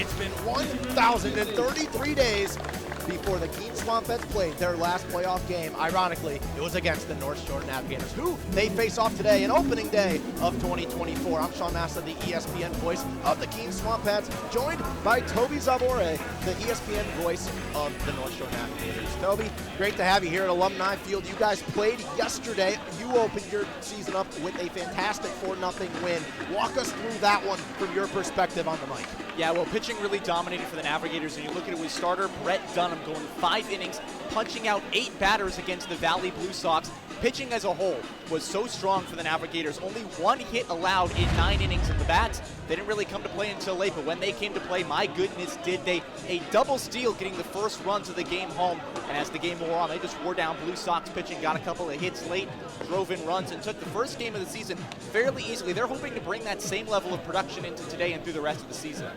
It's been 1,033 days before the Keene SwampBats played their last playoff game. Ironically, it was against the North Shore Navigators, who they face off today, an opening day of 2024. I'm Sean Massa, the ESPN voice of the Keene SwampBats, joined by Toby Zabore, the ESPN voice of the North Shore Navigators. Toby, great to have you here at Alumni Field. You guys played yesterday. You opened your season up with a fantastic 4-0 win. Walk us through that one from your perspective on the mic. Yeah, well, pitching really dominated for the Navigators, and you look at it with starter Brett Dunham going 5 innings, punching out 8 batters against the Valley Blue Sox. Pitching as a whole was so strong for the Navigators. Only 1 hit allowed in 9 innings, and the bats, they didn't really come to play until late, but when they came to play, my goodness, did they. A double steal getting the first runs of the game home, and as the game wore on, they just wore down Blue Sox pitching, got a couple of hits late, drove in runs, and took the first game of the season fairly easily. They're hoping to bring that same level of production into today and through the rest of the season.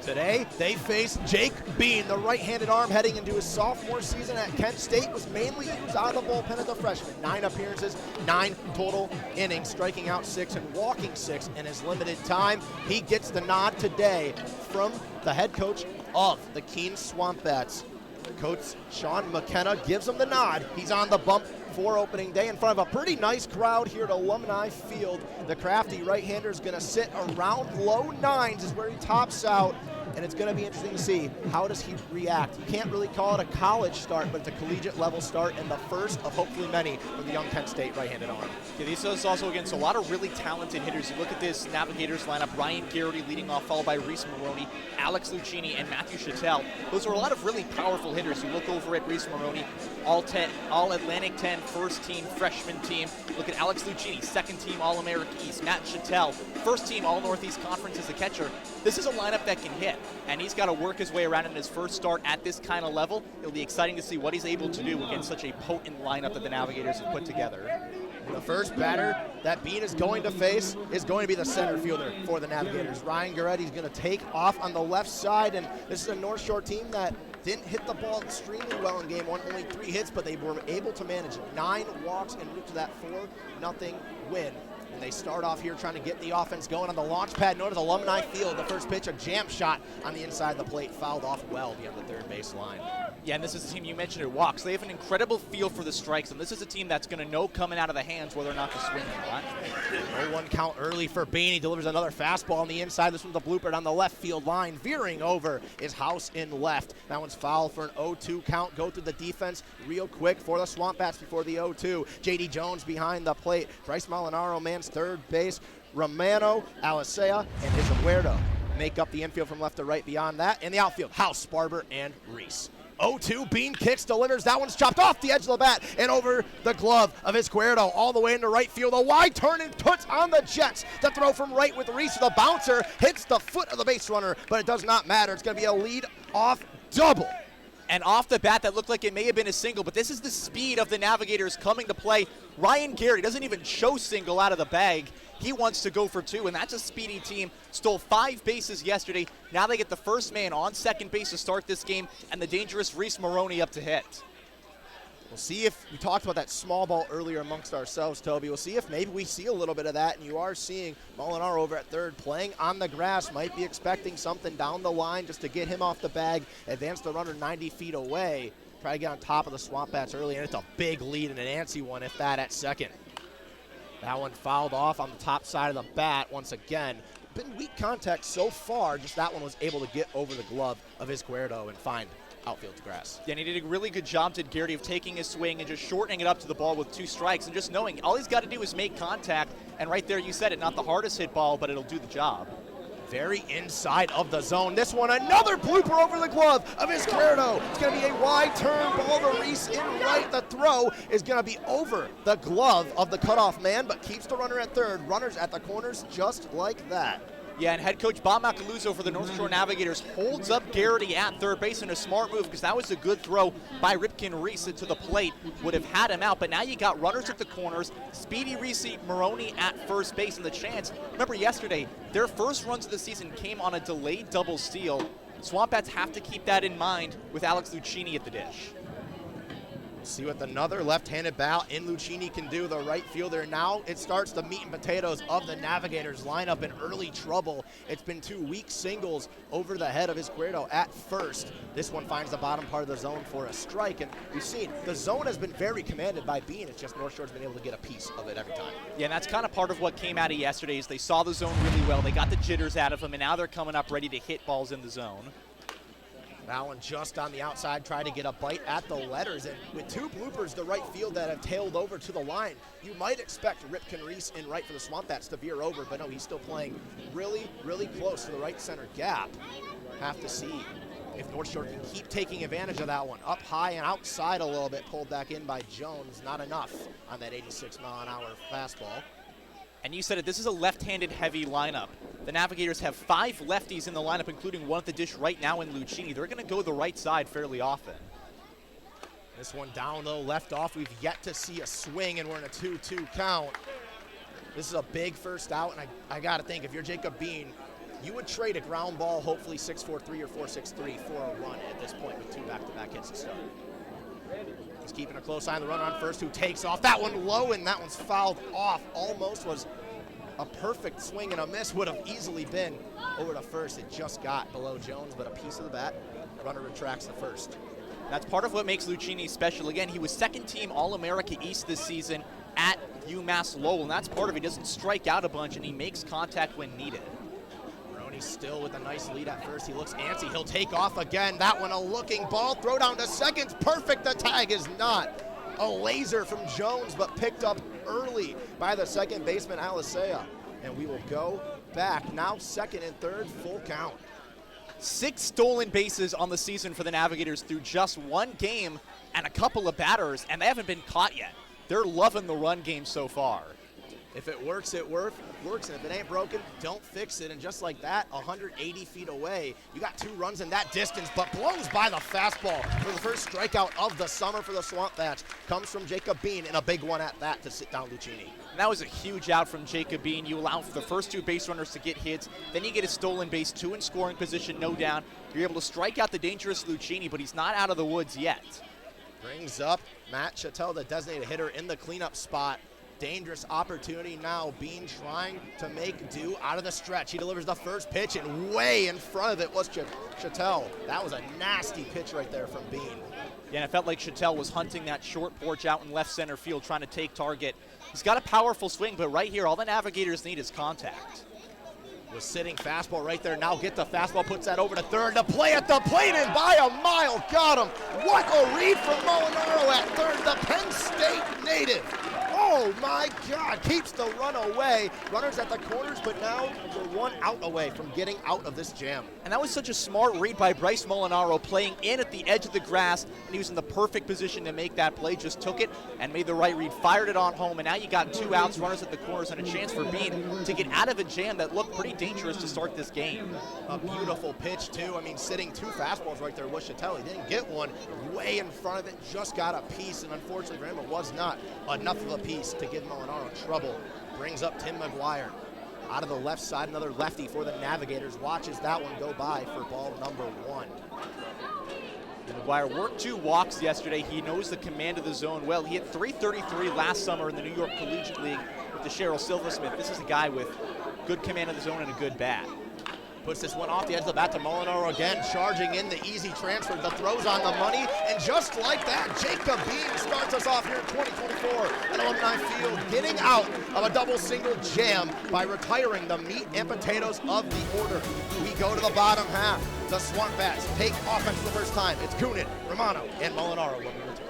Today, they face Jake Bean, the right-handed arm heading into his sophomore season at Kent State, was mainly used out of the bullpen as a freshman. 9 appearances, 9 total innings, striking out 6 and walking 6 in his limited time. He gets the nod today from the head coach of the Keene SwampBats. Coach Sean McKenna gives him the nod. He's on the bump for opening day in front of a pretty nice crowd here at Alumni Field. The crafty right-hander is going to sit around low 9s is where he tops out, and it's going to be interesting to see how does he react. You can't really call it a college start, but it's a collegiate level start and the first of hopefully many for the young Kent State right-handed arm. Yeah, this is also against a lot of really talented hitters. You look at this Navigators lineup, Ryan Garrity leading off, followed by Reese Maroney, Alex Lucchini, and Matthew Chattel. Those are a lot of really powerful hitters. You look over at Reese Maroney, all Atlantic 10 first team freshman team. Look at Alex Lucchini, second team All-America East. Matt Chattel, first team All-Northeast Conference as a catcher. This is a lineup that can hit, and he's got to work his way around in his first start at this kind of level. It'll be exciting to see what he's able to do against such a potent lineup that the Navigators have put together. The first batter that Bean is going to face is going to be the center fielder for the Navigators. Ryan Garrity is going to take off on the left side, and this is a North Shore team that didn't hit the ball extremely well in game 1, only 3 hits, but they were able to manage 9 walks and root to that 4-0 win. And they start off here trying to get the offense going on the launch pad. Notice Alumni Field, the first pitch, a jam shot on the inside of the plate, fouled off well beyond the third base line. Yeah, and this is a team you mentioned it walks. They have an incredible feel for the strikes, and this is a team that's going to know coming out of the hands whether or not to swing or not. 0-1 count early for Bean. He delivers another fastball on the inside. This one's a blooper on the left field line. Veering over is House in left. That one's foul for an 0-2 count. Go through the defense real quick for the SwampBats before the 0-2. J.D. Jones behind the plate. Bryce Molinaro mans third base. Romano, Alicea, and Isaguerdo make up the infield from left to right. Beyond that, in the outfield, House, Sparber, and Reese. 0-2, Bean kicks, delivers. That one's chopped off the edge of the bat and over the glove of Izquierdo all the way into right field. A wide turn and puts on the Jets to throw from right with Reese. The bouncer hits the foot of the base runner, but it does not matter. It's going to be a lead-off double. And off the bat, that looked like it may have been a single, but this is the speed of the Navigators coming to play. Ryan Garrity doesn't even show single out of the bag. He wants to go for 2, and that's a speedy team. Stole 5 bases yesterday. Now they get the first man on second base to start this game, and the dangerous Reese Maroney up to hit. We'll see if, we talked about that small ball earlier amongst ourselves, Toby. We'll see if maybe we see a little bit of that, and you are seeing Molinaro over at third playing on the grass. Might be expecting something down the line just to get him off the bag, advance the runner 90 feet away, try to get on top of the SwampBats early, and it's a big lead and an antsy one, if that, at second. That one fouled off on the top side of the bat once again. Been weak contact so far, just that one was able to get over the glove of Izquierdo and find outfield grass. Yeah, and he did a really good job, did Garrity, of taking his swing and just shortening it up to the ball with 2 strikes and just knowing all he's got to do is make contact. And right there, you said it, not the hardest hit ball, but it'll do the job. Very inside of the zone. This one, another blooper over the glove of Izquierdo. It's going to be a wide turn ball to Reese in right. The throw is going to be over the glove of the cutoff man, but keeps the runner at third. Runners at the corners just like that. Yeah, and head coach Bob Macaluso for the North Shore Navigators holds up Garrity at third base in a smart move because that was a good throw by Ripken Reese to the plate. Would have had him out, but now you got runners at the corners, Speedy Reese Maroney at first base, and the chance. Remember yesterday, their first runs of the season came on a delayed double steal. SwampBats have to keep that in mind with Alex Lucchini at the dish. See what another left-handed bat in Lucchini can do, the right fielder. Now it starts the meat and potatoes of the Navigators lineup in early trouble. It's been 2 weak singles over the head of Izquierdo at first. This one finds the bottom part of the zone for a strike, and we've seen the zone has been very commanded by Bean. It's just North Shore's been able to get a piece of it every time. Yeah, and that's kind of part of what came out of yesterday is they saw the zone really well. They got the jitters out of them, and now they're coming up ready to hit balls in the zone. That one just on the outside, trying to get a bite at the letters. And with 2 bloopers to right field that have tailed over to the line, you might expect Ripken Reese in right for the SwampBats to veer over, but no, he's still playing really, really close to the right center gap. Have to see if North Shore can keep taking advantage of that one. Up high and outside a little bit, pulled back in by Jones. Not enough on that 86-mile-an-hour fastball. And you said it, this is a left-handed heavy lineup. The Navigators have 5 lefties in the lineup, including one at the dish right now in Lucchini. They're going to go the right side fairly often. This one down low, left off. We've yet to see a swing, and we're in a 2-2 count. This is a big first out, and I got to think, if you're Jacob Bean, you would trade a ground ball, hopefully 6-4-3 or 4-6-3 for a run at this point with 2 back-to-back hits to start. He's keeping a close eye on the runner on first, who takes off. That one low, and that one's fouled off. Almost was a perfect swing and a miss. Would have easily been over to first. It just got below Jones, but a piece of the bat. Runner retracts the first. That's part of what makes Lucchini special. Again, he was second-team All-America East this season at UMass Lowell, and that's part of it. He doesn't strike out a bunch, and he makes contact when needed. Still with a nice lead at first. He looks antsy. He'll take off again. That one a looking ball. Throw down to second. Perfect. The tag is not. A laser from Jones, but picked up early by the second baseman, Alisea. And we will go back. Now second and third, full count. 6 stolen bases on the season for the Navigators through just 1 game and a couple of batters, and they haven't been caught yet. They're loving the run game so far. If it works, it works, and if it ain't broken, don't fix it. And just like that, 180 feet away, you got 2 runs in that distance, but blows by the fastball for the first strikeout of the summer for the SwampBats. Comes from Jacob Bean, and a big one at that to sit down Lucchini. And that was a huge out from Jacob Bean. You allow for the first 2 base runners to get hits, then you get a stolen base, 2 in scoring position, no down. You're able to strike out the dangerous Lucchini, but he's not out of the woods yet. Brings up Matt Chattel, the designated hitter, in the cleanup spot. Dangerous opportunity now. Bean trying to make do out of the stretch. He delivers the first pitch, and way in front of it was Chattel. That was a nasty pitch right there from Bean. Yeah, and it felt like Chattel was hunting that short porch out in left center field, trying to take target. He's got a powerful swing, but right here, all the Navigators need is contact. Was sitting fastball right there. Now get the fastball, puts that over to third. The play at the plate, and by a mile, got him. What a read from Molinaro at third, the Penn State native. Oh my God, keeps the run away. Runners at the corners, but now we're 1 out away from getting out of this jam. And that was such a smart read by Bryce Molinaro, playing in at the edge of the grass, and he was in the perfect position to make that play. Just took it and made the right read, fired it on home, and now you got 2 outs, runners at the corners, and a chance for Bean to get out of a jam that looked pretty dangerous to start this game. A beautiful pitch too. I mean, sitting 2 fastballs right there was Chattel. He didn't get one way in front of it, just got a piece, and unfortunately for him, it was not enough of a piece to give Molinaro trouble. Brings up Tim McGuire. Out of the left side, another lefty for the Navigators. Watches that one go by for ball number 1. McGuire worked 2 walks yesterday. He knows the command of the zone well. He hit .333 last summer in the New York Collegiate League with the Cheryl Silversmith. This is a guy with good command of the zone and a good bat. Puts this one off the edge of the bat to Molinaro again, charging in the easy transfer. The throw's on the money, and just like that, Jacob Bean starts us off here in 2024 at Alumni Field, getting out of a double-single jam by retiring the meat and potatoes of the order. We go to the bottom half. The SwampBats take offense for the first time. It's Keene, Romano, and Molinaro when we return.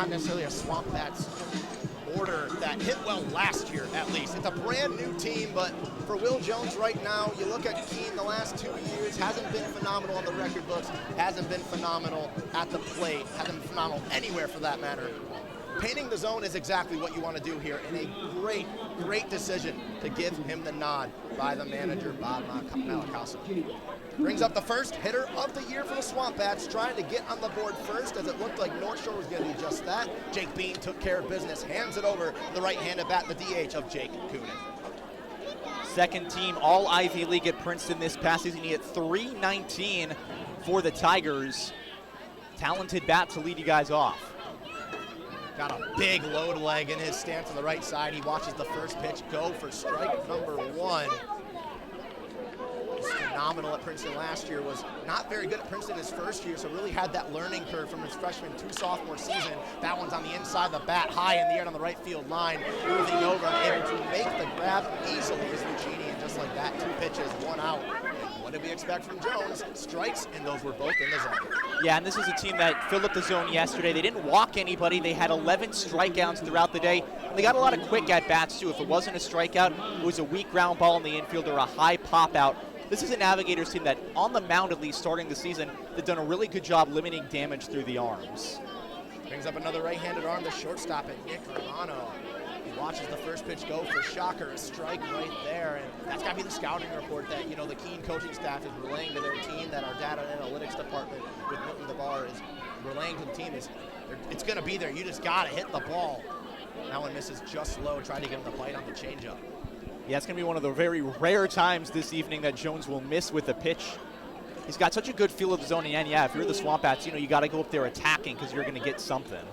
not necessarily a SwampBats order that hit well last year, at least. It's a brand new team, but for Will Jones right now, you look at Keene the last 2 years, hasn't been phenomenal on the record books, hasn't been phenomenal at the plate, hasn't been phenomenal anywhere for that matter. Painting the zone is exactly what you want to do here, and a great, great decision to give him the nod by the manager, Bob Malakasa. Brings up the first hitter of the year for the SwampBats, trying to get on the board first, as it looked like North Shore was going to do just that. Jake Bean took care of business, hands it over the right-handed bat, the DH of Jake Keene. Second team all Ivy League at Princeton this past season. He hit .319 for the Tigers. Talented bat to lead you guys off. Got a big load leg in his stance on the right side. He watches the first pitch go for strike number 1. Was phenomenal at Princeton last year, was not very good at Princeton his first year, so really had that learning curve from his freshman to sophomore season. That one's on the inside of the bat, high in the air on the right field line, moving over and able to make the grab easily as Lucchini, and just like that, 2 pitches, 1 out. What did we expect from Jones? Strikes, and those were both in the zone. Yeah, and this is a team that filled up the zone yesterday. They didn't walk anybody. They had 11 strikeouts throughout the day. And they got a lot of quick at-bats, too. If it wasn't a strikeout, it was a weak ground ball in the infield or a high pop-out. This is a Navigators team that, on the mound at least, starting the season, they've done a really good job limiting damage through the arms. Brings up another right-handed arm, the shortstop, and Nick Romano. He watches the first pitch go for shocker, a strike right there, and that's got to be the scouting report that, the Keene coaching staff is relaying to their team, that our data analytics department with Milton DeBar is relaying to the team is it's going to be there. You just got to hit the ball. That one misses just low, trying to give him the bite on the changeup. Yeah, it's going to be one of the very rare times this evening that Jones will miss with a pitch. He's got such a good feel of the zone, and yeah, if you're the SwampBats, you got to go up there attacking because you're going to get something.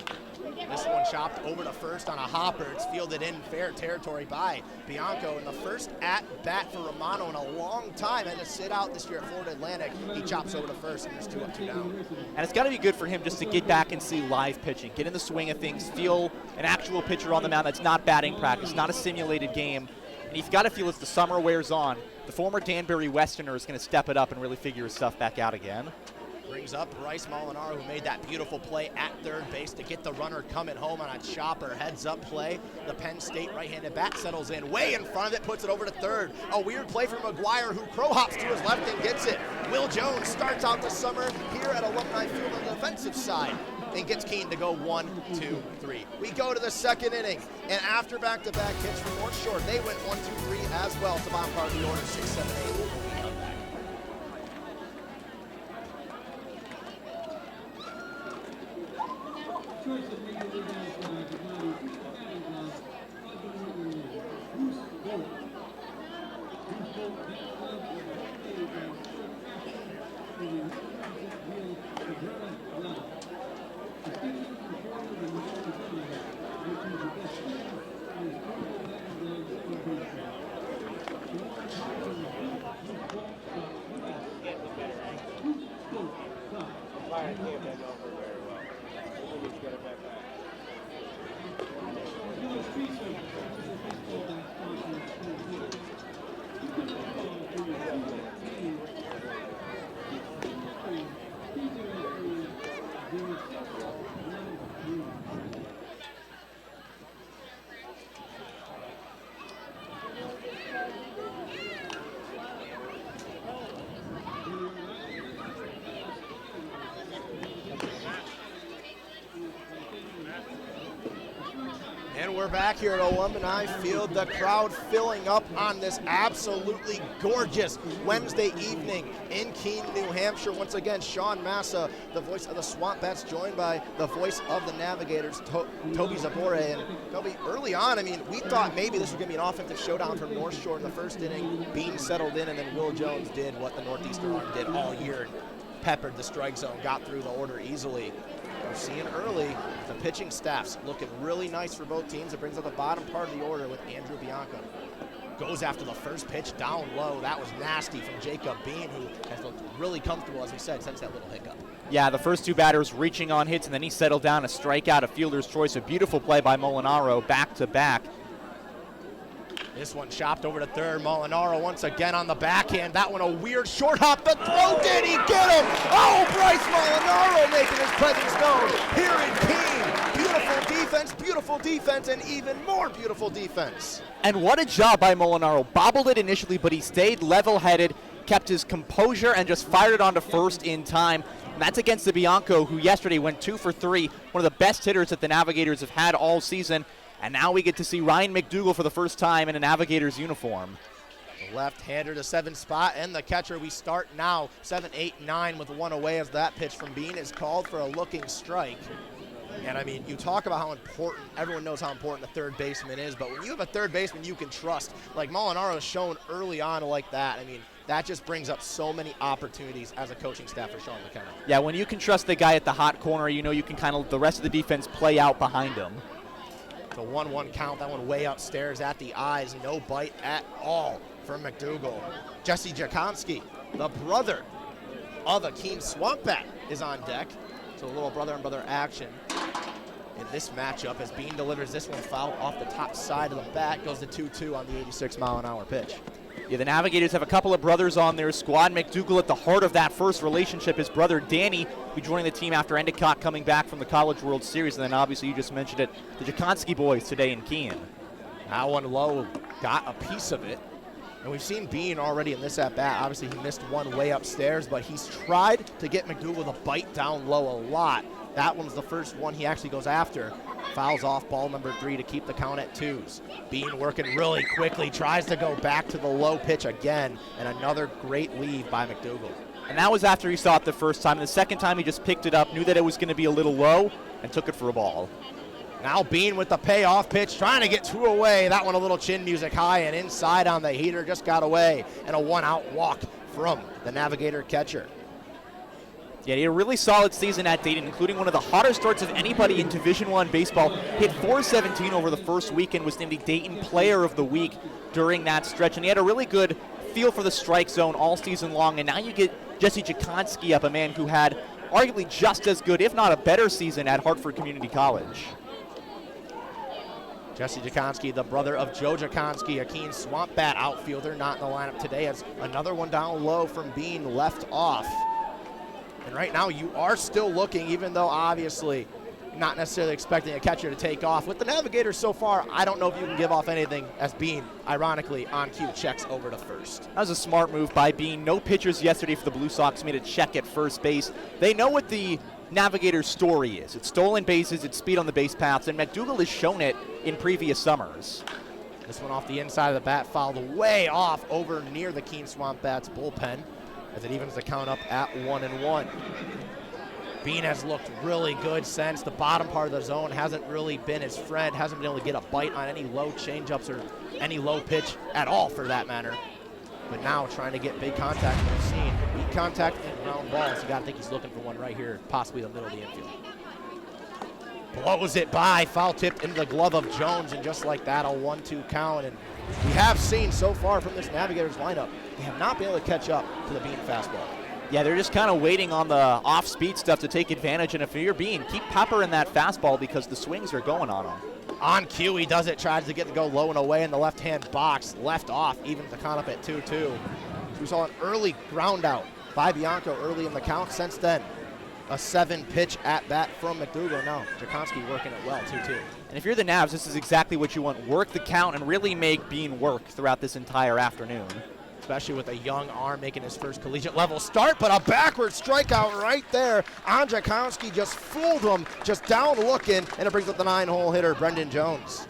This one chopped over to first on a hopper. It's fielded in fair territory by Bianco. And the first at-bat for Romano in a long time. Had to sit out this year at Florida Atlantic. He chops over to first, and there's 2 up, 2 down. And it's got to be good for him just to get back and see live pitching. Get in the swing of things. Feel an actual pitcher on the mound that's not batting practice, not a simulated game. And you've got to feel as the summer wears on, the former Danbury Westerner is going to step it up and really figure his stuff back out again. Brings up Bryce Molinaro, who made that beautiful play at third base to get the runner coming home on a chopper. Heads up play. The Penn State right-handed bat settles in way in front of it, puts it over to third. A weird play from McGuire, who crow hops to his left and gets it. Will Jones starts out the summer here at Alumni Field on the defensive side and gets Keene to go 1, 2, 3. We go to the second inning, and after back-to-back hits from North Shore, they went 1, 2, 3 as well to bottom part of the order, 6, 7, 8. And we're back here at Alumni Field. The crowd filling up on this absolutely gorgeous Wednesday evening in Keene, New Hampshire. Once again, Sean Massa, the voice of the SwampBats, joined by the voice of the Navigators, Toby Zabore. And Toby, early on, we thought maybe this was going to be an offensive showdown from North Shore in the first inning. Bean settled in, and then Will Jones did what the Northeastern arm did all year. Peppered the strike zone, got through the order easily. We're seeing early the pitching staffs looking really nice for both teams. It brings up the bottom part of the order with Andrew Bianco. Goes after the first pitch down low. That was nasty from Jacob Bean, who has looked really comfortable, as we said, since that little hiccup. Yeah, the first 2 batters reaching on hits, and then he settled down, a strikeout, a fielder's choice. A beautiful play by Molinaro, back-to-back. This one chopped over to third. Molinaro once again on the backhand. That one a weird short hop. The throw, did he get him? Oh, Bryce Molinaro making his presence known here in Keene. Beautiful beautiful defense, and even more beautiful defense. And what a job by Molinaro. Bobbled it initially, but he stayed level-headed, kept his composure, and just fired it onto first in time. And that's against the Bianco, who yesterday went 2 for 3, one of the best hitters that the Navigators have had all season. And now we get to see Ryan McDougall for the first time in a Navigators uniform. The left-hander, the 7th spot, and the catcher. We start now 7, 8, 9 with 1 away as that pitch from Bean is called for a looking strike. And I mean, you talk about how important, everyone knows how important a third baseman is, but when you have a third baseman you can trust, like Molinaro has shown early on like that, I mean, that just brings up so many opportunities as a coaching staff for Sean McKenna. Yeah, when you can trust the guy at the hot corner, you know you can kind of, the rest of the defense play out behind him. The 1-1 count, that one way upstairs at the eyes, no bite at all for McDougall. Jesse Jakonski, the brother of a Keene SwampBat, is on deck. So a little brother and brother action in this matchup as Bean delivers this one foul off the top side of the bat, goes to 2-2 on the 86-mile-an-hour pitch. Yeah, the Navigators have a couple of brothers on their squad. McDougall at the heart of that first relationship. His brother Danny will be joining the team after Endicott coming back from the College World Series. And then obviously you just mentioned it, the Jakonski boys today in Keene. That one low, got a piece of it. And we've seen Bean already in this at-bat. Obviously he missed one way upstairs, but he's tried to get McDougall to bite down low a lot. That one's the first one he actually goes after. Fouls off ball number 3 to keep the count at 2s. Bean working really quickly, tries to go back to the low pitch again, and another great lead by McDougall. And that was after he saw it the first time. The second time he just picked it up, knew that it was going to be a little low, and took it for a ball. Now Bean with the payoff pitch, trying to get 2 away. That one a little chin music high and inside on the heater, just got away. And a 1-out walk from the Navigator catcher. Yeah, he had a really solid season at Dayton, including one of the hotter starts of anybody in Division I baseball. Hit .417 over the first weekend, was named the Dayton Player of the Week during that stretch, and he had a really good feel for the strike zone all season long. And now you get Jesse Jakonski up, a man who had arguably just as good, if not a better season at Hartford Community College. Jesse Jakonski, the brother of Joe Jakonski, a Keene SwampBat outfielder, not in the lineup today, as another one down low from Bean left off. And right now you are still looking, even though obviously not necessarily expecting a catcher to take off. With the Navigators so far, I don't know if you can give off anything as Bean, ironically, on cue checks over to first. That was a smart move by Bean. No pitchers yesterday for the Blue Sox made a check at first base. They know what the Navigators' story is. It's stolen bases, it's speed on the base paths, and McDougall has shown it in previous summers. This one off the inside of the bat, fouled way off over near the Keene SwampBats bullpen, as it evens the count up at 1-1. Bean has looked really good since the bottom part of the zone hasn't really been his friend, hasn't been able to get a bite on any low changeups or any low pitch at all for that matter. But now trying to get big contact, we've seen weak contact and ground balls. You gotta think he's looking for one right here, possibly the middle of the infield. Blows it by, foul tipped into the glove of Jones, and just like that, a 1-2 count. And we have seen so far from this Navigators lineup, they have not been able to catch up to the Bean fastball. Yeah, they're just kind of waiting on the off-speed stuff to take advantage, and if you're Bean, keep peppering that fastball because the swings are going on him. On cue, he does it, tries to get to go low and away in the left-hand box, left off, evens the count up at 2-2. We saw an early ground out by Bianco early in the count. Since then, a 7-pitch at bat from McDougall. Now, Jakonski working it well, 2-2. And if you're the Navs, this is exactly what you want. Work the count and really make Bean work throughout this entire afternoon. Especially with a young arm making his first collegiate level start, but a backward strikeout right there. On Jakonski just fooled him, just down looking, and it brings up the 9-hole hitter, Brendan Jones.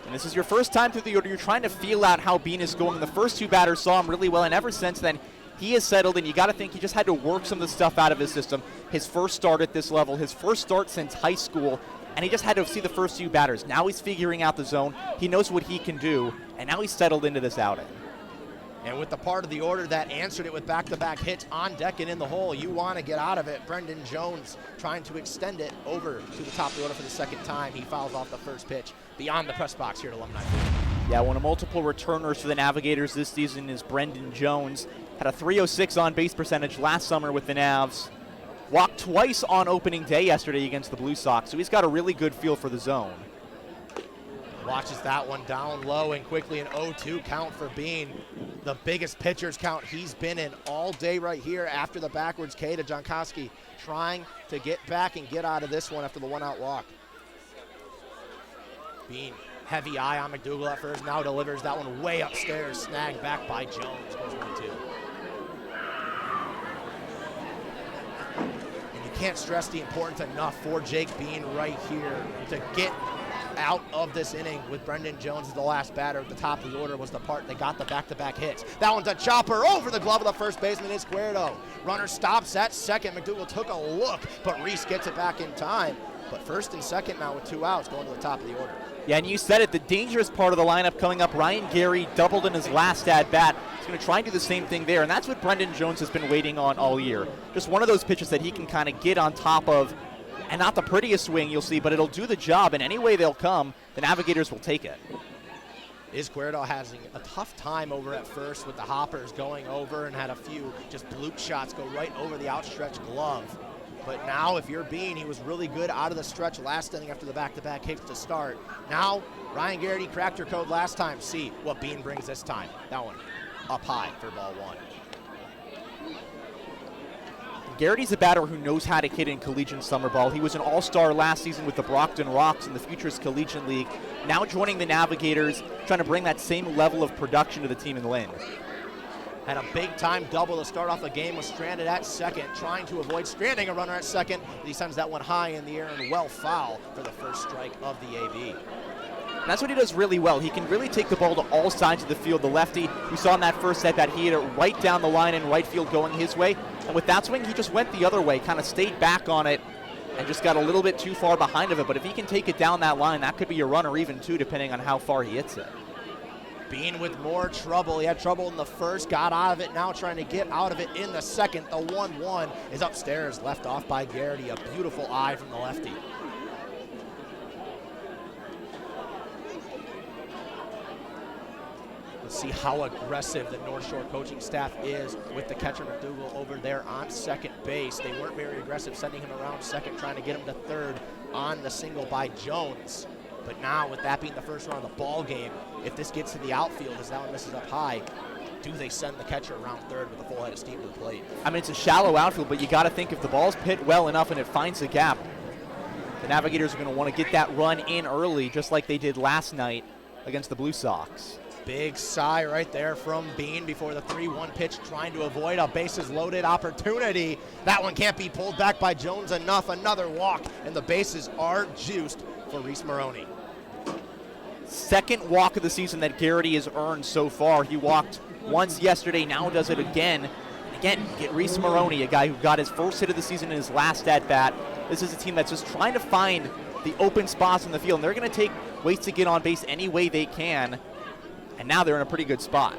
And this is your first time through the order. You're trying to feel out how Bean is going. The first 2 batters saw him really well, and ever since then, he has settled, and you got to think he just had to work some of the stuff out of his system. His first start at this level, his first start since high school, and he just had to see the first few batters. Now he's figuring out the zone. He knows what he can do, and now he's settled into this outing. And with the part of the order that answered it with back-to-back hits on deck and in the hole, you want to get out of it. Brendan Jones trying to extend it over to the top of the order for the second time. He fouls off the first pitch beyond the press box here at Alumni. Yeah, one of multiple returners for the Navigators this season is Brendan Jones. Had a .306 on-base percentage last summer with the Navs. Walked twice on opening day yesterday against the Blue Sox, so he's got a really good feel for the zone. Watches that one down low and quickly an 0-2 count for Bean. The biggest pitcher's count he's been in all day right here after the backwards K to Jakonski, trying to get back and get out of this one after the 1-out walk. Bean, heavy eye on McDougal at first, now delivers that one way upstairs, snagged back by Jones, goes 1-2. And you can't stress the importance enough for Jake Bean right here to get out of this inning with Brendan Jones as the last batter at the top of the order was the part that got the back-to-back hits. That one's a chopper over the glove of the first baseman, Izquierdo. Runner stops at second. McDougal took a look, but Reese gets it back in time. But first and second now with 2 outs going to the top of the order. Yeah, and you said it, the dangerous part of the lineup coming up. Ryan Gary doubled in his last at-bat. He's going to try and do the same thing there, and that's what Brendan Jones has been waiting on all year. Just one of those pitches that he can kind of get on top of, and not the prettiest swing you'll see, but it'll do the job, and any way they'll come, the Navigators will take it. Izquierdo having a tough time over at first with the hoppers going over and had a few just bloop shots go right over the outstretched glove. But now if you're Bean, he was really good out of the stretch last inning after the back-to-back hits to start. Now, Ryan Garrity cracked your code last time. See what Bean brings this time. That one up high for ball 1. Garrity's a batter who knows how to hit in collegiate summer ball. He was an all-star last season with the Brockton Rocks in the Futures Collegiate League. Now joining the Navigators, trying to bring that same level of production to the team in Lynn. Had a big-time double to start off the game, was stranded at second, trying to avoid stranding a runner at second. He sends that one high in the air and well foul for the first strike of the AB. And that's what he does really well. He can really take the ball to all sides of the field. The lefty, we saw in that first at bat, he hit it right down the line in right field going his way. And with that swing, he just went the other way, kind of stayed back on it and just got a little bit too far behind of it. But if he can take it down that line, that could be a run or even 2 depending on how far he hits it. Bean with more trouble. He had trouble in the first, got out of it, now trying to get out of it in the second. The 1-1 is upstairs, left off by Garrity. A beautiful eye from the lefty. Let's see how aggressive the North Shore coaching staff is with the catcher McDougal over there on second base. They weren't very aggressive, sending him around second, trying to get him to third on the single by Jones. But now, with that being the first run of the ball game, if this gets to the outfield as that one misses up high, do they send the catcher around third with a full head of steam to the plate? I mean, it's a shallow outfield, but you got to think if the ball's hit well enough and it finds the gap, the Navigators are going to want to get that run in early, just like they did last night against the Blue Sox. Big sigh right there from Bean before the 3-1 pitch, trying to avoid a bases loaded opportunity. That one can't be pulled back by Jones enough. Another walk, and the bases are juiced for Reese Maroney. Second walk of the season that Garrity has earned so far. He walked once yesterday, now does it again. And again, get Reese Maroney, a guy who got his first hit of the season in his last at-bat. This is a team that's just trying to find the open spots in the field, and they're going to take ways to get on base any way they can. And now they're in a pretty good spot.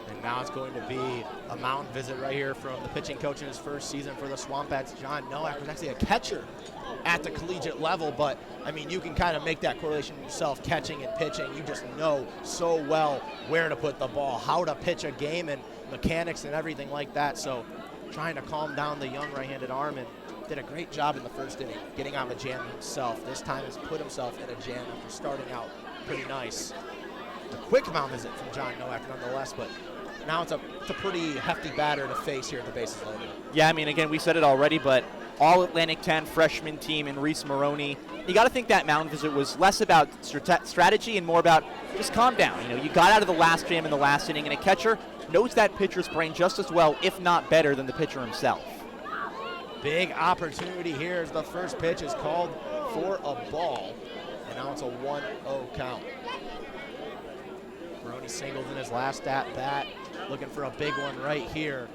And now it's going to be a mound visit right here from the pitching coach in his first season for the SwampBats. John Nowak was actually a catcher at the collegiate level, but I mean, you can kind of make that correlation yourself, catching and pitching. You just know so well where to put the ball, how to pitch a game, and mechanics and everything like that. So trying to calm down the young right-handed arm, and did a great job in the first inning, getting out of a jam himself. This time has put himself in a jam after starting out pretty nice. A quick mound visit from John Nowak nonetheless, but now it's a pretty hefty batter to face here at the bases loaded. Yeah, I mean, again, we said it already, but all Atlantic 10 freshman team in Reese Maroney. You got to think that mound visit was less about strategy and more about just calm down. You know, you got out of the last jam in the last inning, and a catcher knows that pitcher's brain just as well, if not better, than the pitcher himself. Big opportunity here as the first pitch is called for a ball, and now it's a 1-0 count. Maroney singled in his last at-bat, looking for a big one right here.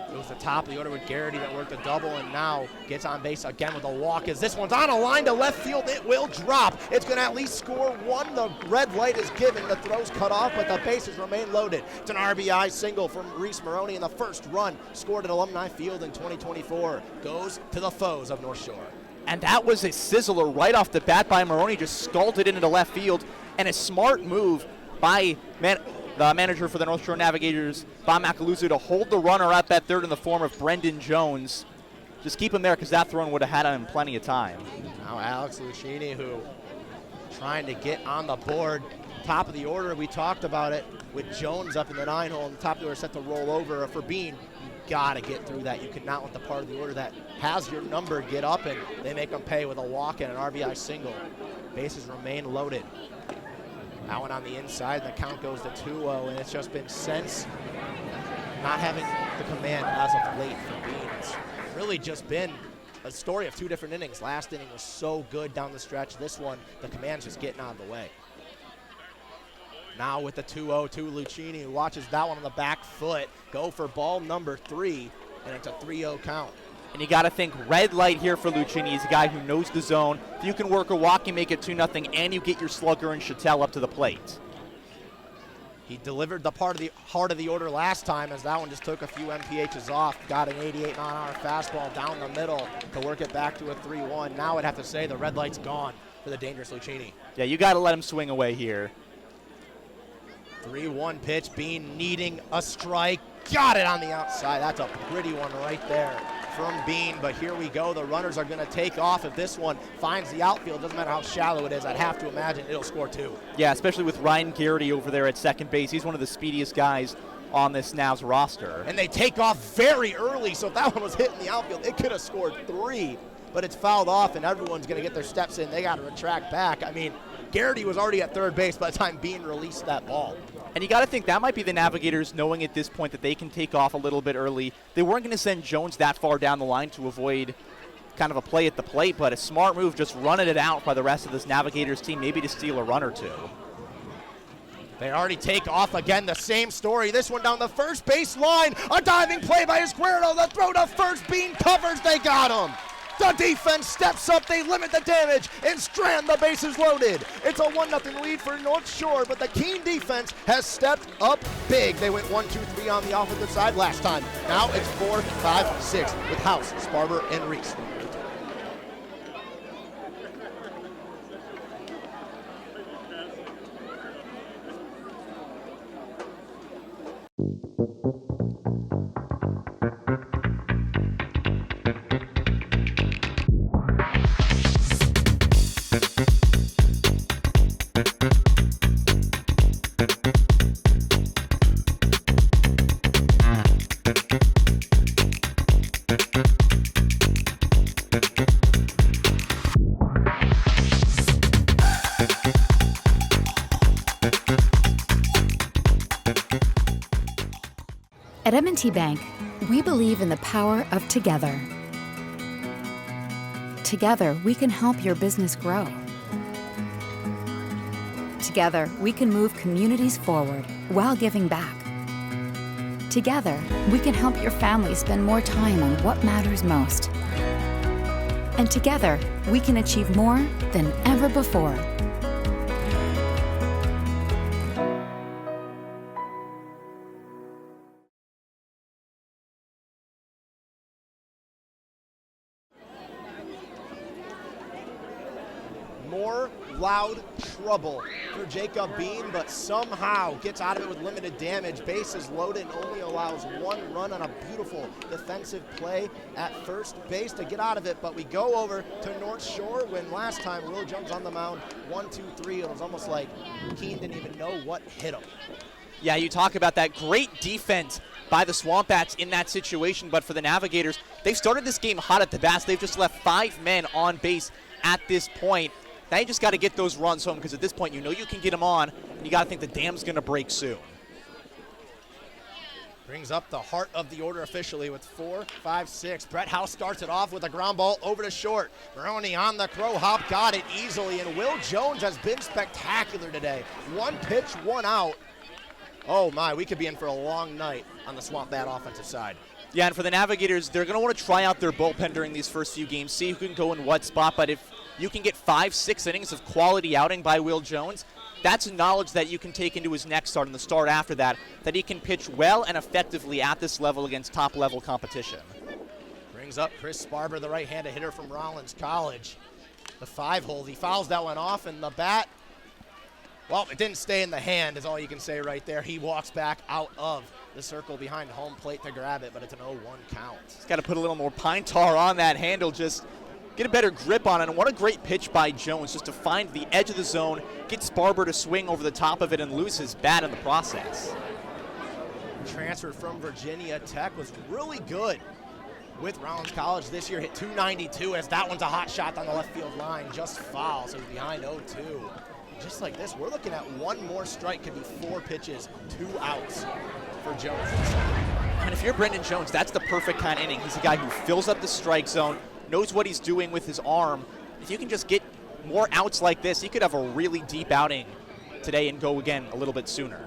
It was the top of the order with Garrity that worked a double, and now gets on base again with a walk. As this one's on a line to left field, it will drop. It's going to at least score one. The red light is given. The throw's cut off, but the bases remain loaded. It's an RBI single from Reese Maroney, and the first run scored at Alumni Field in 2024 goes to the foes of North Shore. And that was a sizzler right off the bat by Maroney, just sculled it into left field, and a smart move by the manager for the North Shore Navigators, Bob Macaluso, to hold the runner up at third in the form of Brendan Jones. Just keep him there because that throw would have had him plenty of time. Now Alex Lucchini, who trying to get on the board. Top of the order, we talked about it with Jones up in the 9-hole, and the top of the order set to roll over. For Bean, you got to get through that. You cannot let the part of the order that has your number get up, and they make them pay with a walk and an RBI single. Bases remain loaded. That one on the inside, and the count goes to 2-0, and it's just been since not having the command as of late for Bean. It's really just been a story of two different innings. Last inning was so good down the stretch. This one, the command's just getting out of the way. Now with the 2-0 to Lucchini, who watches that one on the back foot go for ball number 3, and it's a 3-0 count. And you got to think red light here for Lucchini. He's a guy who knows the zone. If you can work a walk, you make it 2-0, and you get your slugger and Chattel up to the plate. He delivered the heart of the order last time, as that one just took a few MPHs off. Got an 88-mile-an-hour fastball down the middle to work it back to a 3-1. Now I'd have to say the red light's gone for the dangerous Lucchini. Yeah, you got to let him swing away here. 3-1 pitch, Bean needing a strike. Got it on the outside. That's a pretty one right there from Bean, but here we go. The runners are going to take off. If this one finds the outfield, doesn't matter how shallow it is, I'd have to imagine it'll score 2. Yeah, especially with Ryan Garrity over there at second base. He's one of the speediest guys on this Navs roster. And they take off very early, so if that one was hitting the outfield, it could have scored 3, but it's fouled off, and everyone's going to get their steps in. They got to retract back. I mean, Garrity was already at third base by the time Bean released that ball. And you got to think that might be the Navigators knowing at this point that they can take off a little bit early. They weren't going to send Jones that far down the line to avoid kind of a play at the plate, but a smart move just running it out by the rest of this Navigators team, maybe to steal a run or 2. They already take off again, the same story. This one down the first base line. A diving play by Esquerdo. The throw to first. Bean covers. They got him. The defense steps up, they limit the damage, and Strand, the bases loaded. It's a 1-0 lead for North Shore, but the Keene defense has stepped up big. They went 1-2-3 on the offensive side last time. Now it's 4-5-6 with House, Sparber, and Reese. At M&T Bank, we believe in the power of together. Together, we can help your business grow. Together, we can move communities forward while giving back. Together, we can help your family spend more time on what matters most. And together, we can achieve more than ever before. More loud trouble for Jacob Bean, but somehow gets out of it with limited damage. Bases loaded and only allows 1 run on a beautiful defensive play at first base to get out of it. But we go over to North Shore when last time Will Jones on the mound, 1-2-3. It was almost like Keene didn't even know what hit him. Yeah, you talk about that great defense by the SwampBats in that situation, but for the Navigators, they've started this game hot at the bats. They've just left 5 men on base at this point. Now you just got to get those runs home, because at this point you know you can get them on, and you got to think the dam's going to break soon. Brings up the heart of the order officially with 4-5-6. Brett House starts it off with a ground ball over to short. Maroney on the crow hop, got it easily, and Will Jones has been spectacular today. 1 pitch, 1 out. Oh my, we could be in for a long night on the SwampBat offensive side. Yeah, and for the Navigators, they're going to want to try out their bullpen during these first few games, see who can go in what spot, but if you can get 5-6 innings of quality outing by Will Jones, that's knowledge that you can take into his next start and the start after that he can pitch well and effectively at this level against top-level competition. Brings up Chris Sparber, the right-handed hitter from Rollins College. The 5-hole, he fouls that one off, and the bat, well, it didn't stay in the hand is all you can say right there. He walks back out of the circle behind home plate to grab it, but it's an 0-1 count. He's got to put a little more pine tar on that handle, just get a better grip on it. And what a great pitch by Jones, just to find the edge of the zone, get Sparber to swing over the top of it and lose his bat in the process. Transfer from Virginia Tech was really good. with Rollins College this year. Hit .292 as that one's a hot shot on the left field line. Just foul, so he's behind 0-2. Just like this, we're looking at one more strike. Could be 4 pitches, 2 outs for Jones. And if you're Brendan Jones, that's the perfect kind of inning. He's a guy who fills up the strike zone, knows what he's doing with his arm. If you can just get more outs like this, he could have a really deep outing today and go again a little bit sooner.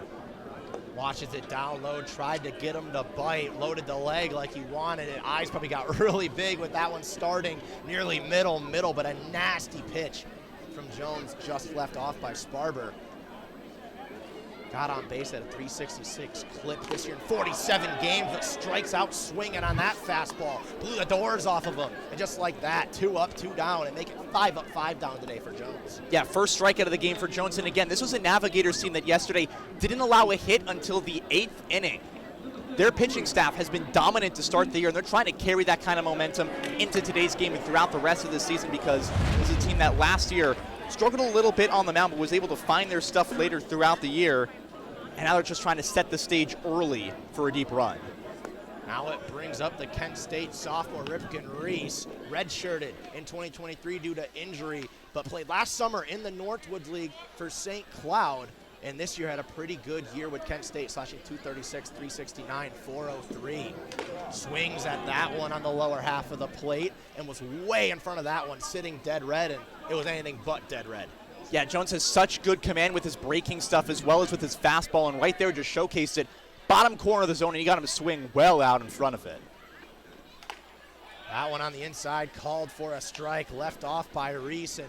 Watches it down low, tried to get him to bite, loaded the leg like he wanted it. Eyes probably got really big with that one starting nearly middle, but a nasty pitch from Jones, just left off by Sparber. Got on base at a 366 clip this year in 47 games, but strikes out swinging on that fastball. Blew the doors off of him. And just like that, 2 up, 2 down, and make it 5 up, 5 down today for Jones. Yeah, first strikeout of the game for Jones. And again, this was a Navigators team that yesterday didn't allow a hit until the 8th inning. Their pitching staff has been dominant to start the year, and they're trying to carry that kind of momentum into today's game and throughout the rest of the season, because it was a team that last year struggled a little bit on the mound, but was able to find their stuff later throughout the year. And now they're just trying to set the stage early for a deep run. Now it brings up the Kent State sophomore Ripken Reese, redshirted in 2023 due to injury, but played last summer in the Northwoods League for St. Cloud, and this year had a pretty good year with Kent State, slashing 236, 369, 403. Swings at that one on the lower half of the plate and was way in front of that one, sitting dead red, and it was anything but dead red. Yeah, Jones has such good command with his breaking stuff as well as with his fastball, and right there just showcased it. Bottom corner of the zone, and he got him to swing well out in front of it. That one on the inside called for a strike, left off by Reese, and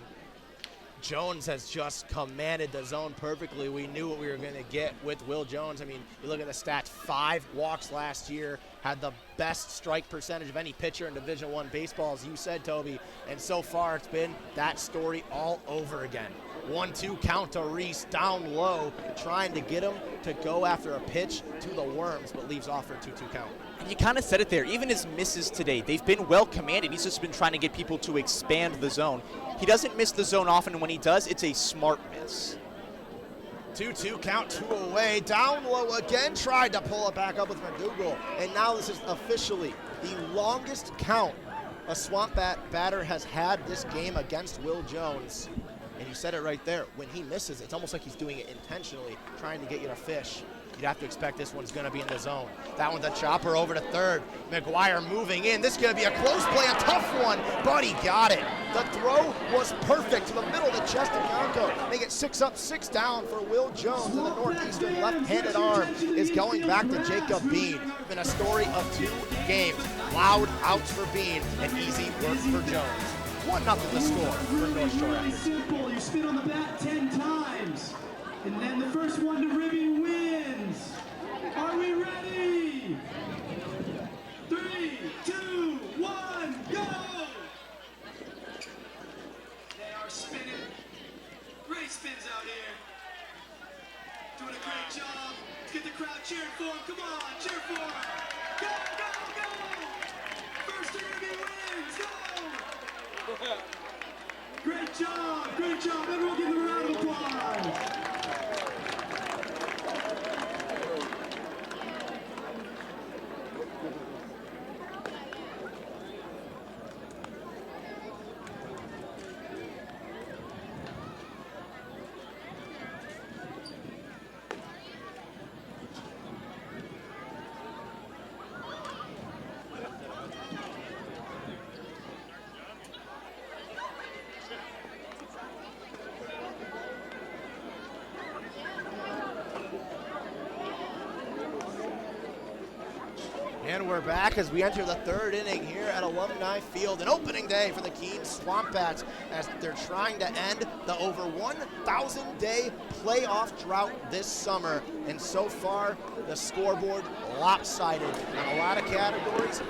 Jones has just commanded the zone perfectly. We knew what we were going to get with Will Jones. I mean, you look at the stats, 5 walks last year, had the best strike percentage of any pitcher in Division I baseball, as you said, Toby, and so far it's been that story all over again. 1-2 count to Reese, down low, trying to get him to go after a pitch to the worms, but leaves off for a 2-2 count. And you kind of said it there. Even his misses today, they've been well commanded. He's just been trying to get people to expand the zone. He doesn't miss the zone often, and when he does, it's a smart miss. 2-2 count, 2 away, down low again, tried to pull it back up with McDougal, and now this is officially the longest count a SwampBat batter has had this game against Will Jones. And you said it right there, when he misses, it's almost like he's doing it intentionally, trying to get you to fish. You'd have to expect this one's going to be in the zone. That one's a chopper over to third. McGuire moving in. This is going to be a close play, a tough one, but he got it. The throw was perfect to the middle of the chest of Yanko. Make it 6 up, 6 down for Will Jones, and the Northeastern left-handed arm is going back to Jacob Bean. Been a story of 2 games. Loud outs for Bean and easy work for Jones. 1-0 the score for North Shore Raptors. Simple, you spin on the bat 10 times, and then the first one to Ribby wins. Are we ready? 3, 2, 1, go! They are spinning. Great spins out here. Doing a great job. Let's get the crowd cheering for him. Come on, cheer for him. Go, go, go! First to Ribby wins, go! Great job, great job. Everyone give them a round of applause. And we're back as we enter the 3rd inning here at Alumni Field. An opening day for the Keene SwampBats as they're trying to end the over 1,000-day playoff drought this summer. And so far, the scoreboard lopsided in a lot of categories.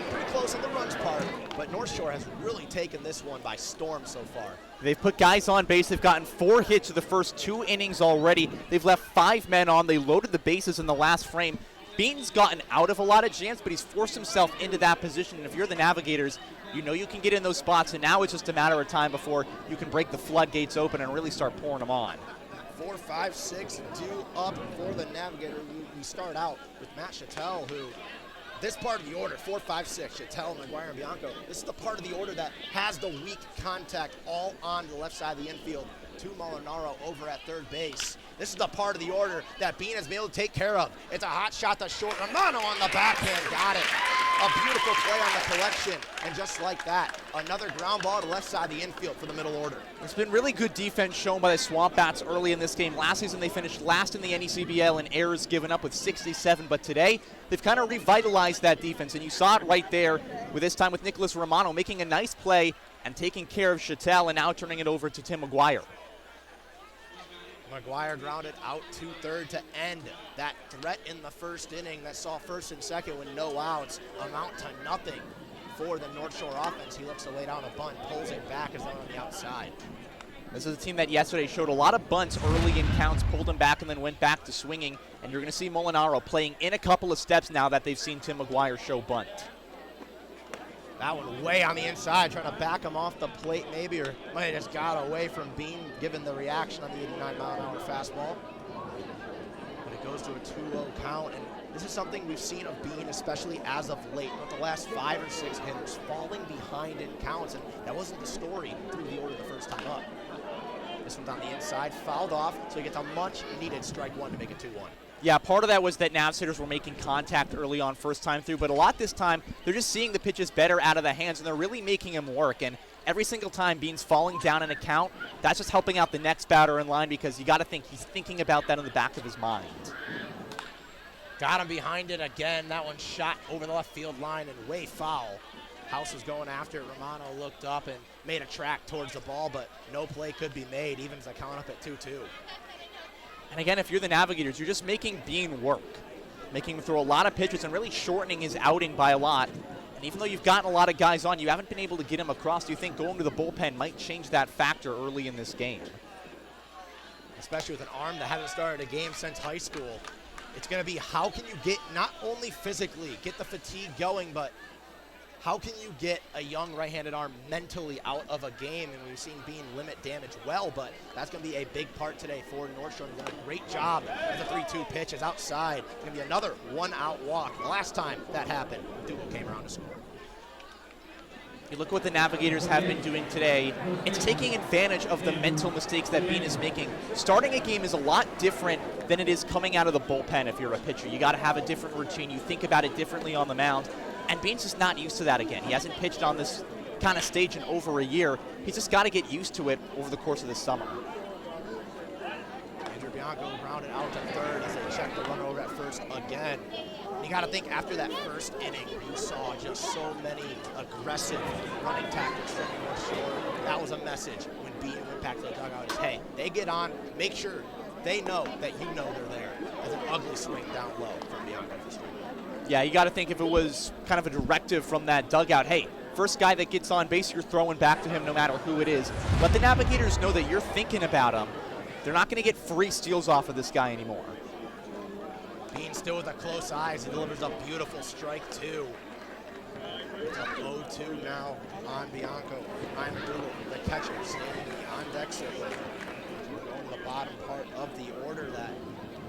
Pretty close on the runs part, but North Shore has really taken this one by storm so far. They've put guys on base. They've gotten 4 hits in the first 2 innings already. They've left 5 men on. They loaded the bases in the last frame. Bean's gotten out of a lot of jams, but he's forced himself into that position. And if you're the Navigators, you know you can get in those spots, and now it's just a matter of time before you can break the floodgates open and really start pouring them on. 4, 5, 6 due up for the Navigators. We start out with Matt Chattel, who this part of the order, 4, 5, 6, Chattel, McGuire, and Bianco, this is the part of the order that has the weak contact all on the left side of the infield to Molinaro over at third base. This is the part of the order that Bean has been able to take care of. It's a hot shot to short. Romano on the backhand, got it. A beautiful play on the collection, and just like that, another ground ball to the left side of the infield for the middle order. There's been really good defense shown by the SwampBats early in this game. Last season they finished last in the NECBL in errors given up with 67, but today they've kind of revitalized that defense, and you saw it right there with this time with Nicholas Romano making a nice play and taking care of Chattel and now turning it over to Tim McGuire. McGuire grounded out to third to end that threat in the first inning that saw first and second with no outs amount to nothing for the North Shore offense. He looks to lay down a bunt, pulls it back as they're on the outside. This is a team that yesterday showed a lot of bunts early in counts, pulled them back, and then went back to swinging. And you're going to see Molinaro playing in a couple of steps now that they've seen Tim McGuire show bunt. That one way on the inside, trying to back him off the plate maybe, or might have just got away from Bean given the reaction on the 89-mile-an-hour fastball. But it goes to a 2-0 count, and this is something we've seen of Bean, especially as of late, with the last 5 or 6 hitters falling behind in counts, and that wasn't the story through the order the first time up. This one's on the inside, fouled off, so he gets a much-needed strike one to make it 2-1. Yeah, part of that was that Navs hitters were making contact early on first time through, but a lot this time, they're just seeing the pitches better out of the hands, and they're really making them work. And every single time Bean's falling down in a count, that's just helping out the next batter in line, because you got to think he's thinking about that in the back of his mind. Got him behind it again. That one shot over the left field line and way foul. House was going after it. Romano looked up and made a track towards the ball, but no play could be made, even as I count up at 2-2. And again, if you're the Navigators, you're just making Bean work, making him throw a lot of pitches and really shortening his outing by a lot. And even though you've gotten a lot of guys on, you haven't been able to get him across. Do you think going to the bullpen might change that factor early in this game? Especially with an arm that hasn't started a game since high school. It's going to be how can you get, not only physically, get the fatigue going, but how can you get a young right-handed arm mentally out of a game? And we've seen Bean limit damage well, but that's going to be a big part today for North Shore. They've done a great job as the 3-2 pitch is outside. It's going to be another one-out walk. The last time that happened, Dougal came around to score. You look what the Navigators have been doing today. It's taking advantage of the mental mistakes that Bean is making. Starting a game is a lot different than it is coming out of the bullpen if you're a pitcher. You got to have a different routine. You think about it differently on the mound. And Bean's just not used to that again. He hasn't pitched on this kind of stage in over a year. He's just got to get used to it over the course of this summer. Andrew Bianco grounded out to third as they check the runner over at first again. You got to think after that first inning, you saw just so many aggressive running tactics from North Shore. That was a message when Bean went back to the dugout is, hey, they get on, make sure they know that you know they're there. As an ugly swing down low from Bianco for strike. Yeah, you got to think if it was kind of a directive from that dugout, hey, first guy that gets on base, you're throwing back to him no matter who it is. Let the Navigators know that you're thinking about him. They're not going to get free steals off of this guy anymore. Bean still with a close eyes. He delivers a beautiful strike, too. It's up 0-2 now on Bianco. Ryan Dougal, the catcher, standing on deck circle. We're going to the bottom part of the order that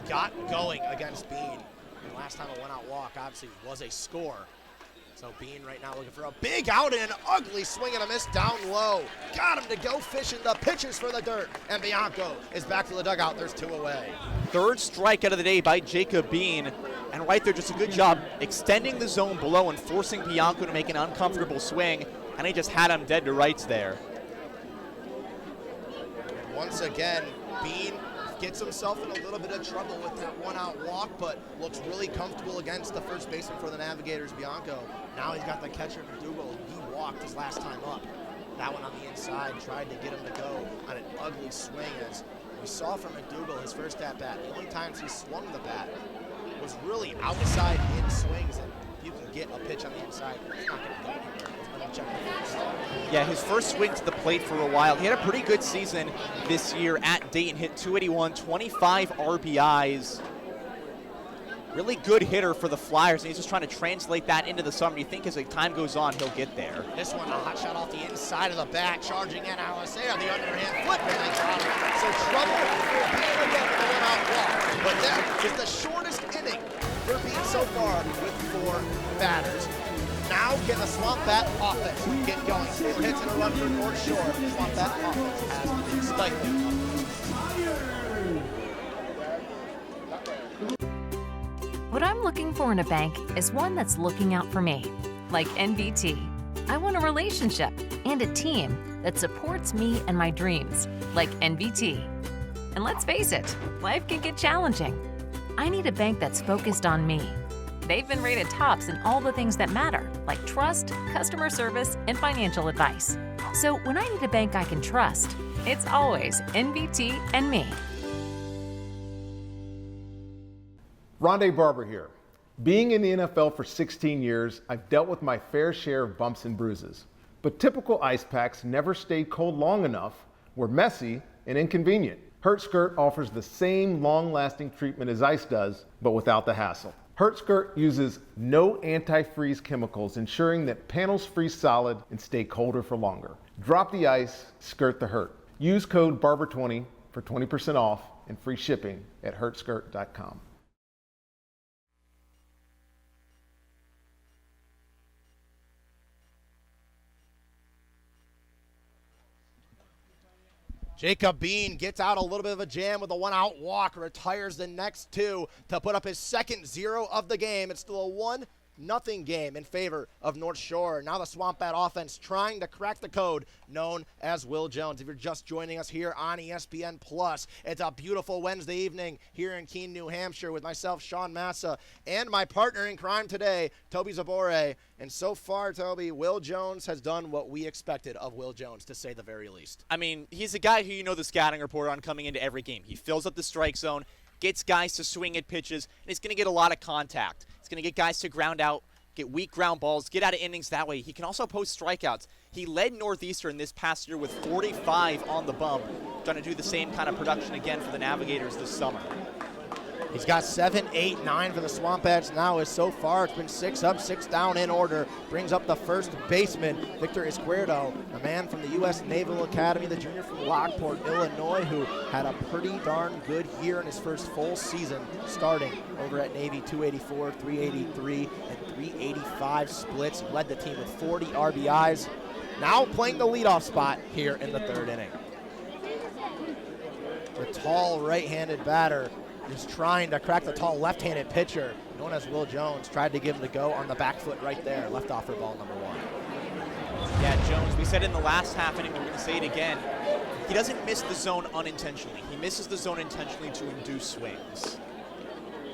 got going against Bean. And last time a one-out walk, obviously, was a score. So Bean right now looking for a big out and an ugly swing and a miss down low. Got him to go fishing. The pitches for the dirt. And Bianco is back to the dugout. There's 2 away. Third strikeout of the day by Jacob Bean. And right there, just a good job extending the zone below and forcing Bianco to make an uncomfortable swing. And he just had him dead to rights there. And once again, Bean gets himself in a little bit of trouble with that one-out walk, but looks really comfortable against the first baseman for the Navigators, Bianco. Now he's got the catcher, McDougal. He walked his last time up. That one on the inside, tried to get him to go on an ugly swing. As we saw from McDougal, his first at-bat, the only times he swung the bat was really outside in swings, and if you can get a pitch on the inside, it's not going to go anywhere. Yeah, his first swing to the plate for a while. He had a pretty good season this year at Dayton, hit 281, 25 RBIs. Really good hitter for the Flyers, and he's just trying to translate that into the summer. You think as the time goes on, he'll get there. This one, a hot shot off the inside of the bat, charging in Alisea, the underhand flip, and they got him. So trouble for Bean again with a one-out walk. But that is the shortest inning for Bean so far with 4 batters. Now can the SwampBat offense get going? 4 hits and a run for North Shore. The SwampBat offense has been stifling. What I'm looking for in a bank is one that's looking out for me, like NBT. I want a relationship and a team that supports me and my dreams, like NBT. And let's face it, life can get challenging. I need a bank that's focused on me. They've been rated tops in all the things that matter, like trust, customer service, and financial advice. So when I need a bank I can trust, it's always NBT and me. Rondé Barber here. Being in the NFL for 16 years, I've dealt with my fair share of bumps and bruises. But typical ice packs never stayed cold long enough, were messy and inconvenient. HurtSkirt offers the same long-lasting treatment as ice does, but without the hassle. HurtSkirt uses no antifreeze chemicals, ensuring that panels freeze solid and stay colder for longer. Drop the ice, skirt the hurt. Use code BARBER20 for 20% off and free shipping at hurtskirt.com. Jacob Bean gets out a little bit of a jam with a 1-out walk, retires the next 2 to put up his second 0 of the game. It's still a 1-0 game in favor of North Shore. Now the SwampBat offense trying to crack the code known as Will Jones. If you're just joining us here on ESPN Plus, it's a beautiful Wednesday evening here in Keene, New Hampshire with myself, Sean Massa, and my partner in crime today, Toby Zabore. And so far, Toby, Will Jones has done what we expected of Will Jones, to say the very least. I mean, he's a guy who you know the scouting report on coming into every game. He fills up the strike zone, gets guys to swing at pitches, and he's going to get a lot of contact. He's going to get guys to ground out, get weak ground balls, get out of innings that way. He can also post strikeouts. He led Northeastern this past year with 45 on the bump, trying to do the same kind of production again for the Navigators this summer. He's got 7, 8, 9 for the SwampBats now, as so far it's been 6 up, 6 down in order. Brings up the first baseman, Victor Izquierdo, a man from the U.S. Naval Academy, the junior from Lockport, Illinois, who had a pretty darn good year in his first full season, starting over at Navy. 284, 383, and 385 splits. He led the team with 40 RBIs. Now playing the leadoff spot here in the 3rd inning. The tall right-handed batter is trying to crack the tall left-handed pitcher, known as Will Jones. Tried to give him the go on the back foot right there. Left off for ball number 1. Yeah, Jones, we said in the last half inning, we're going to say it again, he doesn't miss the zone unintentionally. He misses the zone intentionally to induce swings.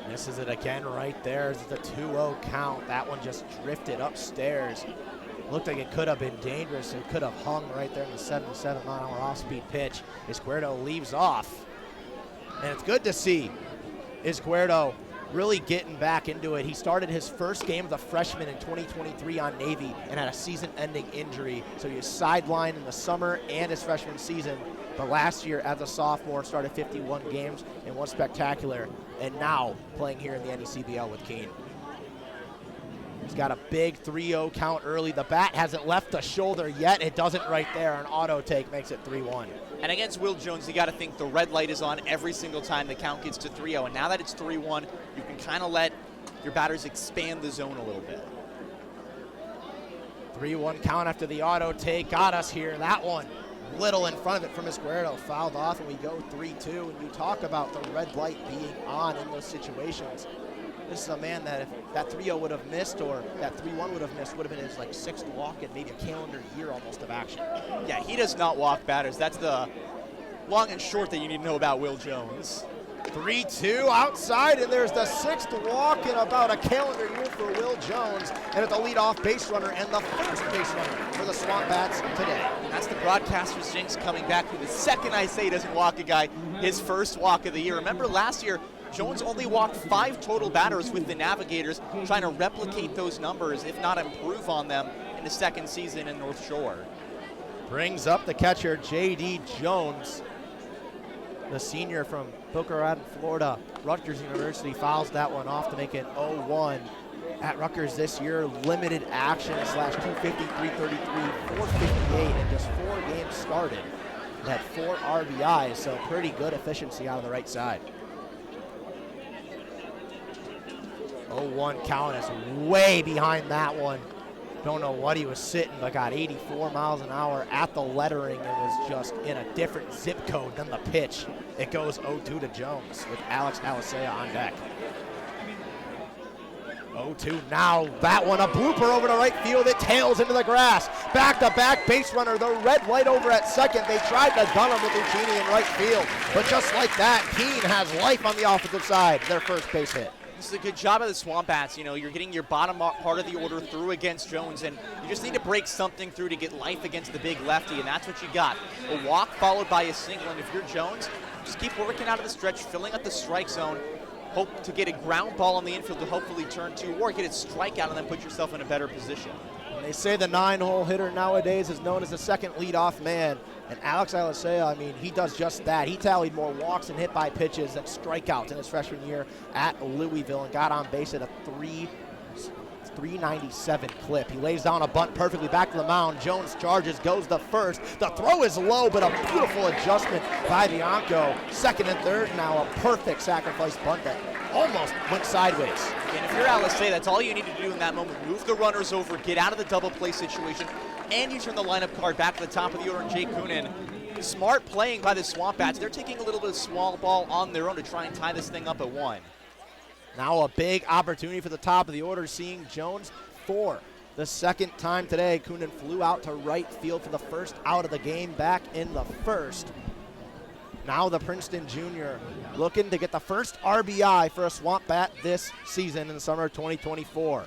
Misses it again right there. It's the 2-0 count. That one just drifted upstairs. Looked like it could have been dangerous. It could have hung right there in the 77-mile-an-hour off-speed pitch. Izquierdo leaves off. And it's good to see Izquierdo really getting back into it. He started his first game as a freshman in 2023 on Navy and had a season-ending injury. So he was sidelined in the summer and his freshman season. But last year, as a sophomore, started 51 games and one spectacular. And now playing here in the NECBL with Keene. He's got a big 3-0 count early. The bat hasn't left the shoulder yet. It doesn't right there. An auto take makes it 3-1. And against Will Jones, you got to think the red light is on every single time the count gets to 3-0. And now that it's 3-1, you can kind of let your batters expand the zone a little bit. 3-1 count after the auto take got us here. That one little in front of it from Izquierdo, fouled off, and we go 3-2. And you talk about the red light being on in those situations. This is a man that if that 3-0 would have missed or that 3-1 would have missed, would have been his like 6th walk in maybe a calendar year almost of action. Yeah, he does not walk batters. That's the long and short that you need to know about Will Jones. 3-2 outside, and there's the 6th walk in about a calendar year for Will Jones. And at the leadoff base runner and the first base runner for the SwampBats today. And that's the broadcaster's jinx coming back. The second I say he doesn't walk a guy, his first walk of the year. Remember last year, Jones only walked 5 total batters with the Navigators, trying to replicate those numbers, if not improve on them, in his second season in North Shore. Brings up the catcher, J.D. Jones, the senior from Boca Raton, Florida. Rutgers University fouls that one off to make it 0-1. At Rutgers this year, limited action / 250, 333, 458, and just 4 games started. And had 4 RBIs, so pretty good efficiency out of the right side. 0-1 count is way behind that one. Don't know what he was sitting, but got 84 miles an hour at the lettering and was just in a different zip code than the pitch. It goes 0-2 to Jones with Alex Alisea on deck. 0-2 now, that one a blooper over to right field. It tails into the grass. Back-to-back base runner, the red light over at second. They tried to gun him with Keene in right field, but just like that, Keene has life on the offensive side. Their first base hit. This is a good job of the SwampBats. You know, you're getting your bottom part of the order through against Jones, and you just need to break something through to get life against the big lefty, and that's what you got. A walk followed by a single, and if you're Jones, just keep working out of the stretch, filling up the strike zone. Hope to get a ground ball on the infield to hopefully turn two, or get a strikeout and then put yourself in a better position. And they say the 9-hole hitter nowadays is known as the second leadoff man. And Alex Alisea, I mean, he does just that. He tallied more walks and hit by pitches than strikeouts in his freshman year at Louisville and got on base at a 397 clip. He lays down a bunt perfectly back to the mound. Jones charges, goes to first. The throw is low, but a beautiful adjustment by Bianco. Second and third now, a perfect sacrifice bunt that almost went sideways. And if you're Alisea, that's all you need to do in that moment. Move the runners over, get out of the double play situation, and you turn the lineup card back to the top of the order, and Jake Keene. Smart playing by the SwampBats. They're taking a little bit of small ball on their own to try and tie this thing up at 1. Now a big opportunity for the top of the order, seeing Jones for the second time today. Keene flew out to right field for the first out of the game back in the first. Now the Princeton junior looking to get the first RBI for a SwampBat this season in the summer of 2024.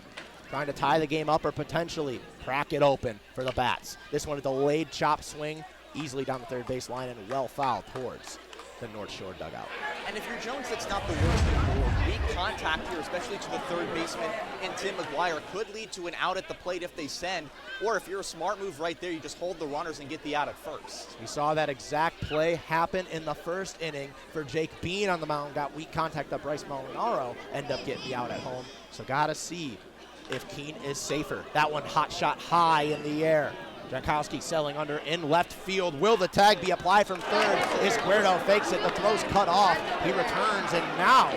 Trying to tie the game up or potentially crack it open for the Bats. This one a delayed chop swing easily down the third base line and well fouled towards the North Shore dugout. And if you're Jones, that's not the worst in the world. Weak contact here, especially to the third baseman and Tim McGuire, could lead to an out at the plate if they send, or if you're a smart move right there, you just hold the runners and get the out at first. We saw that exact play happen in the first inning for Jake Bean on the mound. Got weak contact up Bryce Molinaro, end up getting the out at home. So gotta see if Keene is safer. That one hot shot high in the air. Jankowski selling under in left field. Will the tag be applied from third? Izquierdo fakes it. The throw's cut off. He returns, and now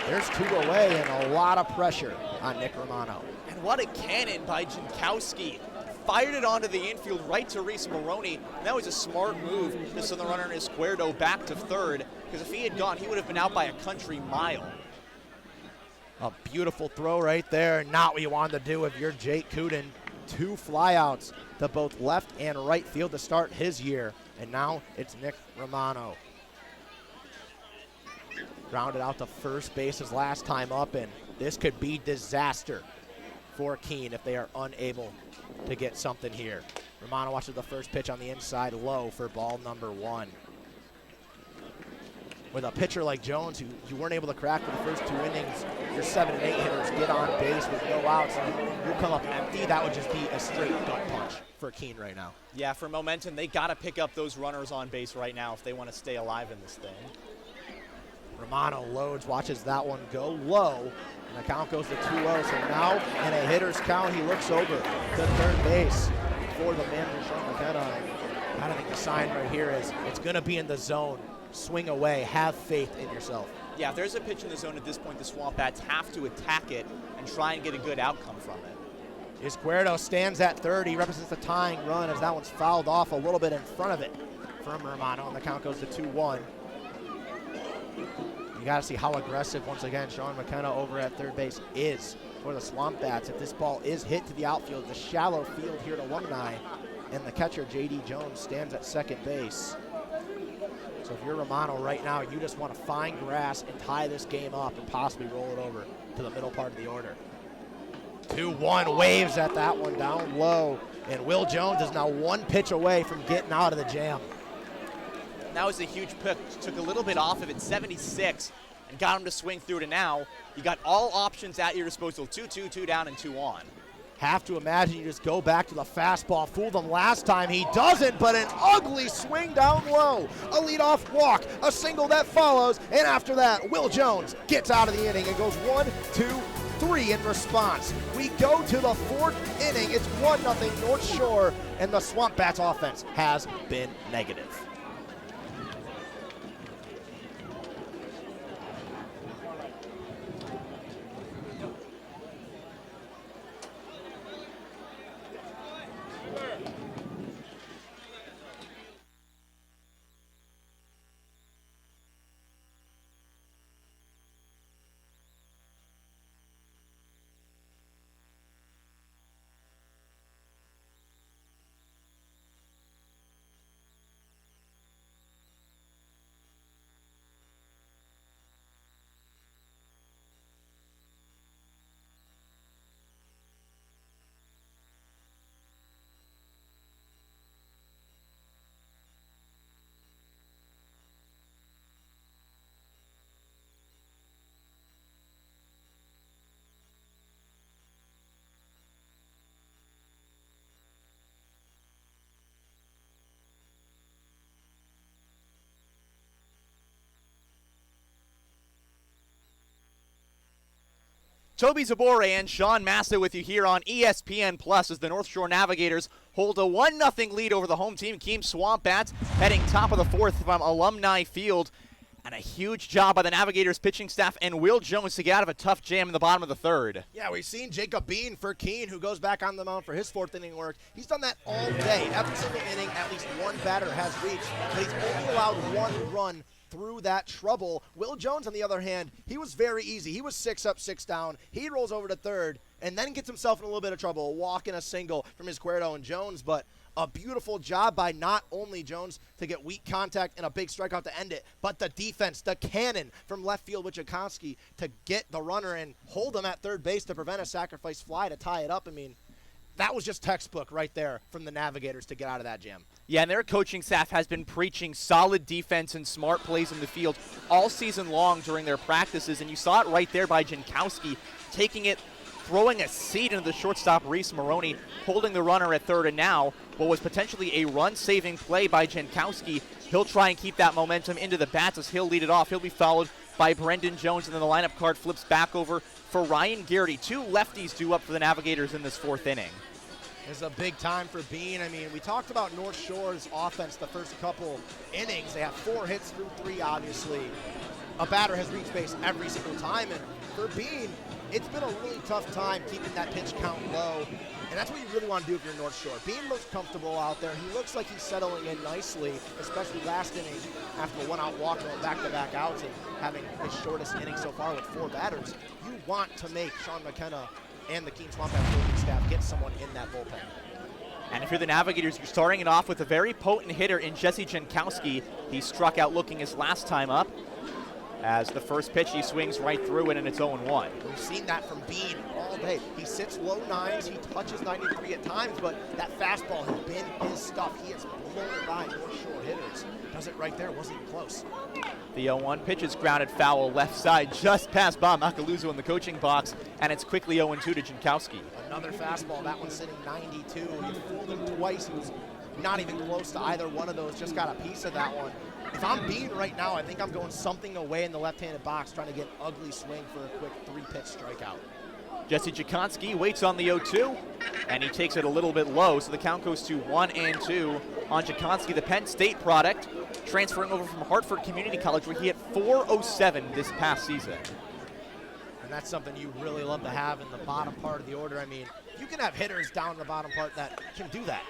there's 2 away and a lot of pressure on Nick Romano. And what a cannon by Jankowski. Fired it onto the infield right to Reese Maroney. And that was a smart move to send the runner in Izquierdo back to third, because if he had gone, he would have been out by a country mile. A beautiful throw right there. Not what you wanted to do if you're Jake Keene. 2 flyouts to both left and right field to start his year. And now it's Nick Romano. Grounded out to first base his last time up, and this could be disaster for Keene if they are unable to get something here. Romano watches the first pitch on the inside low for ball number 1. With a pitcher like Jones, who you weren't able to crack for the first 2 innings, your 7 and 8 hitters get on base with no outs, and you come up empty. That would just be a straight gut punch for Keene right now. Yeah, for momentum, they got to pick up those runners on base right now if they want to stay alive in this thing. Romano loads, watches that one go low, and the count goes to 2-0. So now in a hitter's count, he looks over to third base for the manager, Sean McKenna. I don't think the sign right here is it's going to be in the zone. Swing away, have faith in yourself. Yeah, if there's a pitch in the zone at this point, the SwampBats have to attack it and try and get a good outcome from it. Izquierdo stands at third. He represents the tying run as that one's fouled off a little bit in front of it from Romano, and the count goes to 2-1. You got to see how aggressive, once again, Sean McKenna over at third base is for the SwampBats. If this ball is hit to the outfield, the shallow field here at Alumni, and the catcher, J.D. Jones, stands at second base. So if you're Romano right now, you just want to find grass and tie this game up and possibly roll it over to the middle part of the order. 2-1, waves at that one down low, and Will Jones is now 1 pitch away from getting out of the jam. That was a huge pick. Took a little bit off of it, 76, and got him to swing through to now. You got all options at your disposal, 2-2, 2 down, and 2 on. Have to imagine you just go back to the fastball. Fooled him last time. He doesn't, but an ugly swing down low. A leadoff walk, a single that follows, and after that, Will Jones gets out of the inning and goes 1, 2, 3 in response. We go to the 4th inning. It's 1-0 North Shore, and the SwampBats offense has been negative. Toby Zabore and Sean Massa with you here on ESPN Plus as the North Shore Navigators hold a 1-0 lead over the home team, Keene SwampBats, heading top of the fourth from Alumni Field. And a huge job by the Navigators pitching staff and Will Jones to get out of a tough jam in the bottom of the third. Yeah, we've seen Jacob Bean for Keene, who goes back on the mound for his fourth inning work. He's done that all day. Every single inning, at least one batter has reached, but he's only allowed one run through that trouble. Will Jones, on the other hand, he was very easy. He was 6 up, 6 down. He rolls over to third and then gets himself in a little bit of trouble, a walk and a single from Izquierdo and Jones, but a beautiful job by not only Jones to get weak contact and a big strikeout to end it, but the defense, the cannon from left field with Jakonski to get the runner and hold him at third base to prevent a sacrifice fly to tie it up. I mean, that was just textbook right there from the Navigators to get out of that jam. Yeah, and their coaching staff has been preaching solid defense and smart plays in the field all season long during their practices, and you saw it right there by Jankowski taking it, throwing a seed into the shortstop Reese Maroney, holding the runner at third, and now what was potentially a run-saving play by Jankowski. He'll try and keep that momentum into the bats as he'll lead it off. He'll be followed by Brendan Jones, and then the lineup card flips back over for Ryan Garrity. Two lefties due up for the Navigators in this fourth inning. It's a big time for Bean. I mean, we talked about North Shore's offense the first couple innings. They have 4 hits through 3, obviously. A batter has reached base every single time, and for Bean, it's been a really tough time keeping that pitch count low, and that's what you really want to do if you're North Shore. Bean looks comfortable out there. He looks like he's settling in nicely, especially last inning after a one-out walk going back-to-back outs and having his shortest inning so far with 4 batters. You want to make Sean McKenna and the Keene SwampBats coaching staff get someone in that bullpen. And if you're the Navigators, you're starting it off with a very potent hitter in Jesse Jankowski. He struck out looking his last time up. As the first pitch, he swings right through it, and it's 0-1. We've seen that from Bean all day. He sits low 9s, he touches 93 at times, but that fastball has been his stuff. He has blown by North Shore hitters. Does it right there, wasn't even close. The 0-1 pitch is grounded foul left side, just past Bob Macaluso in the coaching box, and it's quickly 0-2 to Jankowski. Another fastball, that one's sitting 92. He fooled him twice. He was not even close to either one of those, just got a piece of that one. If I'm Bean right now, I think I'm going something away in the left-handed box, trying to get an ugly swing for a quick 3-pitch strikeout. Jesse Jakonski waits on the 0-2, and he takes it a little bit low, so the count goes to 1-2 on Jakonski, the Penn State product, transferring over from Hartford Community College, where he hit .407 this past season. And that's something you really love to have in the bottom part of the order. I mean, you can have hitters down in the bottom part that can do that.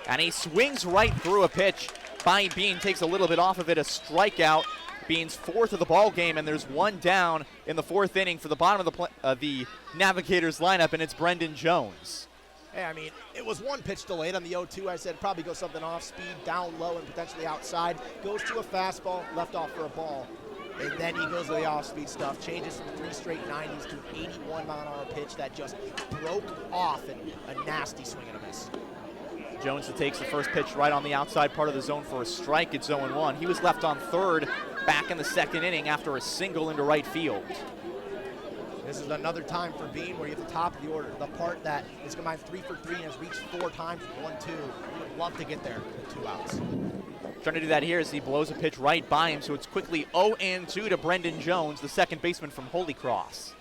And he swings right through a pitch by Bean, takes a little bit off of it, a strikeout. Bean's 4th of the ball game, and there's 1 down in the 4th inning for the bottom of the Navigators lineup, and it's Brendan Jones. Hey, I mean, it was 1 pitch delayed on the 0-2. I said probably go something off speed, down low, and potentially outside. Goes to a fastball, left off for a ball. And then he goes to the off-speed stuff, changes from 3 straight 90s to 81-mile-an-hour pitch that just broke off and a nasty swing and a miss. Jones takes the first pitch right on the outside part of the zone for a strike. It's 0-1. He was left on third back in the 2nd inning after a single into right field. This is another time for Bean where you're at the top of the order. The part that is combined 3 for 3 and has reached 4 times with 1-2. You would love to get there with 2 outs. Trying to do that here as he blows a pitch right by him, so it's quickly 0-2 to Brendan Jones, the second baseman from Holy Cross.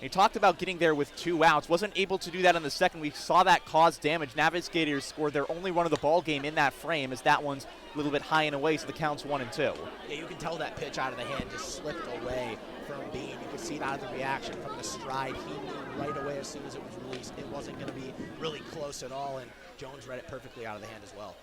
He talked about getting there with 2 outs. Wasn't able to do that in the second. We saw that cause damage. Navigators scored their only run of the ball game in that frame, as that one's a little bit high and away, so the count's 1-2. Yeah, you can tell that pitch out of the hand just slipped away from Bean. You could see it out of the reaction from the stride. He knew right away as soon as it was released it wasn't going to be really close at all, and Jones read it perfectly out of the hand as well.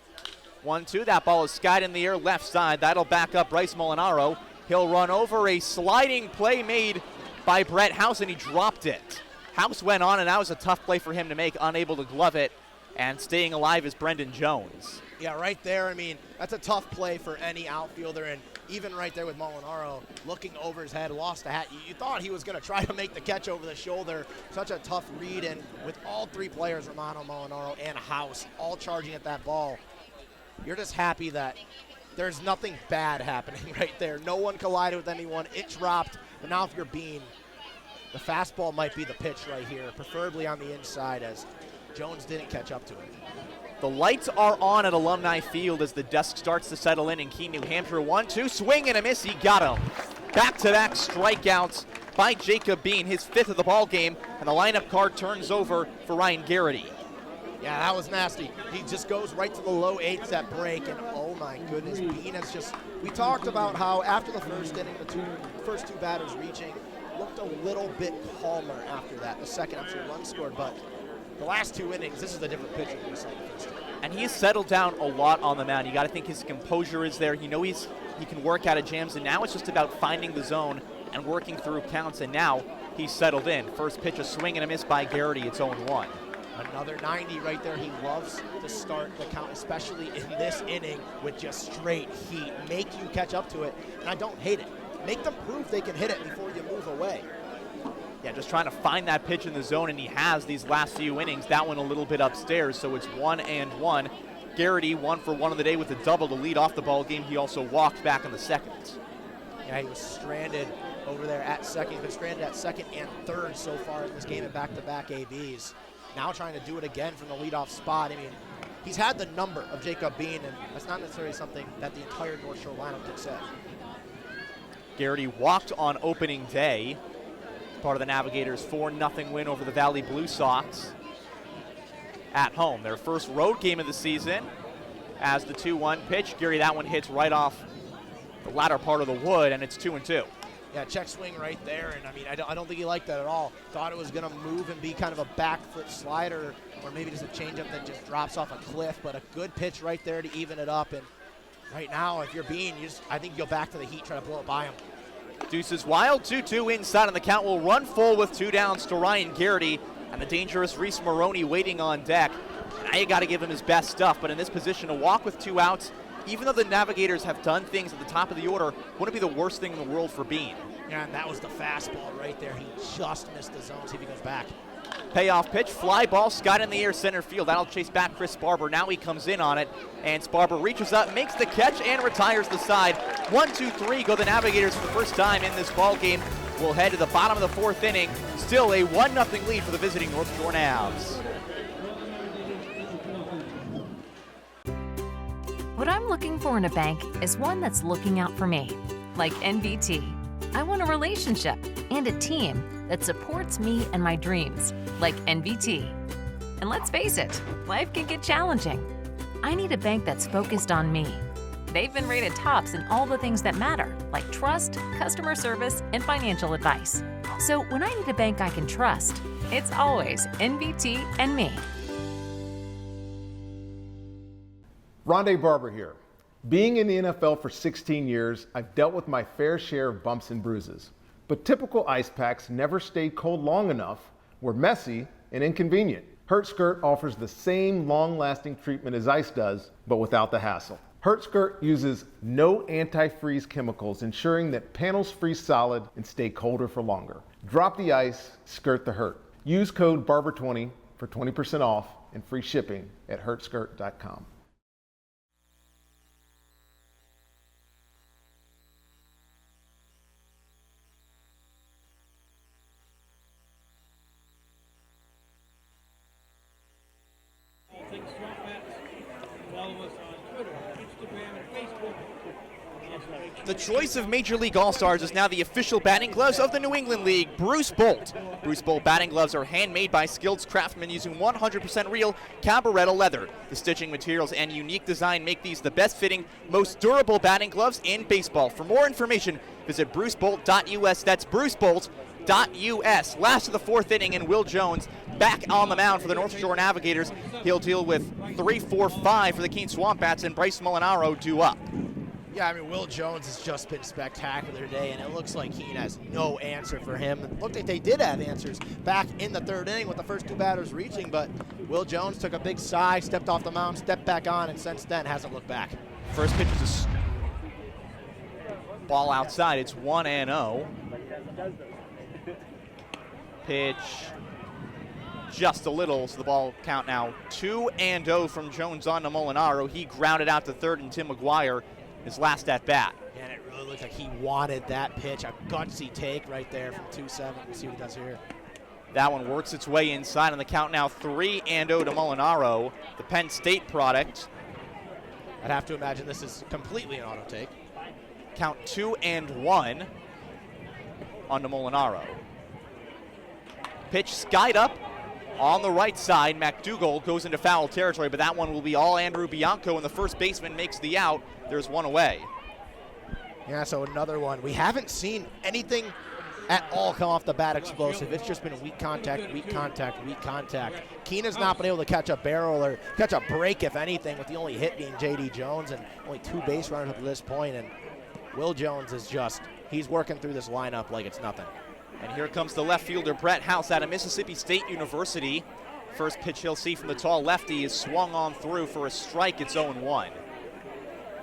1-2. That ball is skied in the air left side. That'll back up Bryce Molinaro. He'll run over a sliding play made by Brett House, and he dropped it. House went on, and that was a tough play for him to make, unable to glove it, and staying alive is Brendan Jones. Yeah, right there, I mean, that's a tough play for any outfielder, and even right there with Molinaro, looking over his head, lost a hat. You thought he was going to try to make the catch over the shoulder. Such a tough read, and with all 3 players, Romano, Molinaro, and House, all charging at that ball, you're just happy that there's nothing bad happening right there. No one collided with anyone. It dropped. But now if you're Bean, the fastball might be the pitch right here, preferably on the inside, as Jones didn't catch up to it. The lights are on at Alumni Field as the dust starts to settle in Keene, New Hampshire. 1-2, swing and a miss. He got him. Back-to-back strikeouts by Jacob Bean, his 5th of the ball game, and the lineup card turns over for Ryan Garrity. Yeah, that was nasty. He just goes right to the low 8s at break, and oh my goodness, Bean has just, we talked about how after the first inning, the first two batters reaching, looked a little bit calmer after that. The second after a run scored, but the last 2 innings, this is a different pitcher than we saw in the first inning. And he's settled down a lot on the mound. You got to think his composure is there. He knows he can work out of jams, and now it's just about finding the zone and working through counts, and now he's settled in. First pitch, a swing and a miss by Garrity. It's 0-1. Another 90 right there. He loves to start the count, especially in this inning, with just straight heat. Make you catch up to it, and I don't hate it. Make them prove they can hit it before you move away. Yeah, just trying to find that pitch in the zone, and he has these last few innings. That one a little bit upstairs, so it's 1-1. Garrity 1 for 1 of the day with a double to lead off the ball game. He also walked back in the second. Yeah, he was stranded over there at second. He's been stranded at second and third so far in this game in back-to-back ABs. Now trying to do it again from the leadoff spot. I mean, he's had the number of Jacob Bean, and that's not necessarily something that the entire North Shore lineup can say. Garrity walked on opening day. Part of the Navigators' 4-0 win over the Valley Blue Sox at home. Their first road game of the season. As the 2-1 pitch, Gary, that one hits right off the latter part of the wood, and it's 2-2. Yeah, check swing right there, and I mean, I don't think he liked that at all. Thought it was going to move and be kind of a back foot slider, or maybe just a changeup that just drops off a cliff, but a good pitch right there to even it up. And right now, if you're Bean, I think you go back to the heat, try to blow it by him. Deuces wild, 2-2 inside, and the count will run full with 2 downs to Ryan Garrity, and the dangerous Reese Maroney waiting on deck. Now you got to give him his best stuff, but in this position, to walk with 2 outs, even though the Navigators have done things at the top of the order, wouldn't be the worst thing in the world for Bean. Yeah, and that was the fastball right there. He just missed the zone. See if he goes back. Payoff pitch, fly ball, skied in the air center field. That'll chase back Chris Sparber. Now he comes in on it, and Sparber reaches up, makes the catch, and retires the side. 1-2-3 go the Navigators for the first time in this ball game. We'll head to the bottom of the 4th inning. Still a 1-0 lead for the visiting North Shore Navs. What I'm looking for in a bank is one that's looking out for me, like NBT. I want a relationship and a team that supports me and my dreams, like NBT. And let's face it, life can get challenging. I need a bank that's focused on me. They've been rated tops in all the things that matter, like trust, customer service, and financial advice. So when I need a bank I can trust, it's always NBT and me. Rondé Barber here. Being in the NFL for 16 years, I've dealt with my fair share of bumps and bruises. But typical ice packs never stayed cold long enough, were messy and inconvenient. HurtSkirt offers the same long-lasting treatment as ice does, but without the hassle. HurtSkirt uses no antifreeze chemicals, ensuring that panels freeze solid and stay colder for longer. Drop the ice, skirt the hurt. Use code BARBER20 for 20% off and free shipping at hurtskirt.com. Thanks, SwampBats. Follow us on Twitter, Instagram, and Facebook. The choice of Major League All-Stars is now the official batting gloves of the New England League, Bruce Bolt. Bruce Bolt batting gloves are handmade by skilled craftsmen using 100% real Cabaretta leather. The stitching materials and unique design make these the best-fitting, most durable batting gloves in baseball. For more information, visit brucebolt.us. That's brucebolt.us. Last of the 4th inning, and Will Jones back on the mound for the North Shore Navigators. He'll deal with 3, 4, 5 for the Keene SwampBats, and Bryce Molinaro due up. Yeah, I mean, Will Jones has just been spectacular today, and it looks like Keene has no answer for him. It looked like they did have answers back in the 3rd inning with the first 2 batters reaching, but Will Jones took a big sigh, stepped off the mound, stepped back on, and since then hasn't looked back. First pitch is a ball outside. It's 1-0. Pitch just a little, so the ball count now 2-0 from Jones on to Molinaro. He grounded out to third, and Tim McGuire his last at bat. And it really looked like he wanted that pitch. A gutsy take right there from 2-7. We'll see what he does here. That one works its way inside, and the count now 3-0 to Molinaro, the Penn State product. I'd have to imagine this is completely an auto take. Count 2-1 onto Molinaro. Pitch skied up on the right side. McDougall goes into foul territory, but that one will be all Andrew Bianco, and the first baseman makes the out. There's one away. Yeah, so another one. We haven't seen anything at all come off the bat explosive. It's just been weak contact, weak contact, weak contact. Keene has not been able to catch a barrel or catch a break, if anything, with the only hit being J.D. Jones and only 2 base runners up to this point. And Will Jones is just, he's working through this lineup like it's nothing. And here comes the left fielder, Brett House, out of Mississippi State University. First pitch he'll see from the tall lefty is swung on through for a strike. It's 0-1.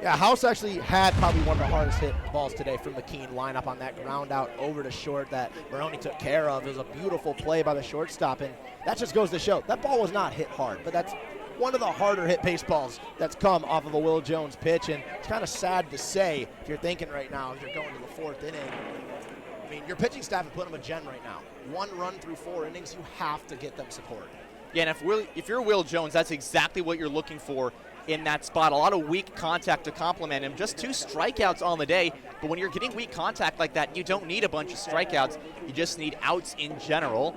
Yeah, House actually had probably one of the hardest hit balls today from the Keene lineup on that ground out over to short that Maroney took care of. It was a beautiful play by the shortstop, and that just goes to show that ball was not hit hard, but that's one of the harder hit baseballs that's come off of a Will Jones pitch, and it's kind of sad to say if you're thinking right now as you're going to the 4th inning. I mean, your pitching staff is putting them a gen right now. 1 run through 4 innings, you have to get them support. Yeah, and if you're Will Jones, that's exactly what you're looking for in that spot. A lot of weak contact to complement him. Just 2 strikeouts on the day, but when you're getting weak contact like that, you don't need a bunch of strikeouts. You just need outs in general.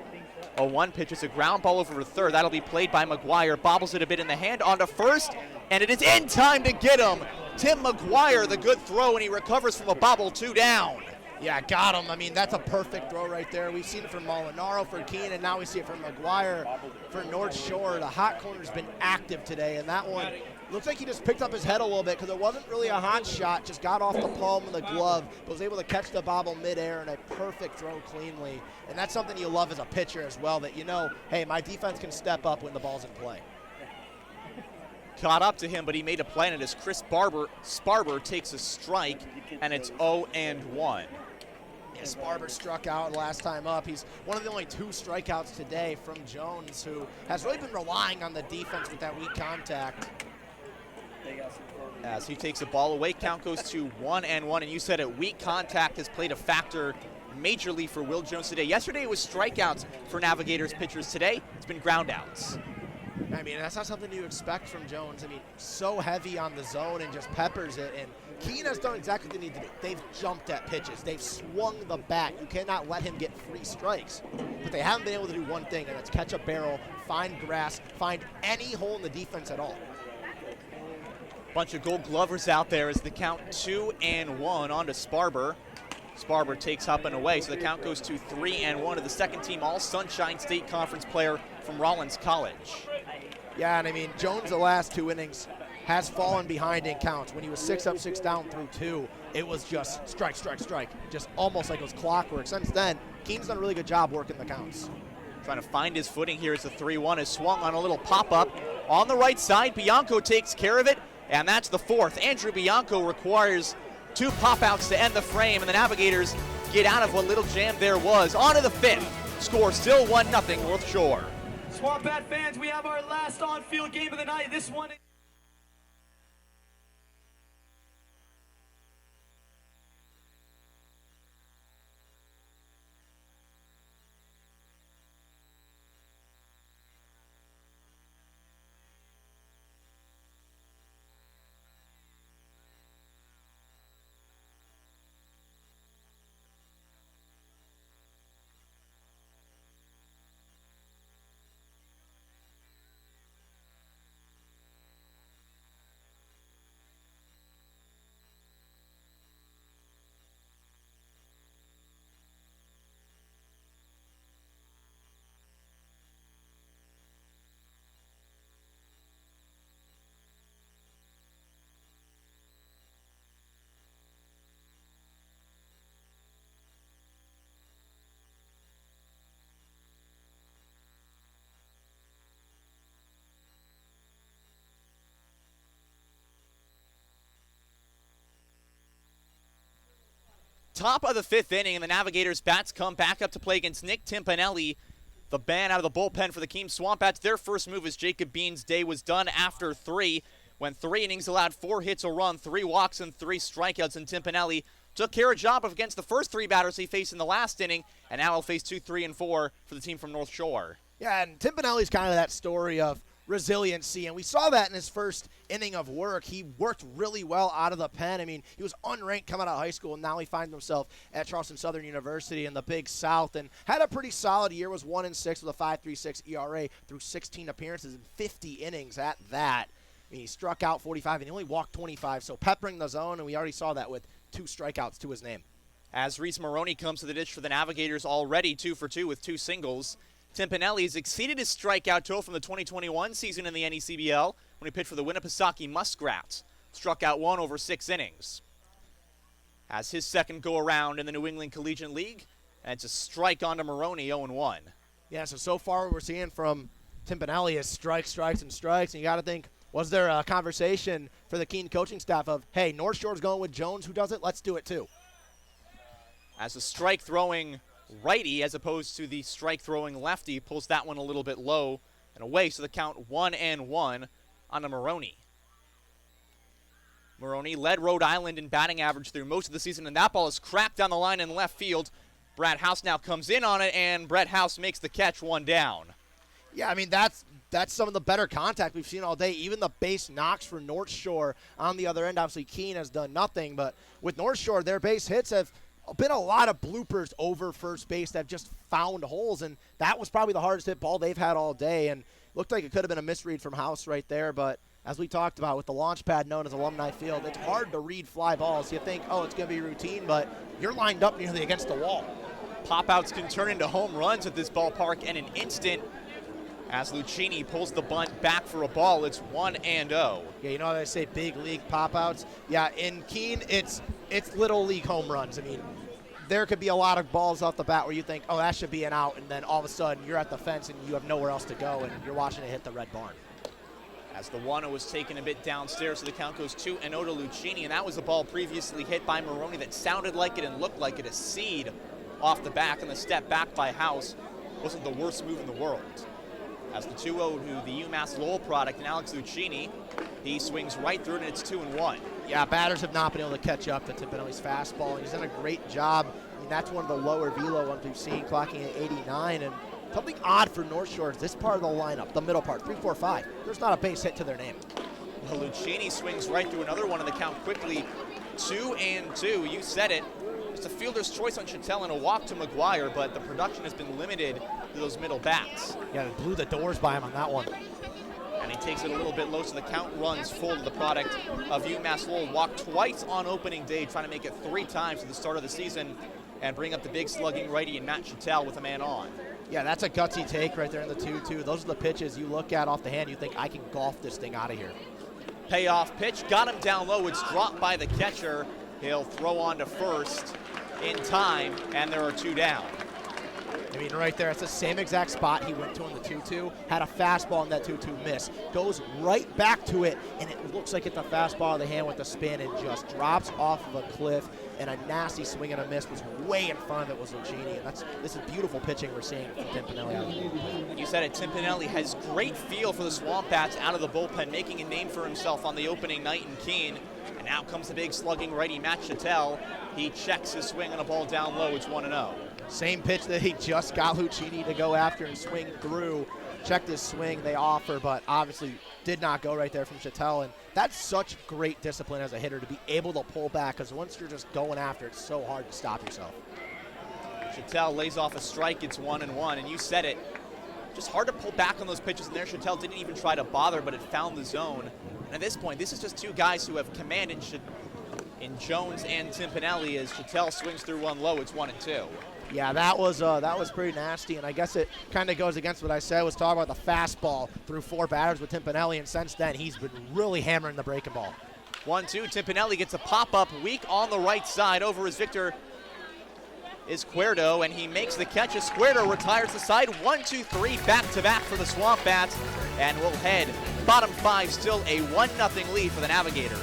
A 1 pitch, it's a ground ball over to third. That'll be played by McGuire. Bobbles it a bit in the hand onto first, and it is in time to get him. Tim McGuire, the good throw, and he recovers from a bobble. 2 down. Yeah, got him. I mean, that's a perfect throw right there. We've seen it from Molinaro for Keene, and now we see it from McGuire for North Shore. The hot corner's been active today, and that one looks like he just picked up his head a little bit because it wasn't really a hot shot, just got off the palm of the glove, but was able to catch the bobble midair and a perfect throw cleanly. And that's something you love as a pitcher as well, that you know, hey, my defense can step up when the ball's in play. Caught up to him, but he made a play, and it is Chris Sparber takes a strike, and it's 0-1. Sparber struck out last time up. He's one of the only 2 strikeouts today from Jones, who has really been relying on the defense with that weak contact. As he takes a ball away, count goes to 1-1, and you said it, weak contact has played a factor majorly for Will Jones today. Yesterday it was strikeouts for Navigators pitchers. Today it's been groundouts. I mean, that's not something you expect from Jones. I mean, so heavy on the zone and just peppers it. And Keene has done exactly what they need to do. They've jumped at pitches. They've swung the bat. You cannot let him get free strikes. But they haven't been able to do one thing, and that's catch a barrel, find grass, find any hole in the defense at all. Bunch of Gold Glovers out there as the count 2-1 onto Sparber. Sparber takes up and away, so the count goes to 3-1 to the second-team All-Sunshine State Conference player from Rollins College. Yeah, and I mean, Jones the last 2 innings has fallen behind in counts. When he was 6 up, 6 down through 2, it was just strike, strike, strike, just almost like it was clockwork. Since then, Keene's done a really good job working the counts. Trying to find his footing here as the 3-1 is swung on a little pop-up on the right side. Bianco takes care of it, and that's the 4th. Andrew Bianco requires 2 pop-outs to end the frame, and the Navigators get out of what little jam there was. On to the 5th. Score still 1-0 North Shore. SwampBat fans, we have our last on-field game of the night. This one. Top of the 5th inning, and the Navigators bats come back up to play against Nick Timpanelli, the man out of the bullpen for the Keene SwampBats. Their first move as Jacob Bean's day was done after 3, when 3 innings allowed 4 hits, a run, 3 walks, and 3 strikeouts, and Timpanelli took care of job against the first 3 batters he faced in the last inning, and now he'll face 2, 3, and 4 for the team from North Shore. Yeah, and Timpanelli's kind of that story of resiliency, and we saw that in his first inning of work. He worked really well out of the pen. I mean, he was unranked coming out of high school, and now he finds himself at Charleston Southern University in the Big South, and had a pretty solid year. Was 1-6 with a 5.36 ERA through 16 appearances and 50 innings at that. I mean, he struck out 45 and he only walked 25, so peppering the zone, and we already saw that with 2 strikeouts to his name. As Reese Maroney comes to the ditch for the Navigators, already 2 for 2 with 2 singles. Tim Pinelli has exceeded his strikeout total from the 2021 season in the NECBL when he pitched for the Winnipesaukee Muskrats. Struck out 1 over 6 innings. Has his second go-around in the New England Collegiate League, and it's a strike onto Maroney, 0-1. Yeah, so far what we're seeing from Tim Pinelli is strikes, and you got to think, was there a conversation for the Keene coaching staff of, hey, North Shore's going with Jones, who does it? Let's do it too. As a strike-throwing righty as opposed to the strike-throwing lefty, pulls that one a little bit low and away, so the count 1-1 onto Maroney. Maroney led Rhode Island in batting average through most of the season, and that ball is cracked down the line in left field. Brad House now comes in on it, and Brett House makes the catch, 1 down. Yeah, I mean, that's some of the better contact we've seen all day. Even the base knocks for North Shore on the other end. Obviously, Keene has done nothing, but with North Shore, their base hits have been a lot of bloopers over first base that have just found holes, and that was probably the hardest hit ball they've had all day, and looked like it could have been a misread from House right there, but as we talked about with the launch pad known as Alumni Field, it's hard to read fly balls. You think, oh, it's going to be routine, but you're lined up nearly against the wall. Pop-outs can turn into home runs at this ballpark in an instant. As Lucchini pulls the bunt back for a ball, it's 1-0. Yeah, you know how they say big league pop-outs? Yeah, in Keene, it's little league home runs. I mean, there could be a lot of balls off the bat where you think, oh, that should be an out, and then all of a sudden you're at the fence and you have nowhere else to go, and you're watching it hit the red barn. As the 1-0 was taken a bit downstairs, so the count goes 2-0 to Lucchini, and that was a ball previously hit by Maroney that sounded like it and looked like it, a seed off the back, and the step back by House wasn't the worst move in the world. As the 2-0 to the UMass Lowell product, and Alex Lucchini, he swings right through it, and it's 2-1. Yeah, batters have not been able to catch up to Tim Pinelli's fastball, and he's done a great job. I mean, that's one of the lower velo ones we've seen, clocking at 89, and something odd for North Shore is this part of the lineup, the middle part, 3, 4, 5. There's not a base hit to their name. Well, Lucchini swings right through another one in the count quickly, 2-2. You said it. Just a fielder's choice on Chattel and a walk to McGuire, but the production has been limited to those middle bats. Yeah, they blew the doors by him on that one. And he takes it a little bit low, so the count runs full to the product of UMass Lowell. Walked twice on opening day, trying to make it 3 times at the start of the season and bring up the big slugging righty and Matt Chattel with a man on. Yeah, that's a gutsy take right there in the 2-2. Those are the pitches you look at off the hand, you think, I can golf this thing out of here. Payoff pitch, got him down low. It's dropped by the catcher. He'll throw on to first in time, and there are 2 down. I mean, right there, it's the same exact spot he went to in the 2-2. Had a fastball in that 2-2 miss. Goes right back to it, and it looks like it's a fastball of the hand with the spin and just drops off of a cliff. And a nasty swing and a miss was way in front of it was Lucchini. And this is beautiful pitching we're seeing from Tim Pinelli out of the bullpen. You said it, Tim Pinelli has great feel for the SwampBats out of the bullpen, making a name for himself on the opening night in Keene. And now comes the big slugging righty, Matt Chattel. He checks his swing on a ball down low. It's 1-0. Same pitch that he just got Lucchini to go after and swing through. Checked his swing, they offer, but obviously did not go right there from Chattel. And that's such great discipline as a hitter to be able to pull back, because once you're just going after, it's so hard to stop yourself. Chattel lays off a strike. It's 1-1, and you said it. Just hard to pull back on those pitches, and there Chattel didn't even try to bother, but it found the zone. And at this point, this is just 2 guys who have command in Jones and Tim Pinelli. As Chattel swings through one low, it's 1-2. Yeah, that was pretty nasty, and I guess it kind of goes against what I said. I was talking about the fastball through 4 batters with Tim Pinelli, and since then he's been really hammering the breaking ball. 1-2. Tim Pinelli gets a pop-up weak on the right side. Over his Victor is Cuerdo, and he makes the catch as Cuerdo retires the side. 1-2-3 back-to-back for the SwampBats, and we'll head bottom 5, still a 1-0 lead for the Navigators.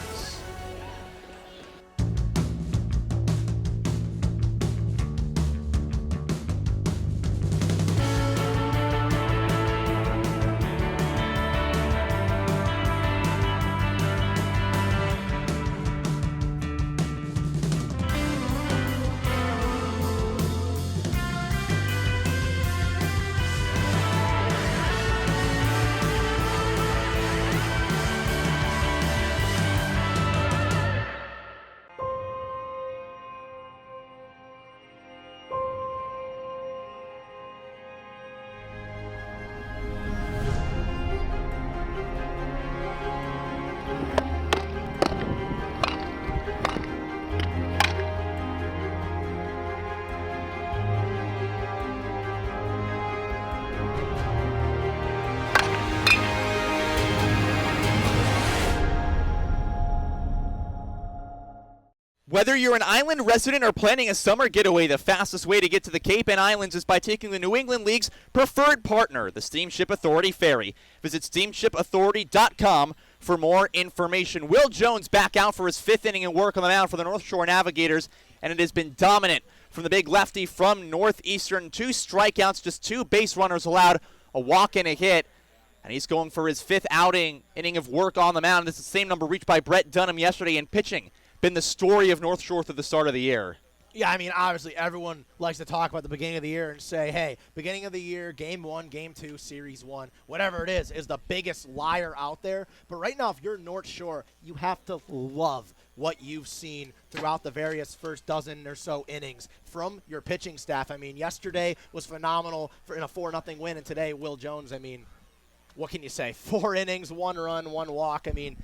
Whether you're an island resident or planning a summer getaway, the fastest way to get to the Cape and Islands is by taking the New England League's preferred partner, the Steamship Authority Ferry. Visit steamshipauthority.com for more information. Will Jones back out for his 5th inning and work on the mound for the North Shore Navigators, and it has been dominant from the big lefty from Northeastern. 2 strikeouts, just 2 base runners allowed, a walk and a hit. And he's going for his 5th inning of work on the mound. This is the same number reached by Brett Dunham yesterday in pitching. Been the story of North Shore through the start of the year. Yeah, I mean, obviously everyone likes to talk about the beginning of the year and say, hey, beginning of the year, game 1, game 2, series 1, whatever it is the biggest liar out there. But right now, if you're North Shore, you have to love what you've seen throughout the various first dozen or so innings from your pitching staff. I mean, yesterday was phenomenal in a 4-0 win, and today, Will Jones, I mean, what can you say? 4 innings, 1 run, 1 walk. I mean,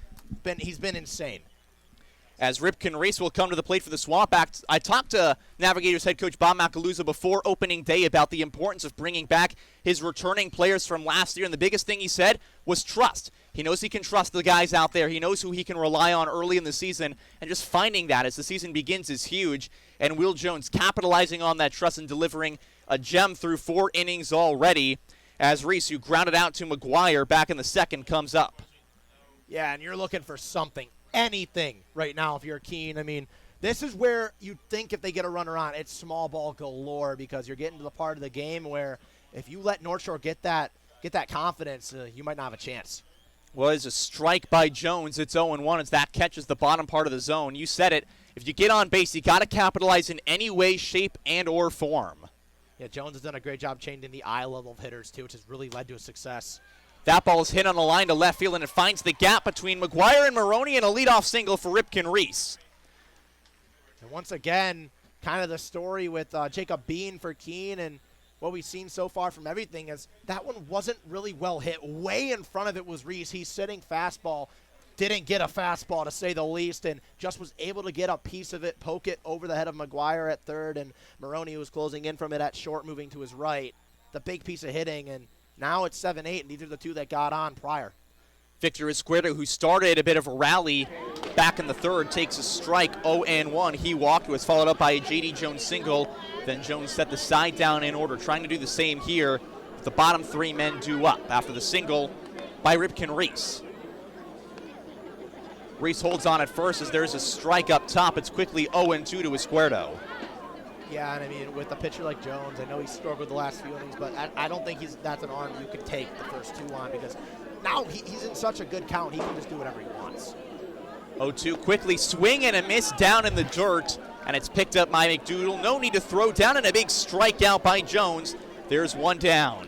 he's been insane. As Ripken Reese will come to the plate for the SwampBats. I talked to Navigators head coach Bob Macaluza before opening day about the importance of bringing back his returning players from last year, and the biggest thing he said was trust. He knows he can trust the guys out there. He knows who he can rely on early in the season, and just finding that as the season begins is huge. And Will Jones capitalizing on that trust and delivering a gem through 4 innings already, as Reese, who grounded out to McGuire back in the 2nd, comes up. Yeah, and you're looking for something, anything right now if you're Keene. I mean, this is where you think if they get a runner on, it's small ball galore, because you're getting to the part of the game where if you let North Shore get that confidence, you might not have a chance. Well, it's a strike by Jones. It's 0-1 as that catches the bottom part of the zone. You said it. If you get on base, you got to capitalize in any way, shape, and or form. Yeah, Jones has done a great job changing the eye level of hitters, too, which has really led to a success. That ball is hit on a line to left field, and it finds the gap between McGuire and Maroney, and a leadoff single for Ripken Reese. And once again, kind of the story with Jacob Bean for Keene, and what we've seen so far from everything is that one wasn't really well hit. Way in front of it was Reese. He's sitting fastball. Didn't get a fastball, to say the least, and just was able to get a piece of it, poke it over the head of McGuire at third, and Maroney was closing in from it at short, moving to his right. The big piece of hitting, and now it's 7-8, and these are the 2 that got on prior. Victor Izquierdo, who started a bit of a rally back in the 3rd, takes a strike, 0-1. He walked, was followed up by a J.D. Jones single. Then Jones set the side down in order, trying to do the same here. The bottom 3 men due up after the single by Ripken Reese. Reese holds on at first as there's a strike up top. It's quickly 0-2 to Izquierdo. Yeah, and I mean, with a pitcher like Jones, I know he struggled the last few innings, but I don't think that's an arm you could take the first 2 on, because now he's in such a good count, he can just do whatever he wants. 0-2, quickly swing and a miss down in the dirt, and it's picked up by McDougal. No need to throw down, and a big strikeout by Jones. There's 1 down.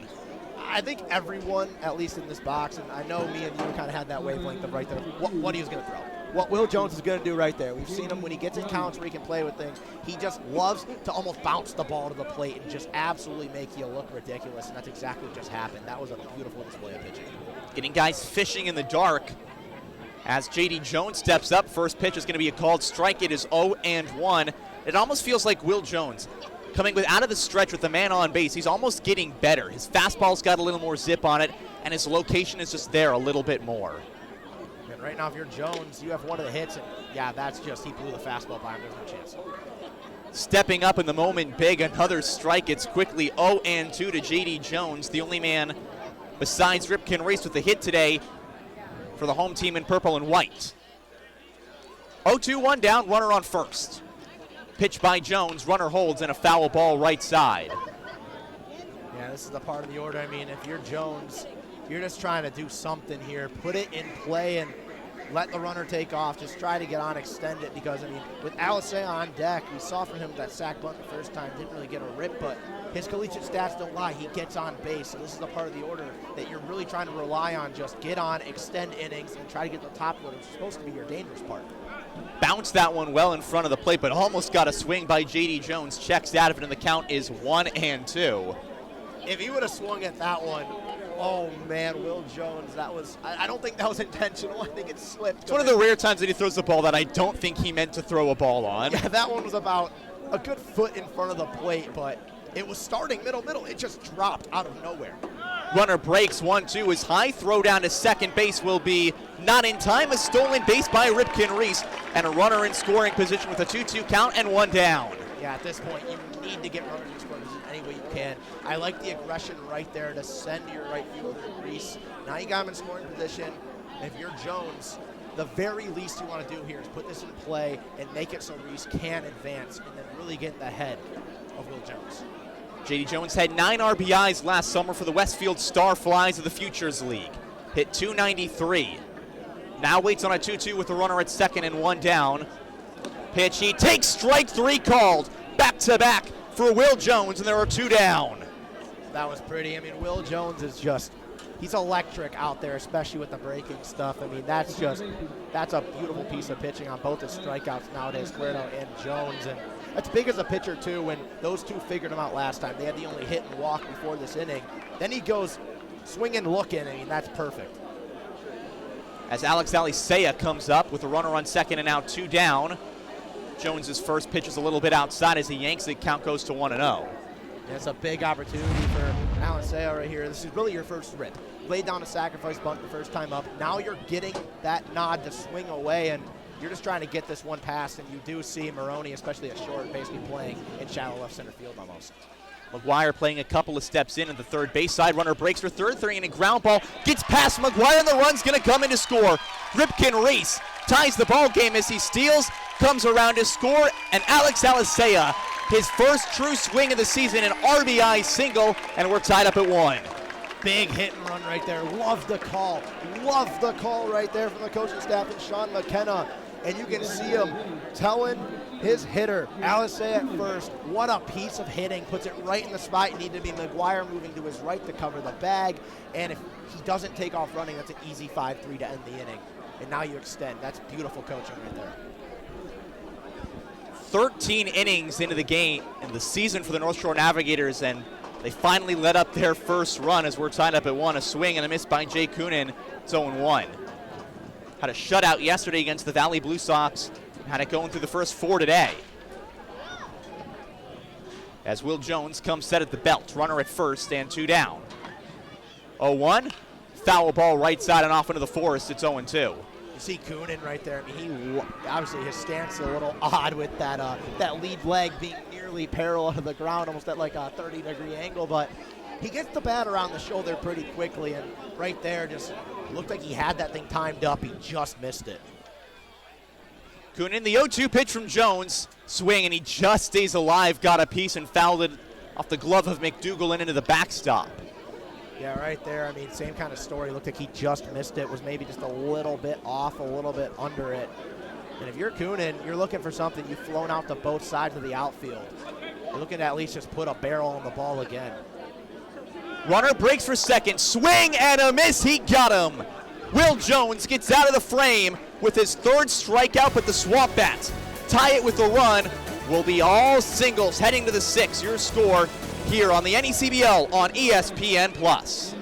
I think everyone, at least in this box, and I know me and you kind of had that wavelength of right there, what he was going to throw. What Will Jones is going to do right there. We've seen him when he gets in counts where he can play with things. He just loves to almost bounce the ball to the plate and just absolutely make you look ridiculous, and that's exactly what just happened. That was a beautiful display of pitching. Getting guys fishing in the dark as J.D. Jones steps up. First pitch is going to be a called strike. It is 0-1. It almost feels like Will Jones coming out of the stretch with the man on base. He's almost getting better. His fastball's got a little more zip on it, and his location is just there a little bit more. And right now, if you're Jones, you have one of the hits, and yeah, that's just, he blew the fastball by him. There's no chance. Stepping up in the moment big, another strike. It's quickly 0-2 to J.D. Jones, the only man besides Ripken Reese with the hit today for the home team in purple and white. 0-2-1 down, runner on first. Pitch by Jones, runner holds, and a foul ball right side. Yeah, this is the part of the order. I mean, if you're Jones, you're just trying to do something here. Put it in play and let the runner take off. Just try to get on, extend it, because, I mean, with Alisea on deck, we saw from him that sack bunt the first time, didn't really get a rip, but his collegiate stats don't lie. He gets on base, so this is the part of the order that you're really trying to rely on. Just get on, extend innings, and try to get the top of it. It's supposed to be your dangerous part. Bounced that one well in front of the plate, but almost got a swing by J.D. Jones. Checks out of it, and the count is 1-2. If he would have swung at that one, oh man, Will Jones, that was, I don't think that was intentional. I think it slipped. It's one of the rare times that he throws the ball that I don't think he meant to throw a ball on. Yeah, that one was about a good foot in front of the plate, but it was starting middle. It just dropped out of nowhere. Runner breaks 1-2. His high throw down to second base will be not in time. A stolen base by Ripken Reese and a runner in scoring position with a 2-2 count and 1 down. Yeah, at this point, you need to get runners in scoring position any way you can. I like the aggression right there to send your right fielder, Reese. Now you got him in scoring position. If you're Jones, the very least you want to do here is put this in play and make it so Reese can advance and then really get in the head of Will Jones. J.D. Jones had 9 RBIs last summer for the Westfield Starflies of the Futures League. Hit .293. Now waits on a 2-2 with the runner at second and 1 down. Pitch, he takes strike 3 called. Back to back for Will Jones, and there are 2 down. That was pretty. I mean, Will Jones is just, he's electric out there, especially with the breaking stuff. I mean, that's a beautiful piece of pitching on both his strikeouts nowadays, Cuerno and Jones. And that's big as a pitcher, too, when those two figured him out last time. They had the only hit and walk before this inning. Then he goes swinging, looking. I mean, that's perfect. As Alex Alisea comes up with a runner on second and now 2 down. Jones's first pitch is a little bit outside as he yanks it. Count goes to 1-0. It's a big opportunity for Alisea right here. This is really your first rip. Laid down a sacrifice bunt the first time up. Now you're getting that nod to swing away, and you're just trying to get this one past, and you do see Maroney, especially at short, basically playing in shallow left center field almost. McGuire playing a couple of steps in at the third base side. Runner breaks for third, throwing in a ground ball. Gets past McGuire, and the run's going to come in to score. Ripken Reese ties the ball game as he steals, comes around to score, and Alex Alisea, his first true swing of the season, an RBI single, and we're tied up at 1. Big hit and run right there. Love the call. Love the call right there from the coaching staff and Sean McKenna. And you can see him telling his hitter, Alisea at first, what a piece of hitting. Puts it right in the spot. It needed to be McGuire moving to his right to cover the bag. And if he doesn't take off running, that's an easy 5-3 to end the inning. And now you extend. That's beautiful coaching right there. 13 innings into the game in the season for the North Shore Navigators, and they finally let up their first run as we're tied up at 1. A swing and a miss by Jay Keene. It's 0-1. Had a shutout yesterday against the Valley Blue Sox. Had it going through the first 4 today. As Will Jones comes set at the belt. Runner at first and 2 down. 0-1. Foul ball right side and off into the forest. It's 0-2. You see Keene right there. I mean, obviously his stance is a little odd with that that lead leg being nearly parallel to the ground, almost at like a 30-degree angle, but he gets the bat around the shoulder pretty quickly, and right there just looked like he had that thing timed up. He just missed it. Keene, the 0-2 pitch from Jones. Swing, and he just stays alive. Got a piece and fouled it off the glove of McDougal and into the backstop. Yeah, right there. I mean, same kind of story. Looked like he just missed it. Was maybe just a little bit off, a little bit under it. And if you're Keene, you're looking for something. You've flown out to both sides of the outfield. You're looking to at least just put a barrel on the ball again. Runner breaks for second. Swing and a miss. He got him. Will Jones gets out of the frame with his 3rd strikeout, but the SwampBats tie it with a run. Will be all singles heading to the 6th. Your score here on the NECBL on ESPN+.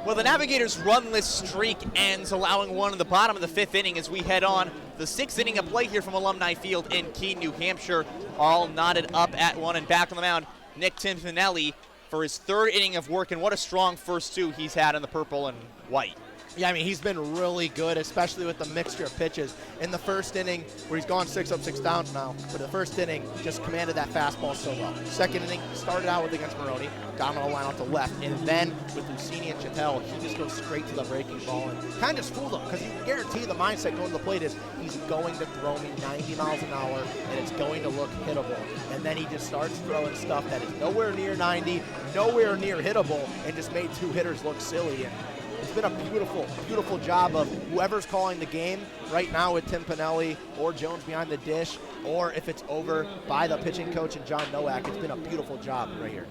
Well, the Navigators' runless streak ends, allowing one in the bottom of the 5th inning as we head on the 6th inning of play here from Alumni Field in Keene, New Hampshire. All knotted up at 1 and back on the mound, Nick Timpanelli for his 3rd inning of work, and what a strong first 2 he's had in the purple and white. Yeah, I mean, he's been really good, especially with the mixture of pitches. In the first inning, where he's gone 6 up, 6 down now, but the first inning just commanded that fastball so well. Second inning, started out with against Maroney, down on the line off the left, and then with Lucini and Chattel, he just goes straight to the breaking ball and kind of just fooled him, because you can guarantee the mindset going to the plate is he's going to throw me 90 miles an hour, and it's going to look hittable. And then he just starts throwing stuff that is nowhere near 90, nowhere near hittable, and just made 2 hitters look silly. And it's been a beautiful, beautiful job of whoever's calling the game right now with Tim Pinelli or Jones behind the dish, or if it's over by the pitching coach and John Nowak. It's been a beautiful job right here.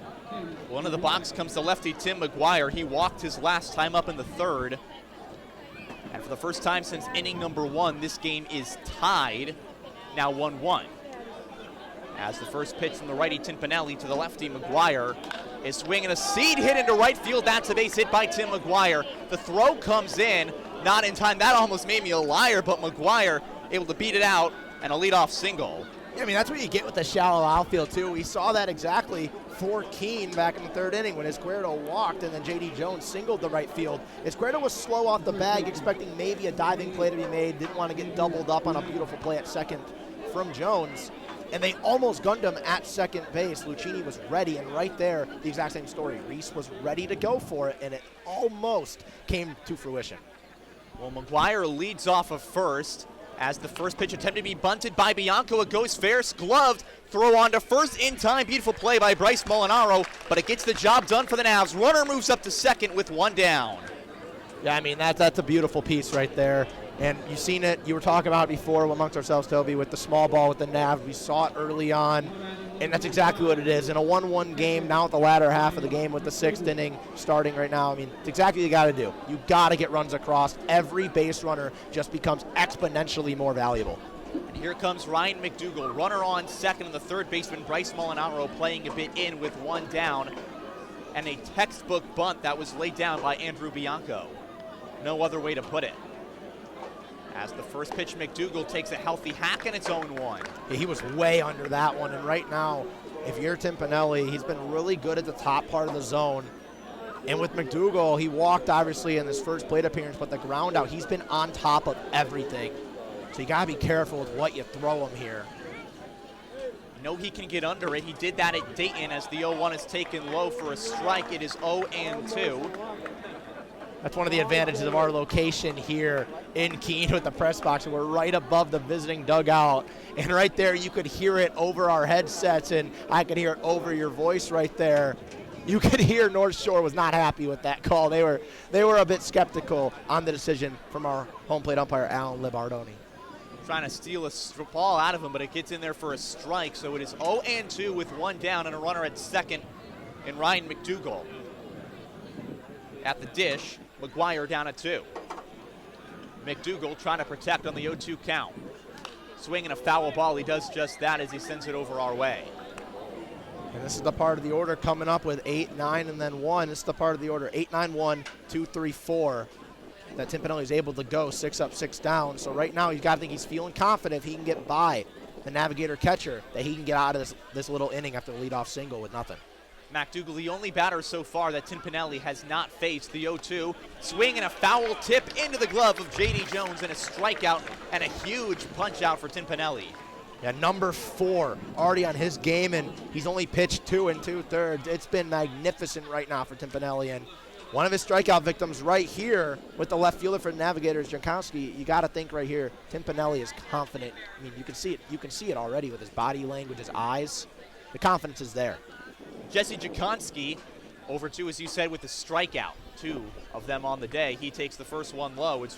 One of the box comes to lefty Tim McGuire. He walked his last time up in the third. And for the first time since inning number 1, this game is tied, now 1-1. As the first pitch from the righty Tim Pinelli to the lefty McGuire is swinging a seed hit into right field. That's a base hit by Tim McGuire. The throw comes in, not in time. That almost made me a liar, but McGuire able to beat it out and a leadoff single. Yeah, I mean, that's what you get with the shallow outfield, too. We saw that exactly for Keene back in the third inning when Izquierdo walked and then J.D. Jones singled the right field. Izquierdo was slow off the bag, expecting maybe a diving play to be made. Didn't want to get doubled up on a beautiful play at second from Jones. And they almost gunned him at second base. Lucchini was ready, and right there, the exact same story. Reese was ready to go for it, and it almost came to fruition. Well, McGuire leads off of first as the first pitch attempted to be bunted by Bianco. It goes fair, gloved, throw on to first in time. Beautiful play by Bryce Molinaro, but it gets the job done for the Navs. Runner moves up to second with 1 down. Yeah, I mean, that's a beautiful piece right there. And you've seen it, you were talking about it before amongst ourselves, Toby, with the small ball with the Nav. We saw it early on, and that's exactly what it is. In a 1-1 game, now at the latter half of the game with the 6th inning starting right now, I mean, it's exactly what you got to do. You got to get runs across. Every base runner just becomes exponentially more valuable. And here comes Ryan McDougall, runner on second, and the third baseman Bryce Molinaro playing a bit in with 1 down. And a textbook bunt that was laid down by Andrew Bianco. No other way to put it. As the first pitch, McDougall takes a healthy hack and it's 0-1. Yeah, he was way under that one, and right now, if you're Tim Pinelli, he's been really good at the top part of the zone. And with McDougall, he walked obviously in his first plate appearance, but the ground out, he's been on top of everything. So you gotta be careful with what you throw him here. Know he can get under it. He did that at Dayton as the 0-1 is taken low for a strike. It is 0-2. That's one of the advantages of our location here in Keene with the press box. We're right above the visiting dugout. And right there, you could hear it over our headsets, and I could hear it over your voice right there. You could hear North Shore was not happy with that call. They were a bit skeptical on the decision from our home plate umpire, Alan Libardoni. Trying to steal a ball out of him, but it gets in there for a strike. So it is 0-2 with 1 down and a runner at second in Ryan McDougall. At the dish, McGuire down at 2. McDougall trying to protect on the 0-2 count. Swinging a foul ball, he does just that as he sends it over our way. And this is the part of the order coming up with 8, 9, and then 1. This is the part of the order 8, 9, 1, 2, 3, 4 that Tim Pinelli is able to go 6 up, 6 down. So right now, you got to think he's feeling confident if he can get by the Navigator catcher, that he can get out of this little inning after the leadoff single with nothing. McDougall, the only batter so far that Tim Pinelli has not faced. The 0-2, swing and a foul tip into the glove of J.D. Jones and a strikeout and a huge punch out for Tim Pinelli. Yeah, number 4 already on his game, and he's only pitched 2 2/3. It's been magnificent right now for Tim Pinelli, and one of his strikeout victims right here with the left fielder for the Navigators, Jankowski. You got to think right here, Tim Pinelli is confident. I mean, you can see it. You can see it already with his body language, his eyes. The confidence is there. Jesse Jakonski, over 2, as you said, with the strikeout. 2 of them on the day. He takes the first one low. It's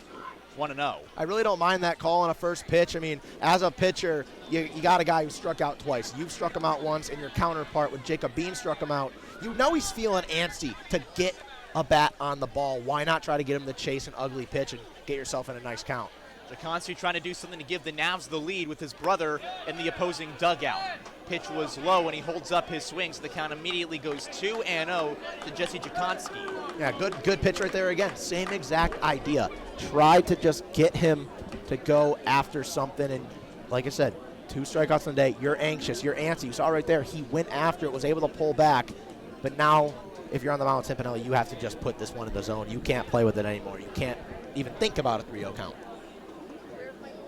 1-0. I really don't mind that call on a first pitch. I mean, as a pitcher, you got a guy who struck out twice. You've struck him out once, and your counterpart with Jacob Bean struck him out. You know he's feeling antsy to get a bat on the ball. Why not try to get him to chase an ugly pitch and get yourself in a nice count? Jakonski trying to do something to give the Navs the lead with his brother in the opposing dugout. Pitch was low, and he holds up his swing, so the count immediately goes 2-0 to Jesse Jakonski. Yeah, good pitch right there again. Same exact idea. Try to just get him to go after something, and like I said, 2 strikeouts in the day. You're anxious, you're antsy. You saw right there, he went after it, was able to pull back, but now if you're on the mound with Tim Pinelli, you have to just put this one in the zone. You can't play with it anymore. You can't even think about a 3-0 count.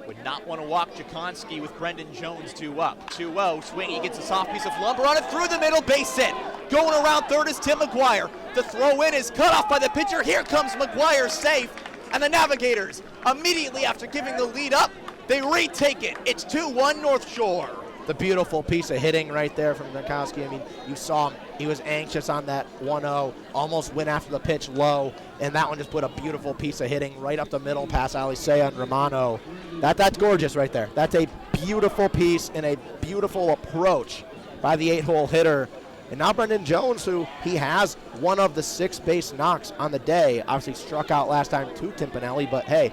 Would not want to walk Jakonski with Brendan Jones 2 up. 2-0, swing, he gets a soft piece of lumber on it through the middle, base hit. Going around third is Tim McGuire. The throw in is cut off by the pitcher. Here comes McGuire safe, and the Navigators, immediately after giving the lead up, they retake it. It's 2-1 North Shore. The beautiful piece of hitting right there from Jakonski. I mean, you saw him. He was anxious on that 1-0, almost went after the pitch low, and that one just put a beautiful piece of hitting right up the middle past Alisea and Romano. That's gorgeous right there. That's a beautiful piece and a beautiful approach by the 8-hole hitter. And now Brendan Jones, who he has one of the 6 base knocks on the day, obviously struck out last time to Timpanelli, but hey,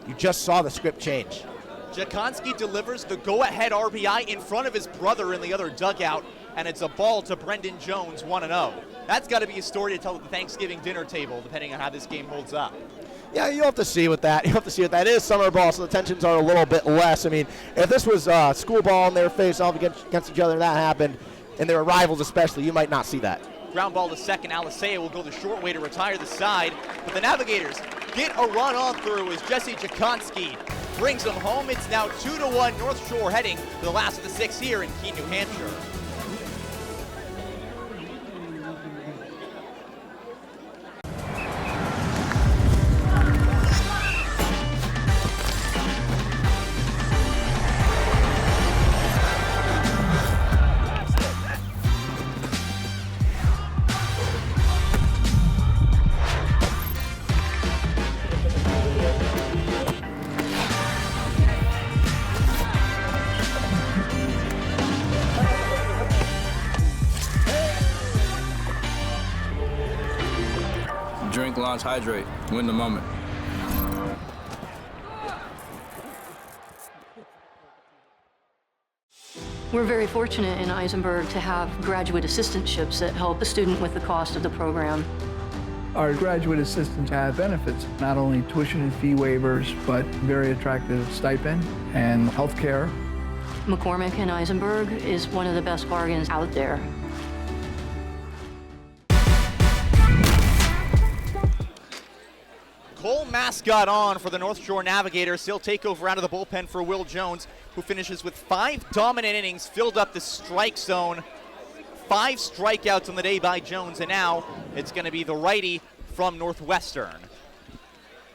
you just saw the script change. Jakonski delivers the go-ahead RBI in front of his brother in the other dugout, and it's a ball to Brendan Jones, 1-0. That's got to be a story to tell at the Thanksgiving dinner table, depending on how this game holds up. Yeah, you'll have to see with that. You'll have to see what that is. Summer ball, so the tensions are a little bit less. I mean, if this was school ball and they were face off against each other and that happened, and they were rivals especially, you might not see that. Ground ball to second. Alisea will go the short way to retire the side, but the Navigators get a run on through as Jesse Jakonski brings them home. It's now 2-1 North Shore, heading to the last of the 6 here in Keene, New Hampshire. Drink, launch, hydrate, win the moment. We're very fortunate in Eisenberg to have graduate assistantships that help a student with the cost of the program. Our graduate assistants have benefits, not only tuition and fee waivers, but very attractive stipend and health care. McCormick and Eisenberg is one of the best bargains out there. Cole mascot on for the North Shore Navigators. He'll take over out of the bullpen for Will Jones, who finishes with 5 dominant innings, filled up the strike zone. 5 strikeouts on the day by Jones, and now it's going to be the righty from Northwestern.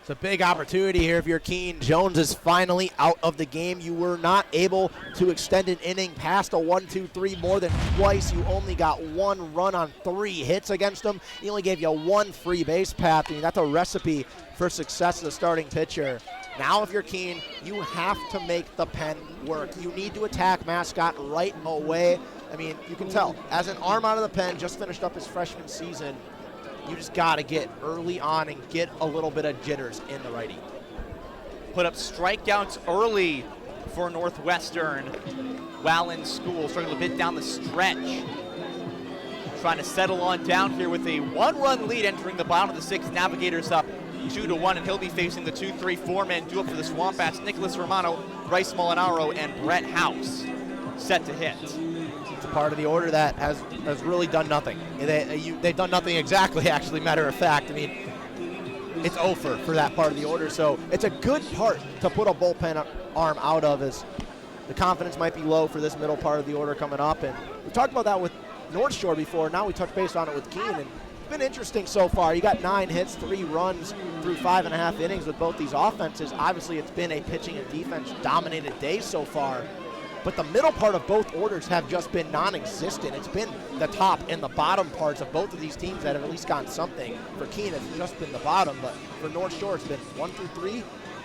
It's a big opportunity here if you're Keene. Jones is finally out of the game. You were not able to extend an inning past a 1-2-3 more than twice. You only got 1 run on 3 hits against him. He only gave you 1 free base path. I mean, that's a recipe for success as a starting pitcher. Now if you're Keene, you have to make the pen work. You need to attack Mascot right away. I mean, you can tell, as an arm out of the pen, just finished up his freshman season, you just got to get early on and get a little bit of jitters in the righty. Put up strikeouts early for Northwestern while in school, struggling a bit down the stretch. Trying to settle on down here with a 1-run lead entering the bottom of the 6th. Navigators up 2-1, and he'll be facing the 2-3 4-man duo for the SwampBats, Nicholas Romano, Bryce Molinaro, and Brett House set to hit. It's a part of the order that has really done nothing. They've done nothing exactly, actually, matter of fact. I mean, it's over for that part of the order, so it's a good part to put a bullpen arm out of, as the confidence might be low for this middle part of the order coming up. And we talked about that with North Shore before. Now we touched base on it with Keene, and it's been interesting so far. You got 9 hits, 3 runs through 5.5 innings with both these offenses. Obviously, it's been a pitching and defense dominated day so far, but the middle part of both orders have just been non-existent. It's been the top and the bottom parts of both of these teams that have at least gotten something. For Keene, it's just been the bottom, but for North Shore, it's been 1 through 3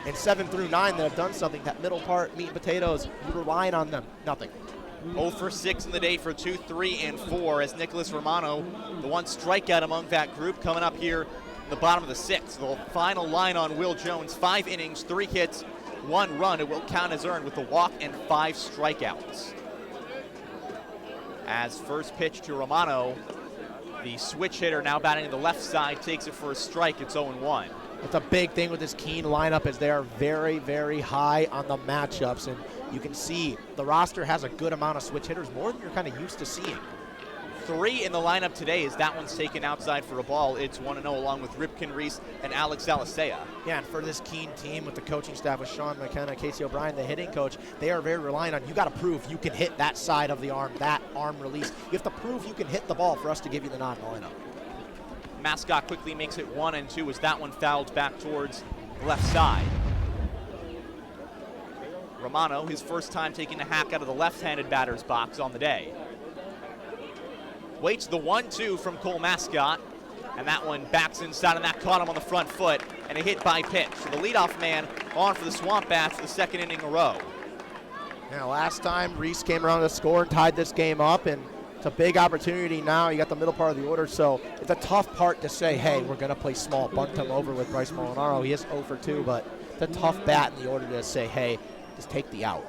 and 7 through 9 that have done something. That middle part, meat and potatoes, you're relying on them, nothing. 0 for 6 in the day for 2, 3, and 4 as Nicholas Romano, the one strikeout among that group, coming up here in the bottom of the 6th. The final line on Will Jones, 5 innings, 3 hits, 1 run. It will count as earned with the walk and 5 strikeouts. As first pitch to Romano, the switch hitter now batting to the left side takes it for a strike. It's 0-1. It's a big thing with this Keene lineup, as they are very, very high on the matchups, and you can see the roster has a good amount of switch hitters, more than you're kind of used to seeing. three in the lineup today as that one's taken outside for a ball. It's 1-0 along with Ripken Reese and Alex Alisea. Yeah, and for this Keene team with the coaching staff with Sean McKenna, Casey O'Brien, the hitting coach, they are very reliant on you got to prove you can hit that side of the arm, that arm release. You have to prove you can hit the ball for us to give you the nod in the lineup. Mascot quickly makes it 1-2 as that one fouled back towards the left side. Romano, his first time taking a hack out of the left-handed batter's box on the day. Waits the 1-2 from Cole Mascot, and that one backs inside, and that caught him on the front foot, and a hit by pitch. So the leadoff man on for the SwampBats for the second inning in a row. Yeah, last time Reese came around to score and tied this game up, and it's a big opportunity now. You got the middle part of the order, so it's a tough part to say, hey, we're going to play small, bunt him over with Bryce Molinaro. He is 0 for 2, but it's a tough bat in the order to say, hey, just take the out.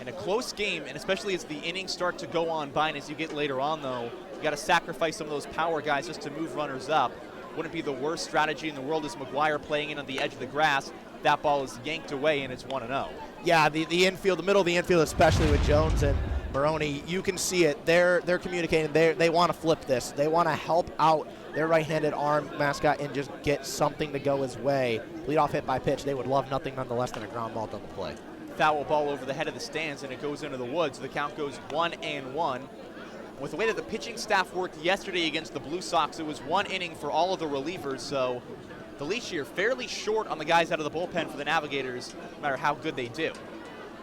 In a close game, and especially as the innings start to go on by, and as you get later on, though, you got to sacrifice some of those power guys just to move runners up. Wouldn't be the worst strategy in the world as McGuire playing in on the edge of the grass. That ball is yanked away, and it's 1-0. Yeah, the infield, the middle of the infield, especially with Jones and Maroney, you can see it. They're communicating. They want to flip this. They want to help out their right-handed arm Mascot and just get something to go his way. Leadoff hit by pitch. They would love nothing nonetheless than a ground ball double play. Foul ball over the head of the stands, and it goes into the woods. The count goes 1-1. With the way that the pitching staff worked yesterday against the Blue Sox, it was one inning for all of the relievers, so the leash here fairly short on the guys out of the bullpen for the Navigators, no matter how good they do.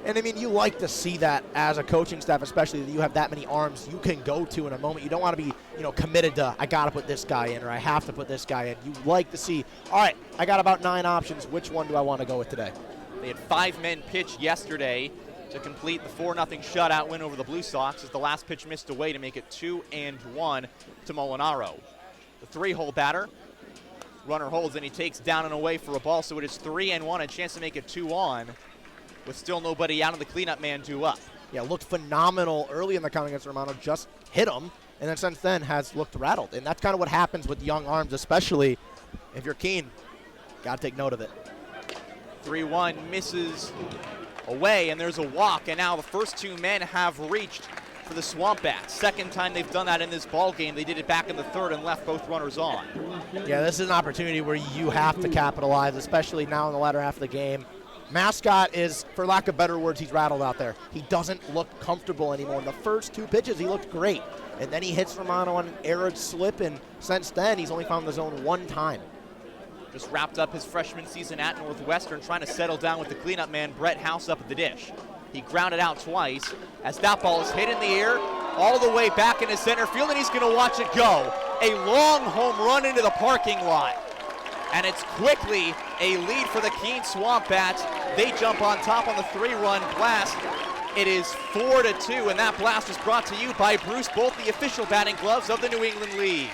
And I mean, you like to see that as a coaching staff, especially that you have that many arms you can go to in a moment. You don't want to be, committed to, I got to put this guy in or I have to put this guy in. You like to see, all right, I got about 9 options. Which one do I want to go with today? They had 5 men pitch yesterday to complete the 4-0 shutout win over the Blue Sox as the last pitch missed away to make it 2-1 to Molinaro. The 3-hole batter, runner holds and he takes down and away for a ball, so it is 3-1, a chance to make it 2-on. With still nobody out, and the cleanup man due up. Yeah, looked phenomenal early in the count against Romano, just hit him, and then since then has looked rattled. And that's kind of what happens with young arms, especially if you're Keene. Got to take note of it. 3-1 misses away, and there's a walk, and now the first 2 men have reached for the SwampBats. Second time they've done that in this ball game. They did it back in the 3rd and left both runners on. Yeah, this is an opportunity where you have to capitalize, especially now in the latter half of the game. Mascot is, for lack of better words, he's rattled out there. He doesn't look comfortable anymore. In the first 2 pitches, he looked great. And then he hits Romano on an arid slip, and since then, he's only found the zone 1 time. Just wrapped up his freshman season at Northwestern, trying to settle down with the cleanup man, Brett House, up at the dish. He grounded out twice as that ball is hit in the air all the way back into center field, and he's going to watch it go. A long home run into the parking lot. And it's quickly a lead for the Keene SwampBats. They jump on top on the 3-run blast. It is 4-2, and that blast is brought to you by Bruce Bolt, the official batting gloves of the New England League.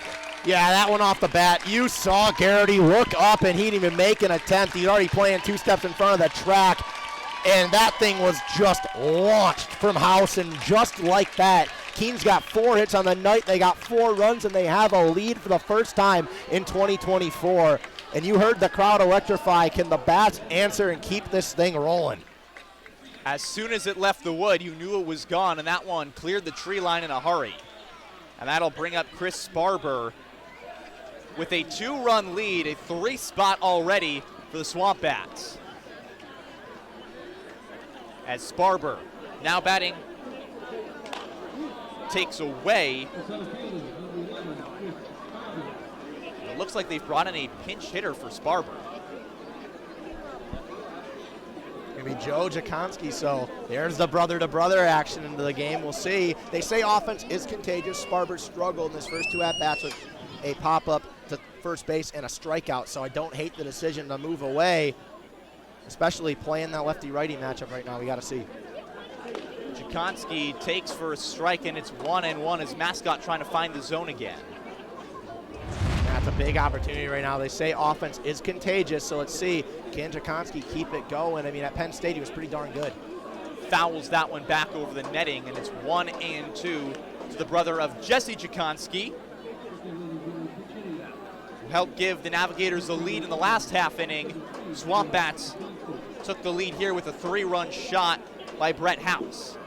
Yeah, that one off the bat. You saw Garrity look up, and he didn't even make an attempt. He's already playing 2 steps in front of the track, and that thing was just launched from House, and just like that, Keene's got 4 hits on the night. They got 4 runs, and they have a lead for the first time in 2024. And you heard the crowd electrify. Can the Bats answer and keep this thing rolling? As soon as it left the wood, you knew it was gone, and that one cleared the tree line in a hurry. And that'll bring up Chris Sparber with a 2-run lead, a 3 spot already for the SwampBats. As Sparber, now batting, takes away. It looks like they've brought in a pinch hitter for Sparber. Maybe Joe Jakonski, so there's the brother-to-brother action into the game. We'll see. They say offense is contagious. Sparber struggled in his first 2 at-bats with a pop-up to first base and a strikeout, so I don't hate the decision to move away, especially playing that lefty-righty matchup right now. We got to see. Jakonski takes for a strike, and it's 1-1 as Mascot trying to find the zone again. That's a big opportunity right now. They say offense is contagious, so let's see. Can Jakonski keep it going? I mean, at Penn State, he was pretty darn good. Fouls that one back over the netting, and it's 1-2 to the brother of Jesse Jakonski, who helped give the Navigators the lead in the last half inning. SwampBats took the lead here with a 3-run shot by Brett House.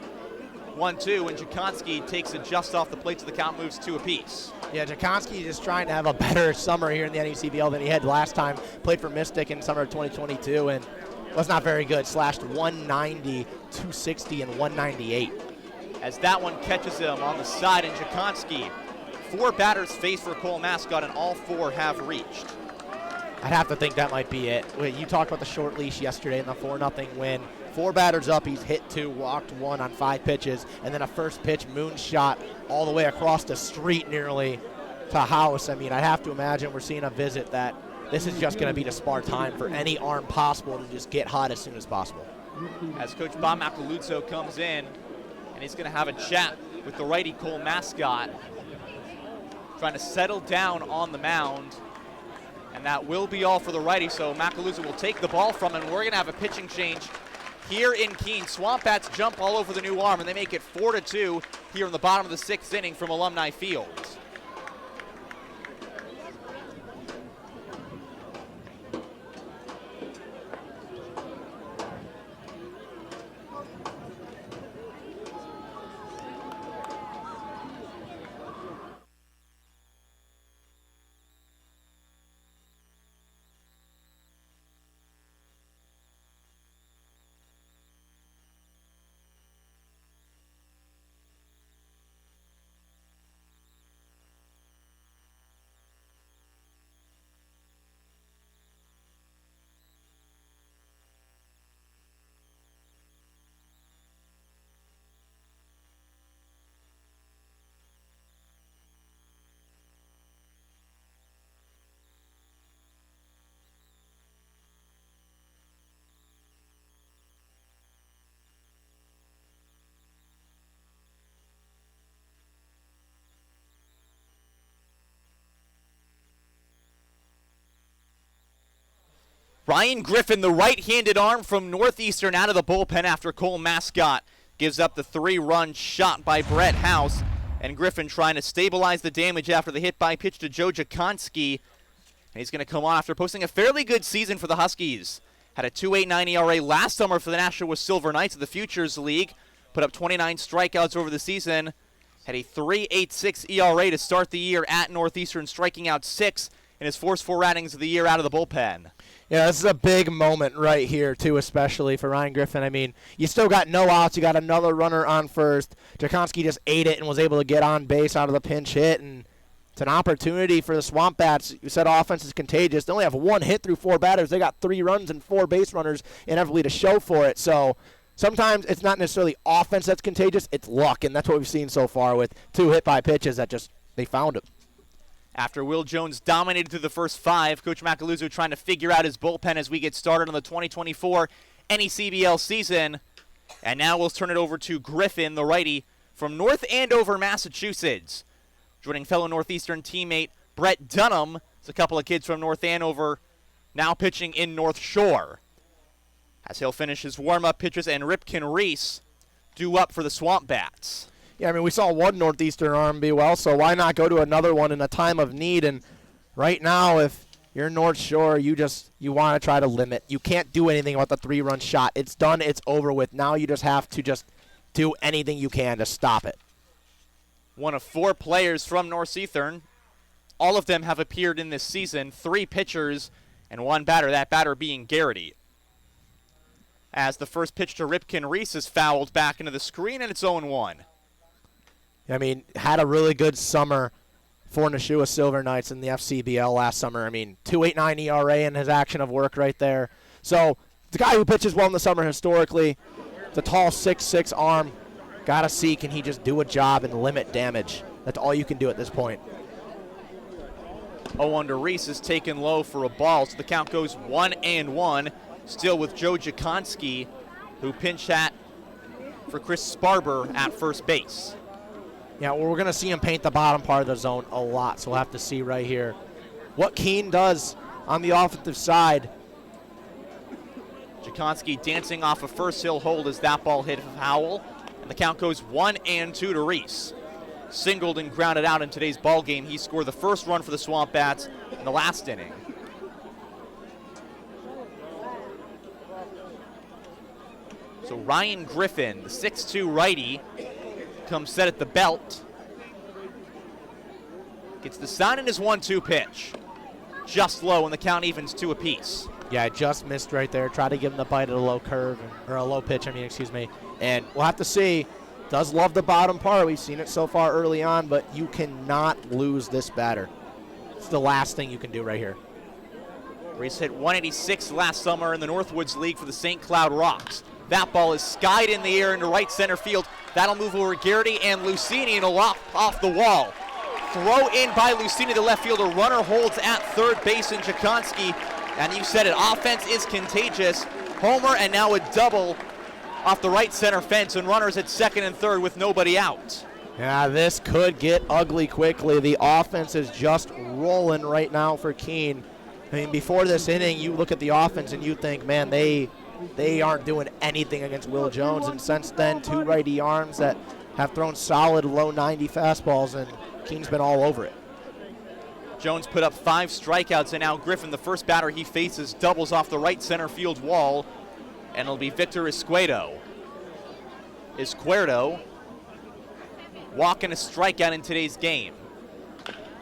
1-2, and Jakonski takes it just off the plate, so the count moves 2 apiece. Yeah, Jakonski just trying to have a better summer here in the NECBL than he had last time. Played for Mystic in summer of 2022 and was not very good. Slashed 190, 260, and 198. As that one catches him on the side, and Jakonski, 4 batters face for Cole Mascot, and all 4 have reached. I'd have to think that might be it. Wait, you talked about the short leash yesterday in the 4-0 win. 4 batters up, he's hit 2, walked 1 on 5 pitches, and then a first pitch moonshot all the way across the street nearly to house. I mean, I have to imagine we're seeing a visit that this is just going to be to spar time for any arm possible to just get hot as soon as possible. As Coach Bob Macaluzzo comes in, and he's going to have a chat with the righty Cole Mascot, trying to settle down on the mound. And that will be all for the righty, so Macaluzzo will take the ball from him. We're going to have a pitching change here in Keene. SwampBats jump all over the new arm, and they make it 4-2 here in the bottom of the 6th inning from Alumni Field. Ryan Griffin, the right-handed arm from Northeastern, out of the bullpen after Cole Mascot gives up the 3-run shot by Brett House. And Griffin trying to stabilize the damage after the hit by pitch to Joe Jakonski. And he's going to come on after posting a fairly good season for the Huskies. Had a 2.89 ERA last summer for the Nashua Silver Knights of the Futures League. Put up 29 strikeouts over the season. Had a 3.86 ERA to start the year at Northeastern, striking out 6 in his first 4 outings of the year out of the bullpen. Yeah, this is a big moment right here, too, especially for Ryan Griffin. I mean, you still got no outs. You got another runner on first. Jakonski just ate it and was able to get on base out of the pinch hit. And it's an opportunity for the SwampBats. You said offense is contagious. They only have 1 hit through 4 batters. They got 3 runs and 4 base runners inevitably to show for it. So sometimes it's not necessarily offense that's contagious. It's luck, and that's what we've seen so far with 2 hit by pitches that just they found it. After Will Jones dominated through the first 5, Coach Macaluzzo trying to figure out his bullpen as we get started on the 2024 NECBL season. And now we'll turn it over to Griffin, the righty, from North Andover, Massachusetts. Joining fellow Northeastern teammate Brett Dunham. It's a couple of kids from North Andover now pitching in North Shore. As he'll finish his warm-up pitches, and Ripken Reese due up for the SwampBats. Yeah, I mean, we saw one Northeastern arm be well, so why not go to another one in a time of need? And right now, if you're North Shore, you want to try to limit. You can't do anything about the 3-run shot. It's done. It's over with. Now you just have to just do anything you can to stop it. One of 4 players from Northeastern. All of them have appeared in this season. 3 pitchers and 1 batter, that batter being Garrity. As the first pitch to Ripken Reese is fouled back into the screen, and it's 0-1. I mean, had a really good summer for Nashua Silver Knights in the FCBL last summer. I mean, 2.89 ERA in his action of work right there. So the guy who pitches well in the summer historically, the tall 6'6" arm, got to see can he just do a job and limit damage. That's all you can do at this point. 0-1 to Reese is taken low for a ball, so the count goes 1-1. Still with Joe Jakonski, who pinch hit for Chris Sparber at first base. Yeah, well, we're going to see him paint the bottom part of the zone a lot, so we'll have to see right here what Keene does on the offensive side. Jakonski dancing off a first hill hold as that ball hit Howell, and the count goes 1-2 to Reese. Singled and grounded out in today's ball game. He scored the first run for the SwampBats in the last inning. So Ryan Griffin, the 6'2 righty, comes set at the belt. Gets the sign in his 1-2 pitch. Just low, and the count evens 2 apiece. Yeah, I just missed right there. Tried to give him the bite at a low curve, or a low pitch, excuse me. And we'll have to see. Does love the bottom part. We've seen it so far early on, but you cannot lose this batter. It's the last thing you can do right here. Reese hit 186 last summer in the Northwoods League for the St. Cloud Rocks. That ball is skied in the air into right center field. That'll move over Garrity and Lucini, and it'll off the wall. Throw in by Lucini, the left fielder. Runner holds at third base in Jakonski. And you said it, offense is contagious. Homer and now a double off the right center fence, and runners at second and third with nobody out. Yeah, this could get ugly quickly. The offense is just rolling right now for Keene. Before this inning, you look at the offense and you think, man, they aren't doing anything against Will Jones. And since then, 2 righty arms that have thrown solid low 90 fastballs, and Keene's been all over it. Jones put up 5 strikeouts, and now Griffin, the first batter he faces, doubles off the right center field wall, and it'll be Victor Izquierdo. Izquierdo walking a strikeout in today's game,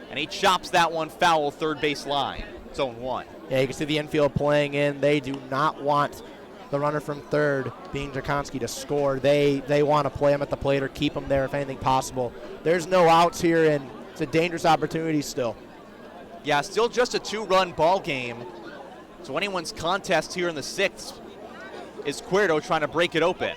and he chops that one foul third base line. Zone 1. Yeah, you can see the infield playing in. They do not want the runner from third, being Jakonski, to score. They want to play him at the plate or keep him there if anything possible. There's no outs here, and it's a dangerous opportunity still. Yeah, still just a 2-run ball game. So anyone's contest here in the 6th is Izquierdo trying to break it open.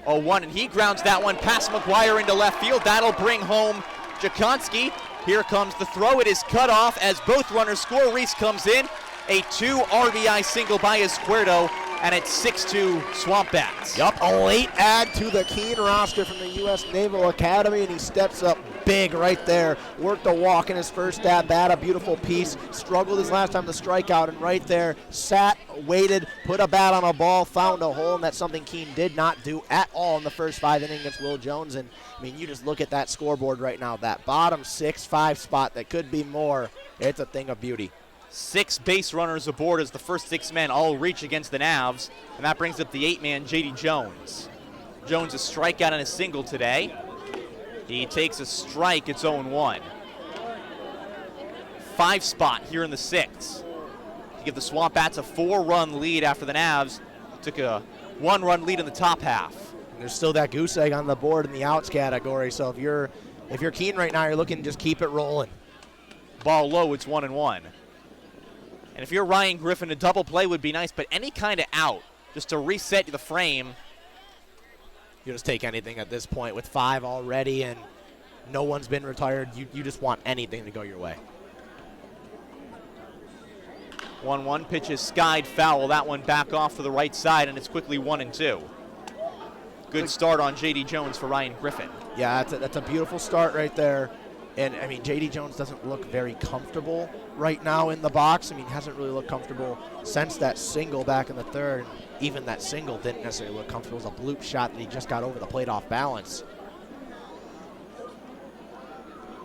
0-1, and he grounds that one past McGuire into left field. That'll bring home Jakonski. Here comes the throw. It is cut off as both runners score. Reese comes in. A 2 RBI single by Izquierdo, and it's 6-2 SwampBats. Yup, a late add to the Keene roster from the U.S. Naval Academy, and he steps up big right there. Worked a walk in his first at bat, a beautiful piece. Struggled his last time to strike out, and right there sat, waited, put a bat on a ball, found a hole, and that's something Keene did not do at all in the first 5 innings against Will Jones. And you just look at that scoreboard right now, that bottom 6-5 spot that could be more. It's a thing of beauty. 6 base runners aboard as the first 6 men all reach against the Navs, and that brings up the 8-man J.D. Jones. Jones a strikeout and a single today. He takes a strike. It's 0-1. 5 spot here in the 6th. To give the SwampBats a 4-run lead after the Navs took a 1-run lead in the top half. And there's still that goose egg on the board in the outs category, so if you're Keene right now, you're looking to just keep it rolling. Ball low, it's 1-1. And if you're Ryan Griffin, a double play would be nice, but any kind of out, just to reset the frame. You just take anything at this point with 5 already and no one's been retired. You just want anything to go your way. 1-1, pitch is skied foul. That one back off to the right side, and it's quickly 1-2. Good start on J.D. Jones for Ryan Griffin. Yeah, that's a beautiful start right there. And, J.D. Jones doesn't look very comfortable right now in the box. He hasn't really looked comfortable since that single back in the 3rd. Even that single didn't necessarily look comfortable. It was a bloop shot that he just got over the plate off balance.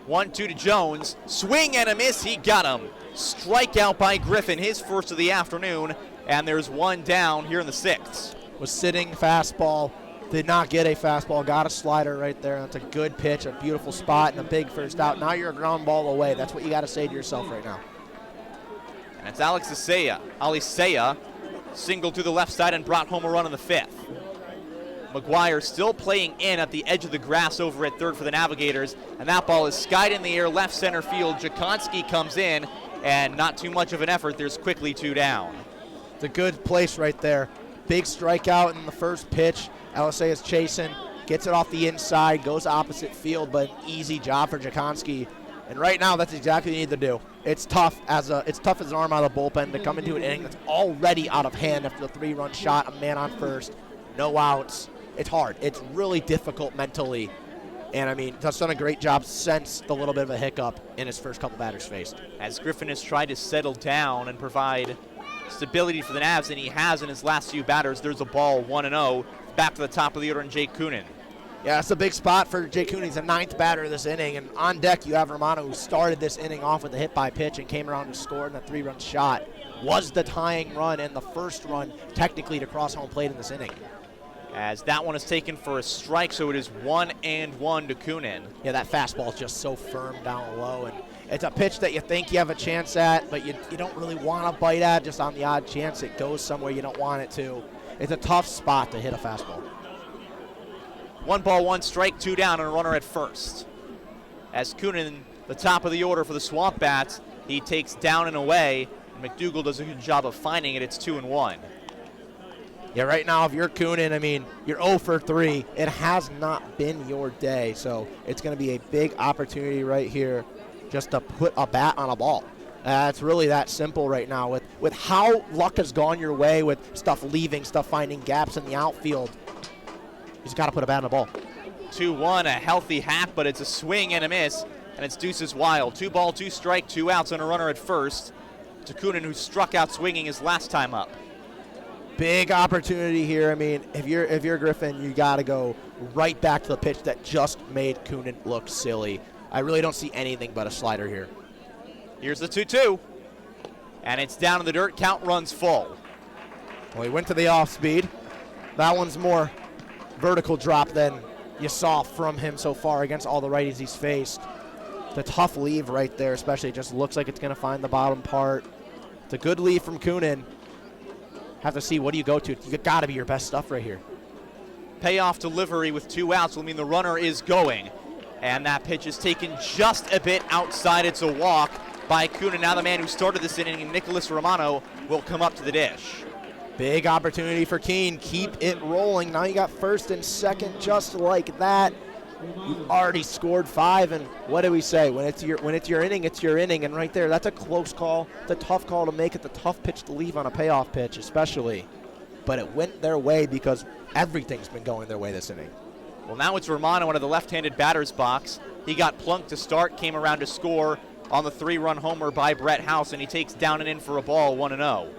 1-2 to Jones. Swing and a miss. He got him. Strikeout by Griffin, his first of the afternoon. And there's 1 down here in the 6th. Was sitting fastball. Did not get a fastball, got a slider right there. That's a good pitch, a beautiful spot, and a big first out. Now you're a ground ball away. That's what you got to say to yourself right now. And it's Alex Alisea singled to the left side and brought home a run in the 5th. McGuire still playing in at the edge of the grass over at third for the Navigators, and that ball is skied in the air left center field. Jakonski comes in, and not too much of an effort. There's quickly 2 down. It's a good place right there. Big strikeout in the first pitch. LSA is chasing, gets it off the inside, goes opposite field, but an easy job for Jakonski. And right now, that's exactly what you need to do. It's tough as an arm out of the bullpen to come into an inning that's already out of hand after the 3-run shot, a man on first, no outs. It's hard. It's really difficult mentally. And he's done a great job since the little bit of a hiccup in his first couple batters faced. As Griffin has tried to settle down and provide stability for the Navs, and he has in his last few batters. There's a ball, 1-0. Back to the top of the order, and Jake Keene. Yeah, it's a big spot for Jake Keene. He's the 9th batter this inning, and on deck you have Romano, who started this inning off with a hit by pitch and came around to score in a 3-run shot. Was the tying run and the first run technically to cross home plate in this inning. as that one is taken for a strike, so it is 1-1 to Keene. Yeah, that fastball is just so firm down low, and it's a pitch that you think you have a chance at, but you don't really want to bite at, just on the odd chance it goes somewhere you don't want it to. It's a tough spot to hit a fastball. 1 ball, 1 strike, 2 down, and a runner at first. As Keene, the top of the order for the SwampBats, he takes down and away, and McDougal does a good job of finding it. It's 2-1. Yeah, right now, if you're Keene, I mean, you're 0 for 3. It has not been your day, so it's going to be a big opportunity right here just to put a bat on a ball. It's really that simple right now. With how luck has gone your way, with stuff leaving, stuff finding gaps in the outfield, you just got to put a bat on the ball. 2-1, a healthy hack, but it's a swing and a miss, and it's Deuces Wild. 2 ball, 2 strike, 2 outs, and a runner at first to Keene, who struck out swinging his last time up. Big opportunity here. I mean, if you're Griffin, you got to go right back to the pitch that just made Keene look silly. I really don't see anything but a slider here. Here's the 2-2, and it's down in the dirt. Count runs full. Well, he went to the off speed. That one's more vertical drop than you saw from him so far against all the righties he's faced. The tough leave right there, especially, it just looks like it's going to find the bottom part. It's a good leave from Keene. Have to see, what do you go to? You got to be your best stuff right here. Payoff delivery with 2 outs will mean the runner is going. And that pitch is taken just a bit outside. It's a walk by Keene. Now the man who started this inning, Nicholas Romano, will come up to the dish. Big opportunity for Keene. Keep it rolling. Now you got first and second just like that. You've already scored 5, and what do we say? When it's your inning, it's your inning. And right there, that's a close call. It's a tough call to make. It's a tough pitch to leave on a payoff pitch, especially. But it went their way because everything's been going their way this inning. Well, now it's Romano out of the left-handed batter's box. He got plunked to start, came around to score on the 3-run homer by Brett House, and he takes down and in for a ball, 1-0.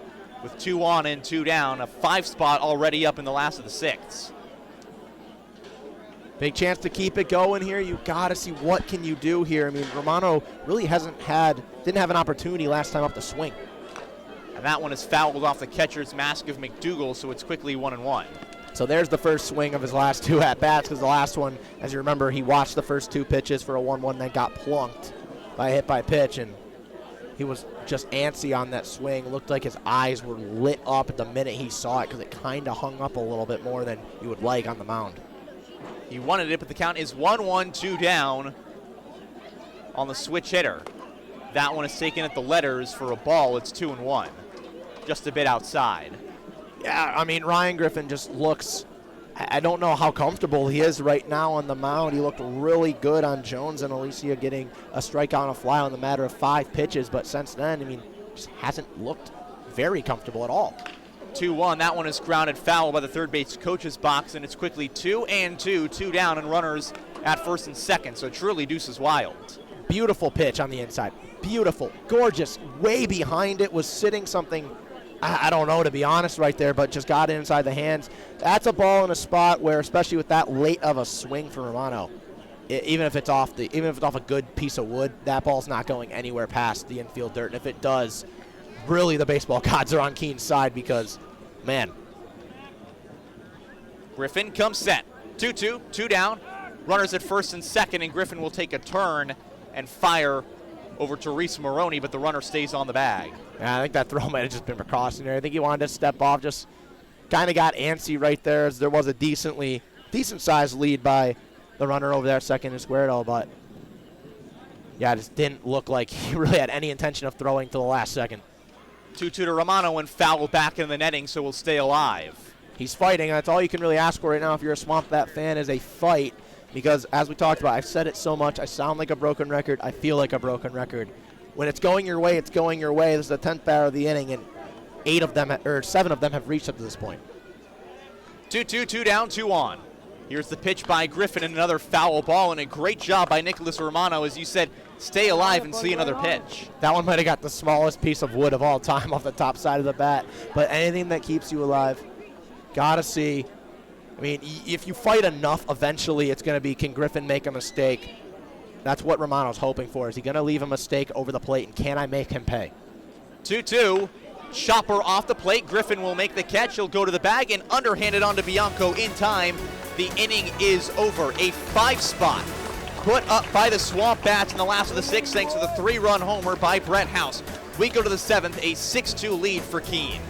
With 2 on and 2 down, a 5 spot already up in the last of the 6th. Big chance to keep it going here. You got to see what can you do here. I mean, Romano really didn't have an opportunity last time up the swing. And that one is fouled off the catcher's mask of McDougal, so it's quickly 1-1. So there's the first swing of his last 2 at-bats, because the last one, as you remember, he watched the first 2 pitches for a 1-1, then got plunked by a hit by pitch, and he was just antsy on that swing. Looked like his eyes were lit up at the minute he saw it, because it kind of hung up a little bit more than you would like on the mound. He wanted it, but the count is 1-1, 2 down on the switch hitter. That one is taken at the letters for a ball. It's 2-1, just a bit outside. Yeah, I mean, Ryan Griffin just looks, I don't know how comfortable he is right now on the mound. He looked really good on Jones and Alicia getting a strikeout and a fly on the matter of 5 pitches, but since then, I mean, just hasn't looked very comfortable at all. 2-1, that one is grounded foul by the third base coach's box, and it's quickly 2-2, 2 down, and runners at first and second, so truly Deuces Wild. Beautiful pitch on the inside. Beautiful, gorgeous. Way behind it was sitting something, I don't know, to be honest, right there, but just got it inside the hands. That's a ball in a spot where, especially with that late of a swing for Romano, even if it's off a good piece of wood, that ball's not going anywhere past the infield dirt. And if it does, really the baseball gods are on Keene's side, because, man. Griffin comes set. 2-2, 2 down. Runners at first and second, and Griffin will take a turn and fire over to Reese Maroney, but the runner stays on the bag. Yeah, I think that throw might have just been precautionary. I think he wanted to step off, just kind of got antsy right there, as there was a decent-sized lead by the runner over there at second and Squardo, but yeah, it just didn't look like he really had any intention of throwing to the last second. 2-2 to Romano and foul back in the netting, so we'll stay alive. He's fighting, and that's all you can really ask for right now if you're a SwampBat fan, is a fight, because as we talked about, I've said it so much, I sound like a broken record, I feel like a broken record. When it's going your way, it's going your way. This is the 10th batter of the inning, and 7 of them have reached up to this point. 2-2, 2 down, 2 on. Here's the pitch by Griffin, and another foul ball, and a great job by Nicholas Romano, as you said, stay alive and see another pitch. That one might have got the smallest piece of wood of all time off the top side of the bat, but anything that keeps you alive, gotta see. I mean, if you fight enough, eventually it's going to be, can Griffin make a mistake? That's what Romano's hoping for. Is he going to leave a mistake over the plate, and can I make him pay? 2-2, chopper off the plate. Griffin will make the catch. He'll go to the bag and underhanded onto Bianco in time. The inning is over. A 5-spot put up by the SwampBats in the last of the 6th thanks to the 3-run homer by Brett House. We go to the 7th, a 6-2 lead for Keene.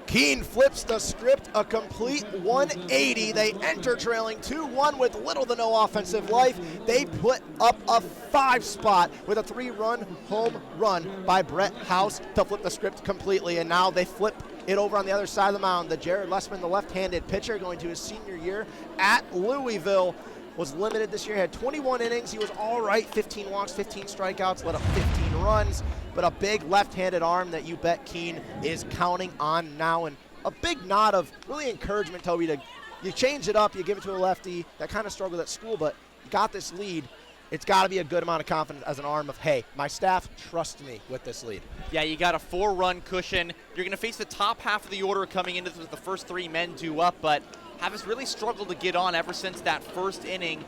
Keene flips the script a complete 180. They enter trailing 2-1 with little to no offensive life. They put up a 5-spot with a 3-run home run by Brett House to flip the script completely. And now they flip it over on the other side of the mound. The Jared Lessman, the left-handed pitcher, going to his senior year at Louisville, was limited this year. He had 21 innings. He was all right. 15 walks, 15 strikeouts, let up 15 runs. But a big left-handed arm that you bet Keene is counting on now. And a big nod of really encouragement, Toby, to you change it up, you give it to a lefty that kind of struggled at school, but got this lead. It's got to be a good amount of confidence as an arm of, hey, my staff trusts me with this lead. Yeah, you got a 4-run cushion. You're going to face the top half of the order coming into the first 3 men due up, but have really struggled to get on ever since that first inning.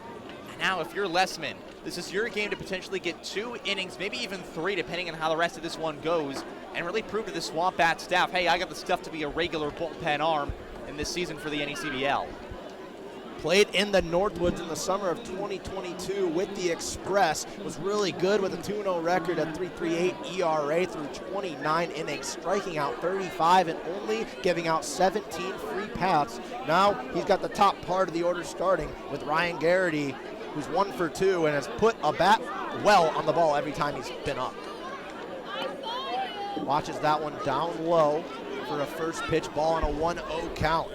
And now if you're Lessman, this is your game to potentially get 2 innings, maybe even 3, depending on how the rest of this one goes, and really prove to the SwampBats staff, hey, I got the stuff to be a regular bullpen arm in this season for the NECBL. Played in the Northwoods in the summer of 2022 with the Express. Was really good with a 2-0 record at 3.38 ERA through 29 innings, striking out 35 and only giving out 17 free paths. Now he's got the top part of the order starting with Ryan Garrity, who's 1 for 2 and has put a bat well on the ball every time he's been up. Watches that one down low for a first pitch ball on a 1-0 count.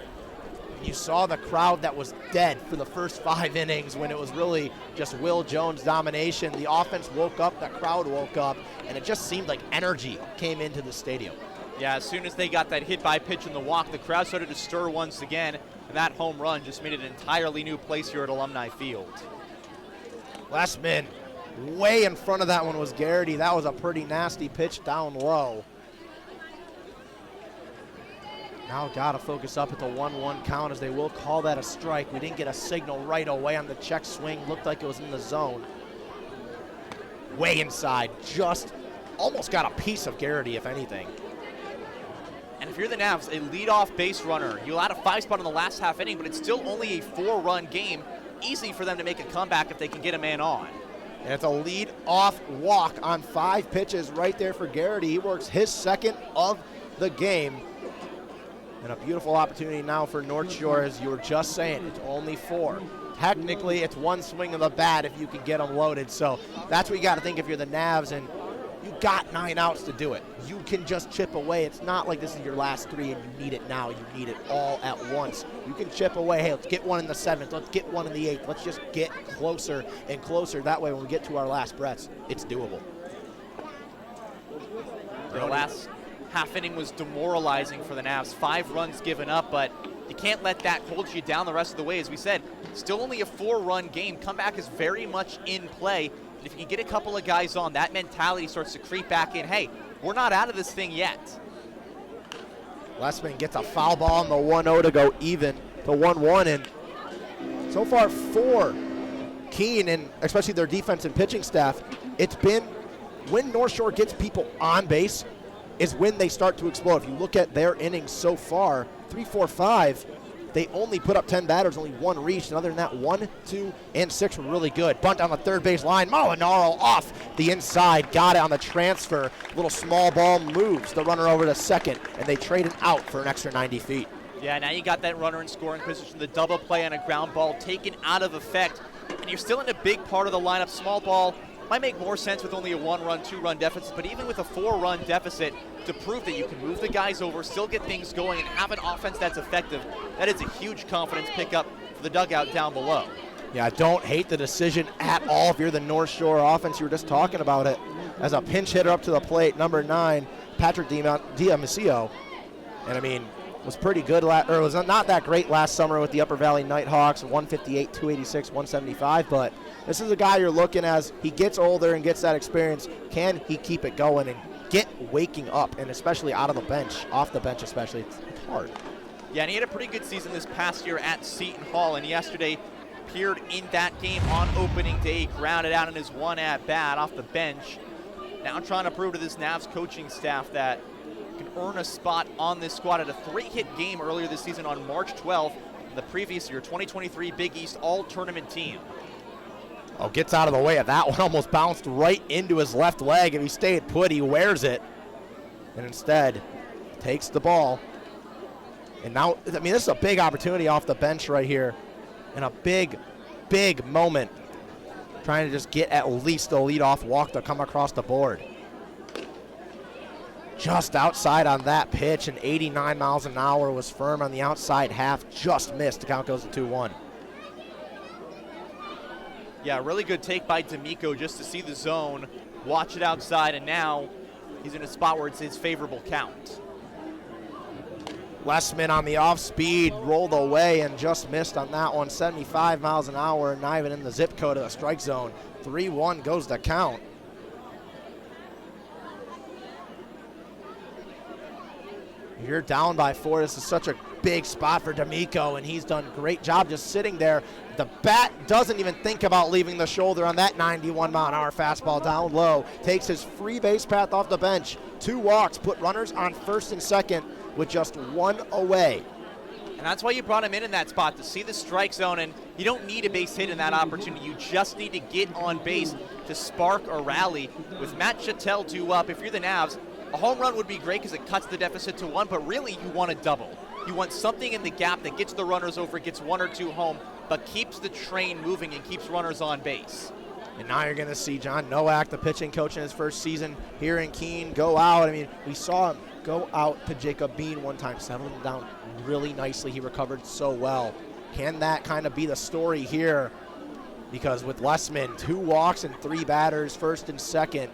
You saw the crowd that was dead for the first 5 innings when it was really just Will Jones' domination. The offense woke up, the crowd woke up, and it just seemed like energy came into the stadium. Yeah, as soon as they got that hit by pitch in the walk, the crowd started to stir once again, and that home run just made it an entirely new place here at Alumni Field. Lessman, way in front of that one was Garrity. That was a pretty nasty pitch down low. Now got to focus up at the 1-1 count as they will call that a strike. We didn't get a signal right away on the check swing. Looked like it was in the zone. Way inside, just almost got a piece of Garrity, if anything. And if you're the Navs, a leadoff base runner, you allowed a 5-spot in the last half inning, but it's still only a 4-run game. Easy for them to make a comeback if they can get a man on. And it's a lead-off walk on 5 pitches right there for Garrity. He works his second of the game. And a beautiful opportunity now for North Shore, as you were just saying. It's only 4. Technically, it's 1 swing of the bat if you can get them loaded. So that's what you got to think if you're the Navs, and you got 9 outs to do it. You can just chip away. It's not like this is your last 3 and you need it now. You need it all at once. You can chip away. Hey, let's get 1 in the 7th. Let's get 1 in the 8th. Let's just get closer and closer. That way, when we get to our last breaths, it's doable. The last half inning was demoralizing for the Navs. 5 runs given up, but you can't let that hold you down the rest of the way. As we said, still only a 4-run game. Comeback is very much in play. And if you can get a couple of guys on, that mentality starts to creep back in. Hey, we're not out of this thing yet. Lessman gets a foul ball on the 1-0 to go even to 1-1, and so far for Keene, and especially their defense and pitching staff, it's been when North Shore gets people on base is when they start to explode. If you look at their innings so far, 3, 4, 5, they only put up 10 batters, only 1 reached, and other than that, 1, 2, and 6 were really good. Bunt on the third base line, Molinaro off the inside, got it on the transfer. Little small ball moves the runner over to second, and they trade it out for an extra 90 feet. Yeah, now you got that runner in scoring position, the double play on a ground ball taken out of effect, and you're still in a big part of the lineup. Small ball might make more sense with only a 1-run, 2-run deficit, but even with a 4-run deficit, to prove that you can move the guys over, still get things going, and have an offense that's effective, that is a huge confidence pickup for the dugout down below. Yeah, I don't hate the decision at all if you're the North Shore offense. You were just talking about it. As a pinch hitter up to the plate, number 9, Patrick Diamisio. And I mean, was pretty good, or was not that great last summer with the Upper Valley Nighthawks, 158, 286, 175, but this is a guy you're looking as he gets older and gets that experience. Can he keep it going and get waking up, and especially out of the bench, off the bench especially, it's hard. Yeah, and he had a pretty good season this past year at Seton Hall, and yesterday appeared in that game on opening day, grounded out in his 1 at-bat off the bench. Now trying to prove to this Navs coaching staff that can earn a spot on this squad. At a 3-hit game earlier this season on March 12th, the previous year 2023 Big East All-Tournament team. Oh, gets out of the way of that one, almost bounced right into his left leg. If he stayed put, he wears it, and instead takes the ball. And now, I mean, this is a big opportunity off the bench right here, and a big, big moment, trying to just get at least the leadoff walk to come across the board. Just outside on that pitch, and 89 miles an hour, was firm on the outside half, just missed. The count goes to 2-1. Yeah, really good take by D'Amico just to see the zone, watch it outside, and now he's in a spot where it's his favorable count. Lessman on the off speed, rolled away and just missed on that one. 75 miles an hour, not even in the zip code of the strike zone. 3-1 goes the count. You're down by 4. This is such a big spot for D'Amico, and he's done a great job just sitting there. The bat doesn't even think about leaving the shoulder on that 91-mile-an-hour fastball down low. Takes his free base path off the bench. 2 walks, put runners on first and second with just 1 away. And that's why you brought him in that spot, to see the strike zone, and you don't need a base hit in that opportunity. You just need to get on base to spark a rally. With Matt Chattel 2 up, if you're the Navs, a home run would be great because it cuts the deficit to 1, but really you want a double. You want something in the gap that gets the runners over, gets 1 or 2 home, but keeps the train moving and keeps runners on base. And now you're going to see John Nowak, the pitching coach in his first season here in Keene, go out. I mean, we saw him go out to Jacob Bean one time, settled him down really nicely. He recovered so well. Can that kind of be the story here? Because with Lessman, 2 walks and 3 batters, first and second,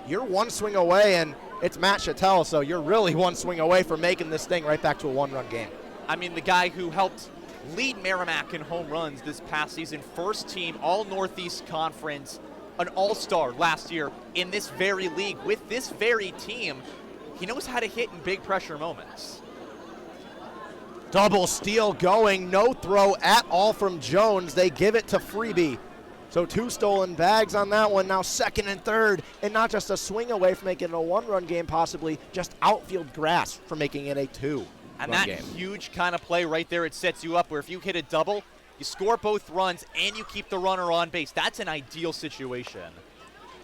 you're 1 swing away, and it's Matt Chattel, so you're really 1 swing away from making this thing right back to a 1-run game. I mean, the guy who helped lead Merrimack in home runs this past season, first team All-Northeast Conference, an all-star last year in this very league with this very team. He knows how to hit in big pressure moments. Double steal going, no throw at all from Jones. They give it to Freebie. So 2 stolen bags on that one, now second and third, and not just a swing away from making it a 1-run game possibly, just outfield grass for making it a 2-run And that game. Huge kind of play right there, it sets you up where if you hit a double, you score both runs and you keep the runner on base. That's an ideal situation.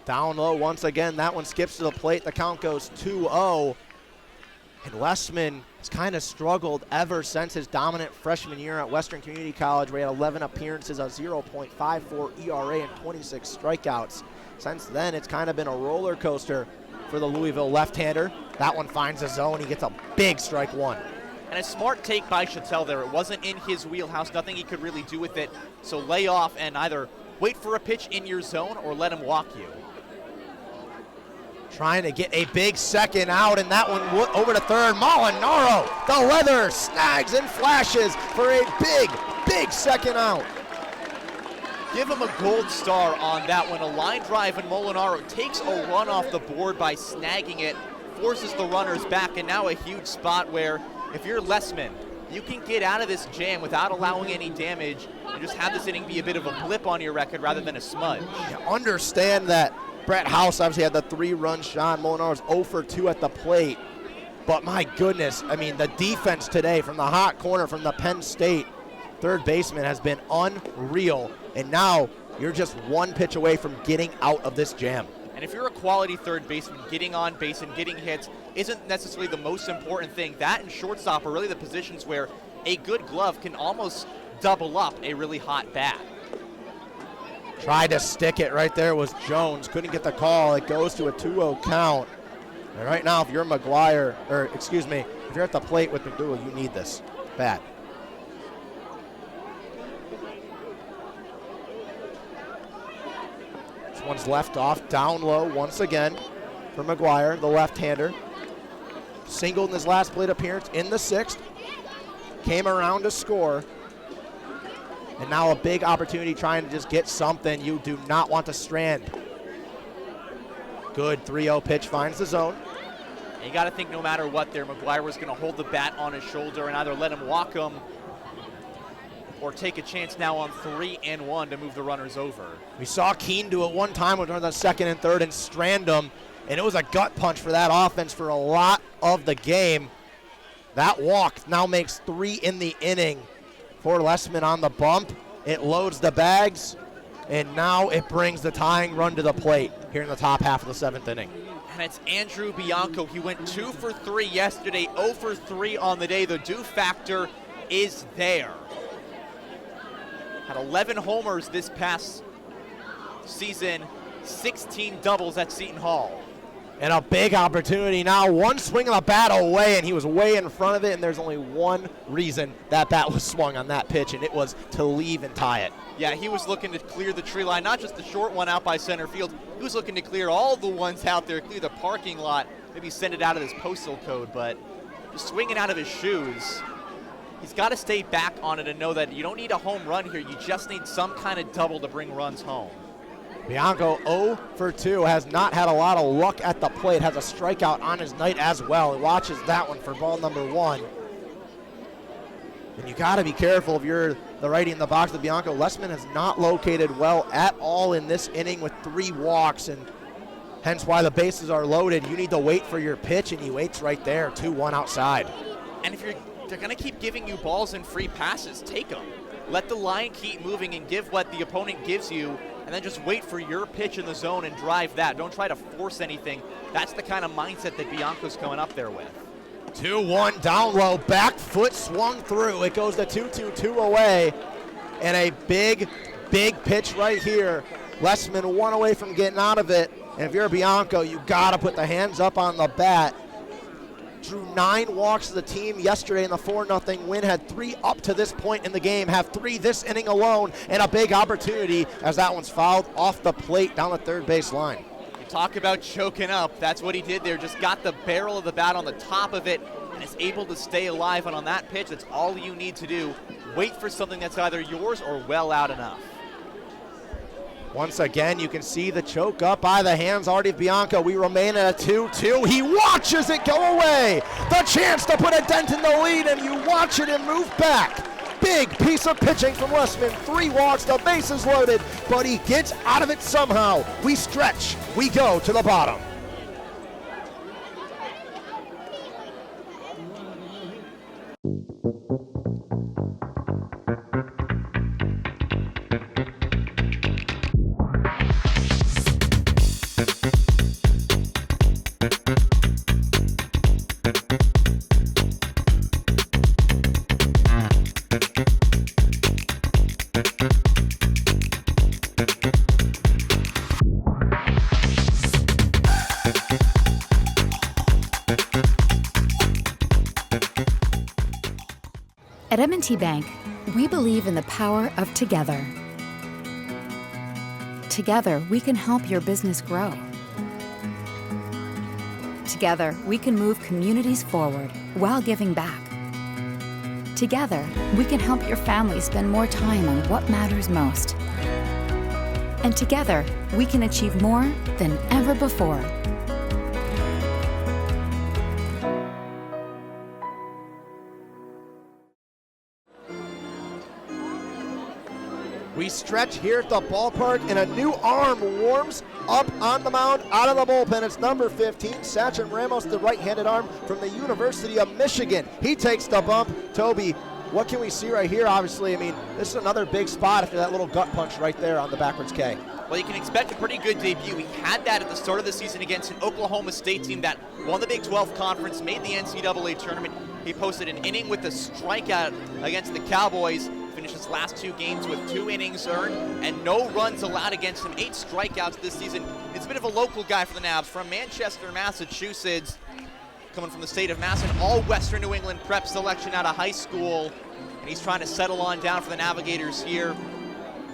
Down low once again, that one skips to the plate, the count goes 2-0. And Lessman has kind of struggled ever since his dominant freshman year at Western Community College, where he had 11 appearances, a 0.54 ERA, and 26 strikeouts. Since then, it's kind of been a roller coaster for the Louisville left-hander. That one finds the zone. He gets a big strike 1. And a smart take by Chattel there. It wasn't in his wheelhouse, nothing he could really do with it. So lay off and either wait for a pitch in your zone or let him walk you. Trying to get a big second out, and that one over to third. Molinaro, the leather, snags and flashes for a big, big second out. Give him a gold star on that one. A line drive, and Molinaro takes a run off the board by snagging it, forces the runners back, and now a huge spot where if you're Lessman, you can get out of this jam without allowing any damage and just have this inning be a bit of a blip on your record rather than a smudge. You understand that Brett House obviously had the 3-run shot. Molinaro's 0 for 2 at the plate. But my goodness, I mean, the defense today from the hot corner from the Penn State third baseman has been unreal. And now you're just one pitch away from getting out of this jam. And if you're a quality third baseman, getting on base and getting hits isn't necessarily the most important thing. That and shortstop are really the positions where a good glove can almost double up a really hot bat. Tried to stick it right there was Jones. Couldn't get the call. It goes to a 2-0 count. And right now, if you're McGuire, if you're at the plate with McDougal, you need this bat. This one's left off, down low once again for McGuire, the left-hander. Singled in his last plate appearance in the 6th. Came around to score. And now a big opportunity trying to just get something. You do not want to strand. Good 3-0 pitch, finds the zone. And you got to think no matter what there, McGuire was going to hold the bat on his shoulder and either let him walk him or take a chance now on 3-1 to move the runners over. We saw Keene do it one time with the 2nd and 3rd and strand them, and it was a gut punch for that offense for a lot of the game. That walk now makes 3 in the inning for Lessman on the bump. It loads the bags, and now it brings the tying run to the plate here in the top half of the 7th inning. And it's Andrew Bianco. He went 2 for 3 yesterday, 0 for 3 on the day. The do factor is there. Had 11 homers this past season, 16 doubles at Seton Hall. And a big opportunity now. One swing of the bat away, and he was way in front of it, and there's only one reason that bat was swung on that pitch, and it was to leave and tie it. Yeah, he was looking to clear the tree line, not just the short one out by center field. He was looking to clear all the ones out there, clear the parking lot, maybe send it out of his postal code, but just swinging out of his shoes. He's got to stay back on it and know that you don't need a home run here. You just need some kind of double to bring runs home. Bianco 0 for 2, has not had a lot of luck at the plate, has a strikeout on his night as well. He watches that one for ball number 1. And you got to be careful if you're the righty in the box with Bianco. Lessman has not located well at all in this inning with 3 walks, and hence why the bases are loaded. You need to wait for your pitch, and he waits right there, 2-1 outside. And if they're going to keep giving you balls and free passes, take them. Let the line keep moving and give what the opponent gives you, and then just wait for your pitch in the zone and drive that. Don't try to force anything. That's the kind of mindset that Bianco's coming up there with. 2-1 down low, back foot swung through. It goes to 2-2, 2 away, and a big pitch right here. Lessman 1 away from getting out of it, and if you're Bianco, you got to put the hands up on the bat. Drew 9 walks to the team yesterday in the 4-0 win, had 3 up to this point in the game, have 3 this inning alone, and a big opportunity as that one's fouled off the plate down the third base line. You talk about choking up. That's what he did there. Just got the barrel of the bat on the top of it and is able to stay alive. And on that pitch, that's all you need to do. Wait for something that's either yours or well out enough. Once again, you can see the choke up by the hands already of Bianco. We remain at a 2-2. He watches it go away. The chance to put a dent in the lead, and you watch it and move back. Big piece of pitching from Lessman. 3 walks, the bases loaded, but he gets out of it somehow. We stretch. We go to the bottom. At M&T Bank, we believe in the power of together. Together, we can help your business grow. Together, we can move communities forward while giving back. Together, we can help your family spend more time on what matters most. And together, we can achieve more than ever before. We stretch here at the ballpark, and a new arm warms up on the mound out of the bullpen. It's number 15, Sachin Ramos, the right-handed arm from the University of Michigan. He takes the bump. Toby, what can we see right here? Obviously, I mean, this is another big spot after that little gut punch right there on the backwards K. Well, you can expect a pretty good debut. He had that at the start of the season against an Oklahoma State team that won the Big 12 Conference, made the NCAA tournament. He posted an inning with a strikeout against the Cowboys, finished his last 2 games with 2 innings earned and no runs allowed against him, 8 strikeouts this season. It's a bit of a local guy for the Navs from Manchester, Massachusetts, coming from the state of Mass, an all-Western New England prep selection out of high school. And he's trying to settle on down for the Navigators here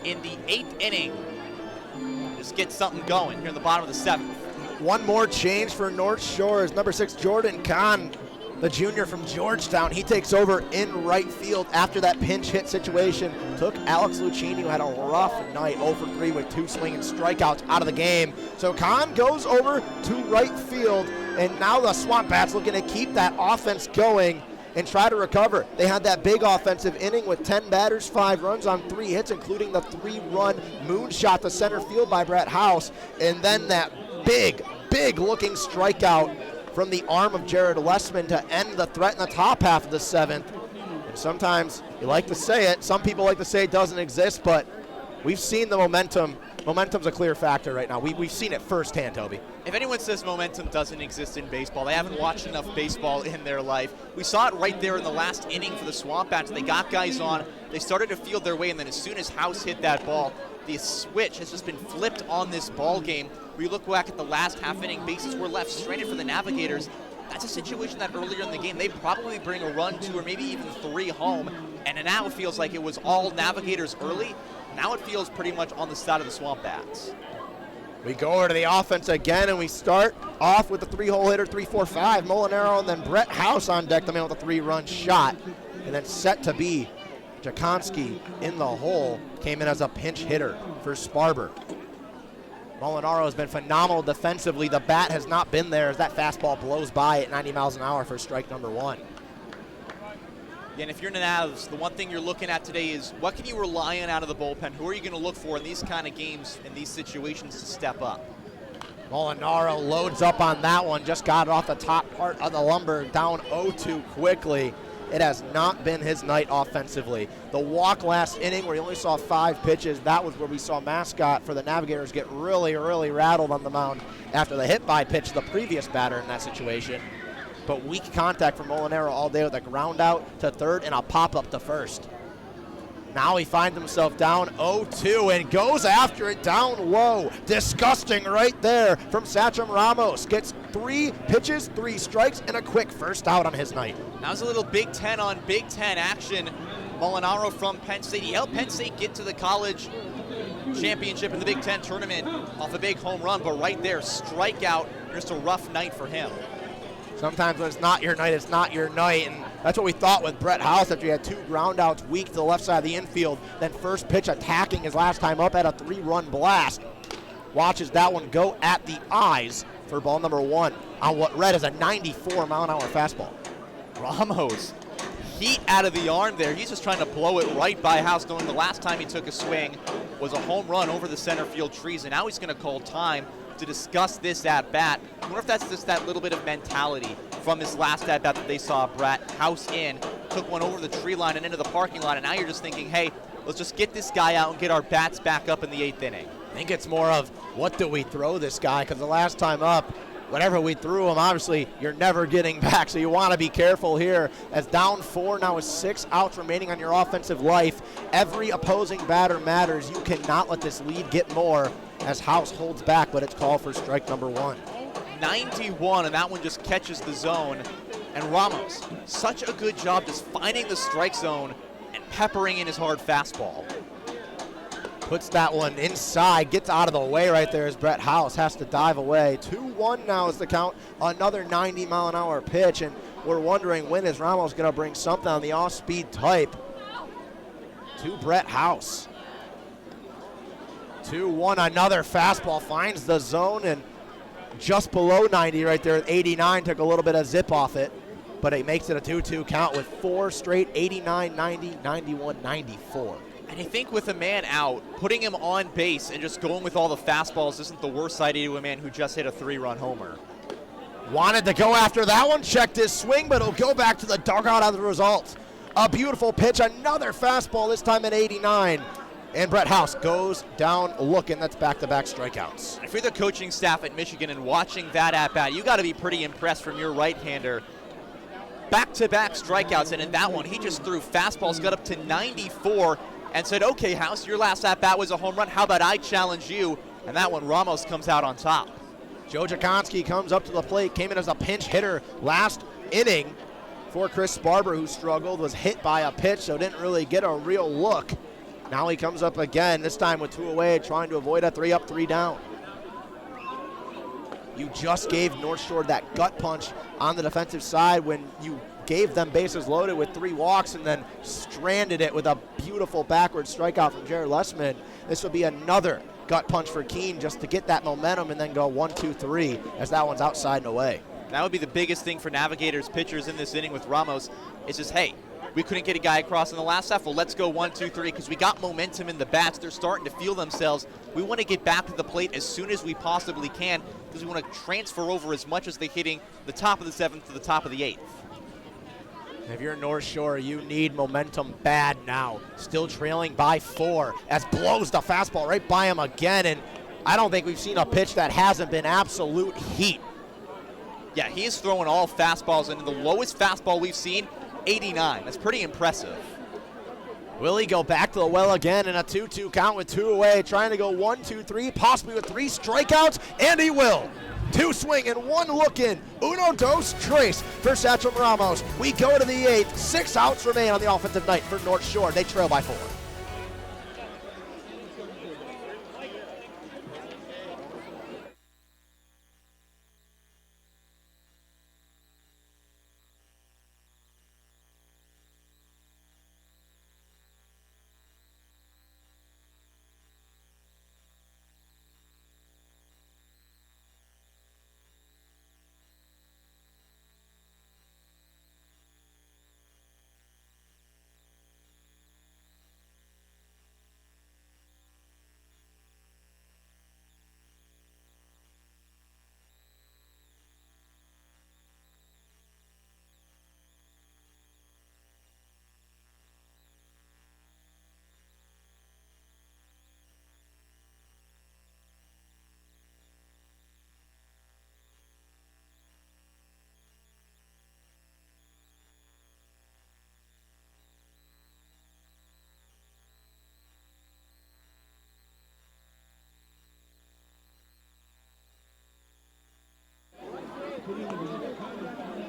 in the 8th inning. Just get something going here in the bottom of the 7th. One more change for North Shores. Number 6, Jordan Kahn, the junior from Georgetown. He takes over in right field after that pinch hit situation. Took Alex Lucchini, who had a rough night, 0 for 3 with 2 swinging strikeouts out of the game. So Kahn goes over to right field, and now the SwampBats looking to keep that offense going and try to recover. They had that big offensive inning with 10 batters, 5 runs on 3 hits, including the 3-run moonshot to center field by Brett House, and then that big looking strikeout from the arm of Jared Lessman to end the threat in the top half of the 7th. And sometimes you like to say it, some people like to say it doesn't exist, but we've seen the momentum. Momentum's a clear factor right now. We've seen it firsthand, Toby. If anyone says momentum doesn't exist in baseball, they haven't watched enough baseball in their life. We saw it right there in the last inning for the SwampBats. They got guys on, they started to field their way, and then as soon as House hit that ball, the switch has just been flipped on this ball game. We look back at the last half inning, bases were left stranded for the Navigators. That's a situation that earlier in the game, they probably bring a run, 2 or maybe even 3 home, and now it feels like it was all Navigators early. Now it feels pretty much on the side of the SwampBats. We go over to the offense again, and we start off with the 3-hole hitter, 3-4-5, Molinaro, and then Brett House on deck, the man with a 3-run shot, and then set to be Jakonski in the hole, came in as a pinch hitter for Sparber. Molinaro has been phenomenal defensively. The bat has not been there as that fastball blows by at 90 miles an hour for strike number 1. And if you're in the Navs, the one thing you're looking at today is what can you rely on out of the bullpen? Who are you going to look for in these kind of games, in these situations to step up? Molinaro loads up on that one, just got it off the top part of the lumber, down 0-2 quickly. It has not been his night offensively. The walk last inning where he only saw 5 pitches, that was where we saw Mascot for the Navigators get really rattled on the mound after the hit by pitch, the previous batter in that situation. But weak contact from Molinaro all day with a ground out to third and a pop-up to first. Now he finds himself down 0-2 and goes after it down low. Disgusting right there from Sachin Ramos. Gets 3 pitches, 3 strikes, and a quick first out on his night. That was a little Big Ten on Big Ten action. Molinaro from Penn State. He helped Penn State get to the college championship in the Big Ten tournament off a big home run, but right there, strikeout. Just a rough night for him. Sometimes when it's not your night, it's not your night, and that's what we thought with Brett House after he had 2 groundouts weak to the left side of the infield. Then first pitch attacking his last time up at a 3-run blast. Watches that one go at the eyes for ball number 1 on what read as a 94-mile-an-hour fastball. Ramos, heat out of the arm there. He's just trying to blow it right by House, knowing the last time he took a swing was a home run over the center field trees, and now he's going to call time to discuss this at-bat. I wonder if that's just that little bit of mentality from his last at-bat that they saw Brett House in. Took one over the tree line and into the parking lot, and now you're just thinking, hey, let's just get this guy out and get our bats back up in the 8th inning. I think it's more of what do we throw this guy, because the last time up, whatever we threw him, obviously you're never getting back, so you want to be careful here. As down 4 now with 6 outs remaining on your offensive life, every opposing batter matters. You cannot let this lead get more as House holds back, but it's called for strike number 1. 91, and that one just catches the zone. And Ramos, such a good job just finding the strike zone and peppering in his hard fastball. Puts that one inside, gets out of the way right there as Brett House has to dive away. 2-1 now is the count, another 90-mile-an-hour pitch, and we're wondering when is Ramos going to bring something on the off-speed type to Brett House. 2-1, another fastball finds the zone and just below 90 right there at 89, took a little bit of zip off it, but it makes it a 2-2 count with 4 straight 89, 90, 91, 94. And I think with a man out, putting him on base and just going with all the fastballs isn't the worst idea to a man who just hit a 3-run homer. Wanted to go after that one, checked his swing, but it'll go back to the dugout as a result. A beautiful pitch, another fastball, this time at 89. And Brett House goes down looking. That's back-to-back strikeouts. If you're the coaching staff at Michigan and watching that at-bat, you got to be pretty impressed from your right-hander. Back-to-back strikeouts, and in that one, he just threw fastballs, got up to 94, and said, okay, House, your last at-bat was a home run. How about I challenge you? And that one, Ramos comes out on top. Joe Jakonski comes up to the plate, came in as a pinch hitter last inning for Chris Barber, who struggled, was hit by a pitch, so didn't really get a real look. Now he comes up again, this time with 2 away, trying to avoid a 3-up, 3-down. You just gave North Shore that gut punch on the defensive side when you gave them bases loaded with 3 walks and then stranded it with a beautiful backward strikeout from Jared Lessman. This would be another gut punch for Keene just to get that momentum and then go 1-2-3 as that one's outside and away. That would be the biggest thing for Navigators pitchers in this inning with Ramos is just, hey, we couldn't get a guy across in the last half. Well, let's go 1-2-3 because we got momentum in the bats. They're starting to feel themselves. We want to get back to the plate as soon as we possibly can because we want to transfer over as much as they're hitting the top of the 7th to the top of the 8th. If you're North Shore, you need momentum bad now. Still trailing by 4 as blows the fastball right by him again. And I don't think we've seen a pitch that hasn't been absolute heat. Yeah, he is throwing all fastballs, and the lowest fastball we've seen, 89. That's pretty impressive. Will he go back to the well again in a 2-2 count with 2 away, trying to go 1-2-3, possibly with 3 strikeouts, and he will. 2 swing and 1 look in. Uno, dos, tres for Sachem Ramos. We go to the 8th. 6 outs remain on the offensive night for North Shore. They trail by 4.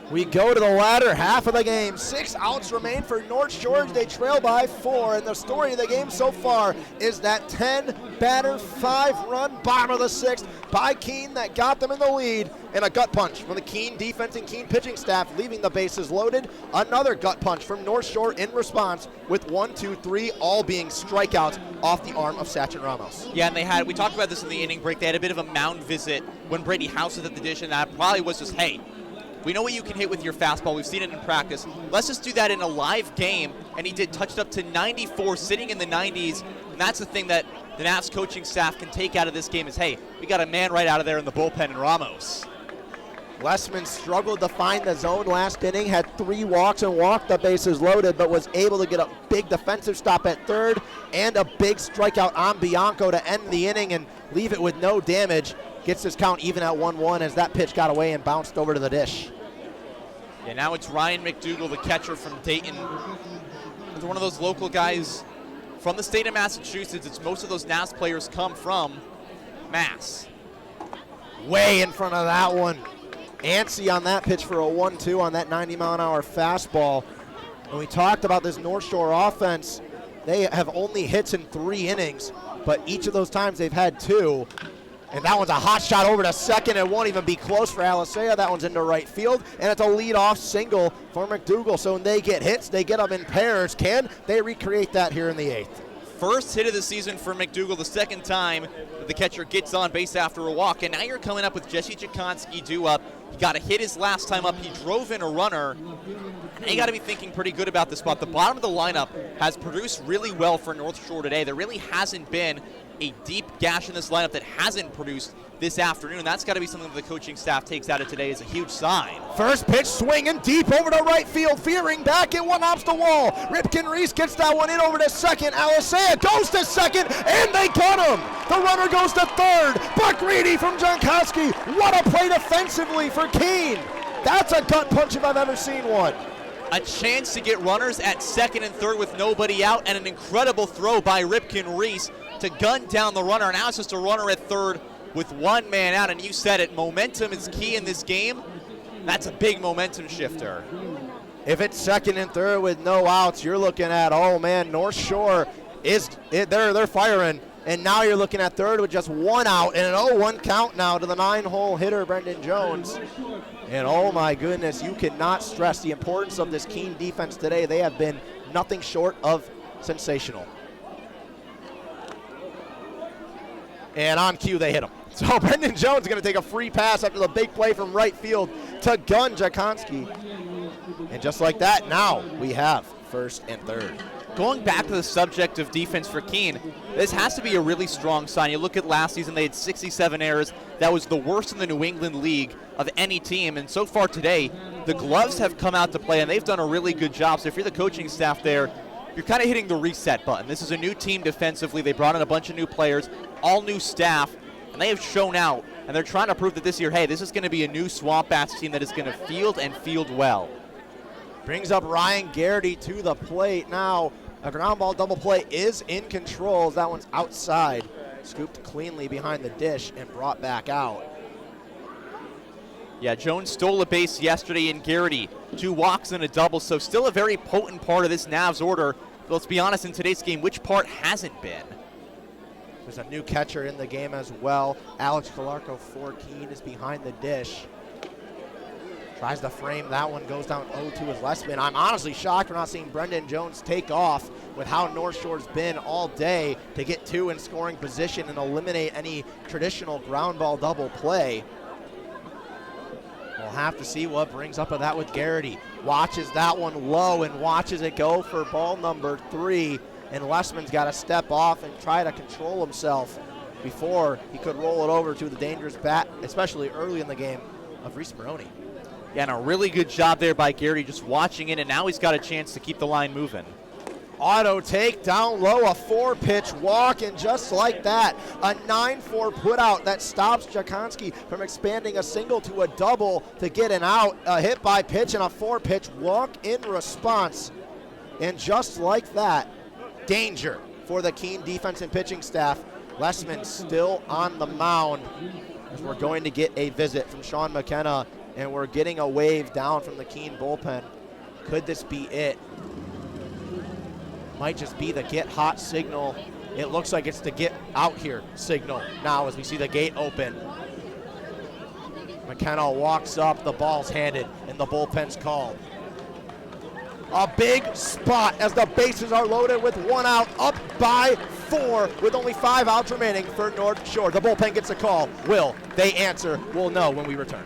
We go to the latter half of the game. 6 outs remain for North Shore. They trail by 4, and the story of the game so far is that 10-batter, 5-run bottom of the 6th by Keene that got them in the lead, and a gut punch from the Keene defense and Keene pitching staff, leaving the bases loaded. Another gut punch from North Shore in response with 1, 2, 3, all being strikeouts off the arm of Sachem Ramos. Yeah, and we talked about this in the inning break. They had a bit of a mound visit when Brady House was at the dish, and that probably was just, hey, we know what you can hit with your fastball. We've seen it in practice. Let's just do that in a live game. And he did, touched up to 94, sitting in the 90s. And that's the thing that the Nats coaching staff can take out of this game is, hey, we got a man right out of there in the bullpen in Ramos. Lessman struggled to find the zone last inning, had 3 walks and walked the bases loaded, but was able to get a big defensive stop at third and a big strikeout on Bianco to end the inning and leave it with no damage. Gets his count even at 1-1 as that pitch got away and bounced over to the dish. Yeah, now it's Ryan McDougal, the catcher from Dayton. He's one of those local guys from the state of Massachusetts. It's most of those Nats players come from Mass. Way in front of that one. Antsy on that pitch for a 1-2 on that 90-mile-an-hour fastball. When we talked about this North Shore offense, they have only hits in 3 innings, but each of those times they've had 2. And that one's a hot shot over to second. It won't even be close for Alisea. That one's into right field, and it's a leadoff single for McDougal. So when they get hits, they get them in pairs. Can they recreate that here in the 8th? First hit of the season for McDougal, the second time that the catcher gets on base after a walk. And now you're coming up with Jesse Jakonski due up. He got a hit his last time up. He drove in a runner. And you got to be thinking pretty good about this spot. The bottom of the lineup has produced really well for North Shore today. There really hasn't been a deep gash in this lineup that hasn't produced this afternoon. That's got to be something that the coaching staff takes out of today as a huge sign. First pitch swinging deep over to right field. Fearing back and one off the wall. Ripken Reese gets that one in over to second. Alisea goes to second, and they got him. The runner goes to third. Buck Reedy from Jankowski. What a play defensively for Keene. That's a gut punch if I've ever seen one. A chance to get runners at second and third with nobody out, and an incredible throw by Ripken Reese to gun down the runner. Now it's just a runner at third with one man out, and you said it, momentum is key in this game. That's a big momentum shifter. If it's second and third with no outs, you're looking at, oh man, North Shore they're firing, and now you're looking at third with just one out and an 0-1 count now to the 9-hole hitter Brendan Jones. And oh my goodness, you cannot stress the importance of this Keene defense today. They have been nothing short of sensational. And on cue, they hit him. So Brendan Jones is going to take a free pass after the big play from right field to gun Jakonski. And just like that, now we have first and third. Going back to the subject of defense for Keene, this has to be a really strong sign. You look at last season, they had 67 errors. That was the worst in the New England League of any team. And so far today, the gloves have come out to play, and they've done a really good job. So if you're the coaching staff there, you're kind of hitting the reset button. This is a new team defensively. They brought in a bunch of new players, all new staff, and they have shown out. And they're trying to prove that this year, hey, this is going to be a new SwampBats team that is going to field and field well. Brings up Ryan Garrity to the plate now. A ground ball double play is in control. That one's outside. Scooped cleanly behind the dish and brought back out. Yeah, Jones stole a base yesterday in Garrity. 2 walks and a double, so still a very potent part of this Navs order. But let's be honest, in today's game, which part hasn't been? There's a new catcher in the game as well. Alex Calarco for Keene is behind the dish. Tries to frame that one, goes down 0-2 with Lessman. I'm honestly shocked we're not seeing Brendan Jones take off with how North Shore's been all day to get 2 in scoring position and eliminate any traditional ground ball double play. We'll have to see what brings up of that with Garrity. Watches that one low and watches it go for ball number 3. And Lessman's got to step off and try to control himself before he could roll it over to the dangerous bat, especially early in the game, of Reese Maroney. Yeah, and a really good job there by Garrity just watching it, and now he's got a chance to keep the line moving. Auto take down low, a 4-pitch walk, and just like that, a 9-4 put out that stops Jakonski from expanding a single to a double to get an out. A hit by pitch and a 4-pitch walk in response. And just like that, danger for the Keene defense and pitching staff. Lessman still on the mound as we're going to get a visit from Sean McKenna, and we're getting a wave down from the Keene bullpen. Could this be it? Might just be the get hot signal. It looks like it's the get out here signal now as we see the gate open. McKenna walks up, the ball's handed, and the bullpen's called. A big spot as the bases are loaded with 1 out, up by 4 with only 5 outs remaining for North Shore. The bullpen gets a call. Will they answer? We'll know when we return.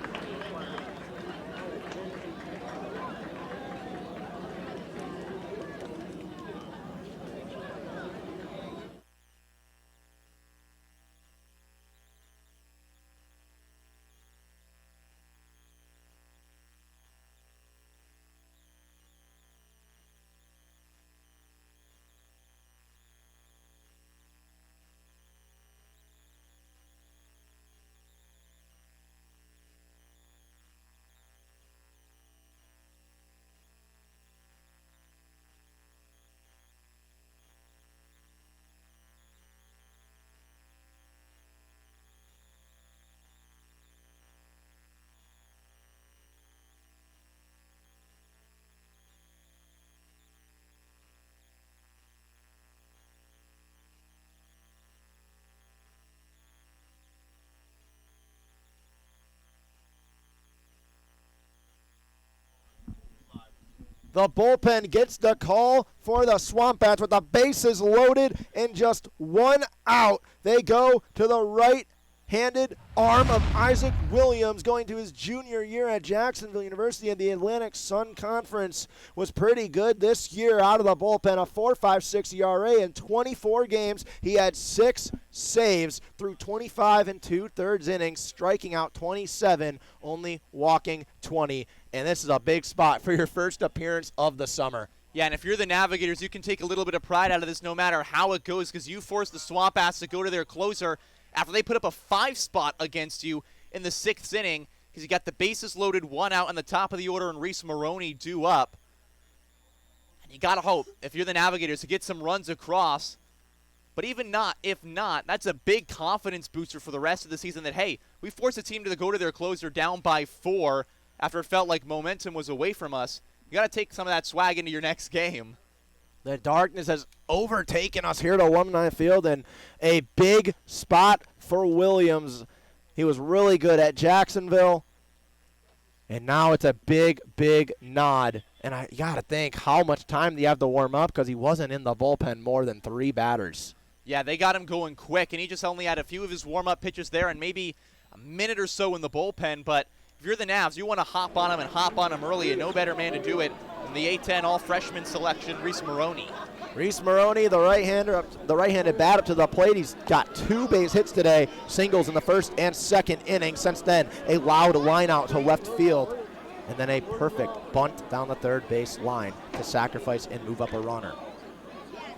The bullpen gets the call for the SwampBats with the bases loaded and just 1 out. They go to the right-handed arm of Isaac Williams, going to his junior year at Jacksonville University, and the Atlantic Sun Conference was pretty good this year out of the bullpen. A 4.56 ERA in 24 games. He had 6 saves through 25 2/3 innings, striking out 27, only walking 20. And this is a big spot for your first appearance of the summer. Yeah, and if you're the Navigators, you can take a little bit of pride out of this no matter how it goes, because you forced the SwampBats to go to their closer after they put up a 5 spot against you in the 6th inning, because you got the bases loaded, 1 out on the top of the order, and Reese Maroney due up. And you got to hope, if you're the Navigators, to get some runs across. But even not, if not, that's a big confidence booster for the rest of the season that, hey, we forced the team to go to their closer down by 4 after it felt like momentum was away from us. You got to take some of that swag into your next game. The darkness has overtaken us here at Alumni Field, and a big spot for Williams. He was really good at Jacksonville, and now it's a big, big nod. And you got to think, how much time do you have to warm up, because he wasn't in the bullpen more than 3 batters. Yeah, they got him going quick, and he just only had a few of his warm-up pitches there and maybe a minute or so in the bullpen. But if you're the Navs, you want to hop on him and hop on him early, and no better man to do it than the A-10 all-freshman selection, Reese Maroney. Reese Maroney, the right-handed bat up to the plate. He's got 2 base hits today, singles in the 1st and 2nd inning. Since then, a loud line out to left field, and then a perfect bunt down the 3rd base line to sacrifice and move up a runner.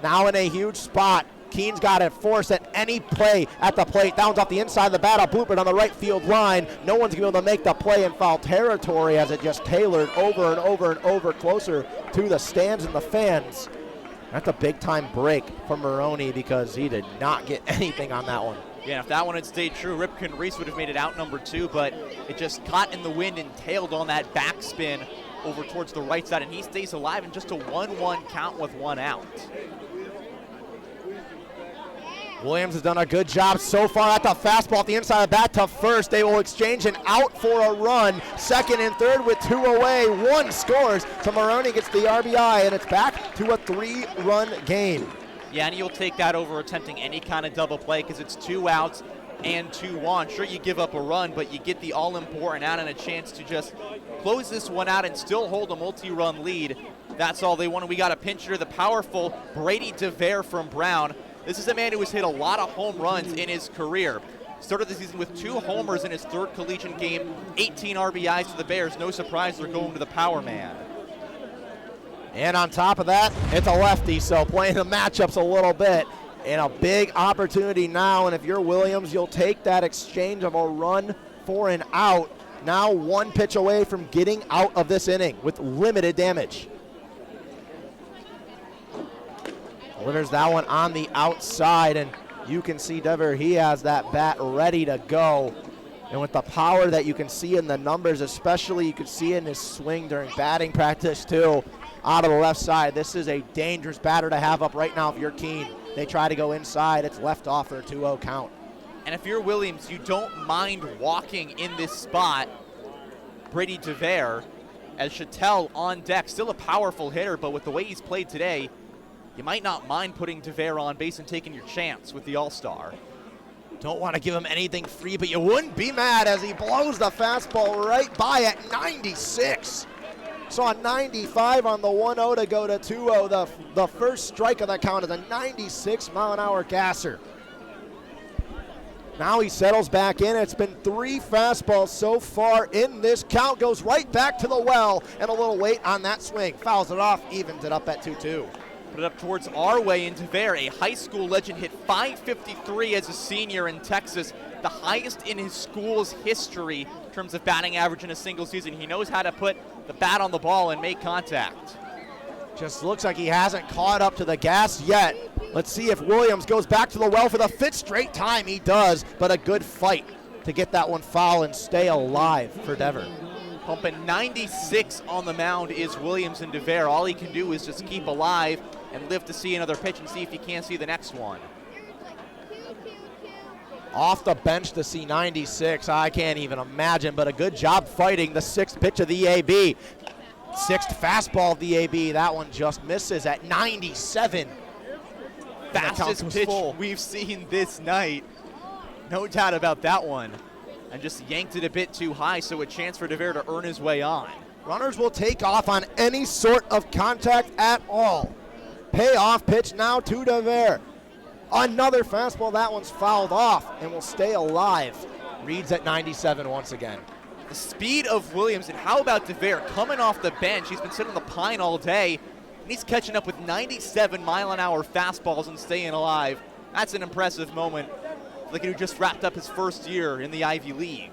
Now in a huge spot, Keene's got to force at any play at the plate. Downs off the inside of the bat, a blooper on the right field line. No one's going to be able to make the play in foul territory as it just tailored over and over and over closer to the stands and the fans. That's a big-time break for Maroney, because he did not get anything on that one. Yeah, if that one had stayed true, Ripken Reese would have made it out number 2, but it just caught in the wind and tailed on that backspin over towards the right side, and he stays alive in just a 1-1 count with 1 out. Williams has done a good job so far at the fastball at the inside of the bat to first. They will exchange an out for a run. 2nd and 3rd with 2 away. 1 scores, so Maroney gets the RBI, and it's back to a 3-run game. Yeah, and you'll take that over attempting any kind of double play, because it's 2 outs and 2 on. Sure, you give up a run, but you get the all-important out and a chance to just close this one out and still hold a multi-run lead. That's all they wanted. We got a pinch hitter, the powerful Brady DeVere from Brown. This is a man who has hit a lot of home runs in his career. Started the season with 2 homers in his 3rd collegiate game, 18 RBIs for the Bears. No surprise they're going to the power man. And on top of that, it's a lefty, so playing the matchups a little bit. And a big opportunity now, and if you're Williams, you'll take that exchange of a run for an out. Now 1 pitch away from getting out of this inning with limited damage. Delivers that one on the outside, and you can see Dever, he has that bat ready to go. And with the power that you can see in the numbers, especially you can see in his swing during batting practice too, out of the left side, this is a dangerous batter to have up right now if you're Keene. They try to go inside, it's left off for a 2-0 count. And if you're Williams, you don't mind walking in this spot Brady DeVere, as Chattel on deck, still a powerful hitter, but with the way he's played today, you might not mind putting DeVere on base and taking your chance with the All-Star. Don't want to give him anything free, but you wouldn't be mad as he blows the fastball right by at 96. So a 95 on the 1-0 to go to 2-0. The first strike of that count is a 96-mile-an-hour gasser. Now he settles back in. It's been 3 fastballs so far in this count. Goes right back to the well, and a little weight on that swing. Fouls it off, evens it up at 2-2. Put it up towards our way, and DeVere, a high school legend, hit .553 as a senior in Texas, the highest in his school's history in terms of batting average in a single season. He knows how to put the bat on the ball and make contact. Just looks like he hasn't caught up to the gas yet. Let's see if Williams goes back to the well for the 5th straight time. He does, but a good fight to get that one foul and stay alive for Dever. Pumping 96 on the mound is Williams, and DeVere, all he can do is just keep alive and live to see another pitch and see if he can't see the next one. Off the bench to see 96, I can't even imagine, but a good job fighting the 6th pitch of the AB. Sixth fastball of the AB. That one just misses at 97. Fastest pitch we've seen this night. No doubt about that one. And just yanked it a bit too high, so a chance for DeVere to earn his way on. Runners will take off on any sort of contact at all. Payoff pitch now to DeVere. Another fastball. That one's fouled off and will stay alive. Reed's at 97 once again. The speed of Williams, and how about DeVere coming off the bench? He's been sitting on the pine all day, and he's catching up with 97-mile-an-hour fastballs and staying alive. That's an impressive moment. Like who just wrapped up his first year in the Ivy League.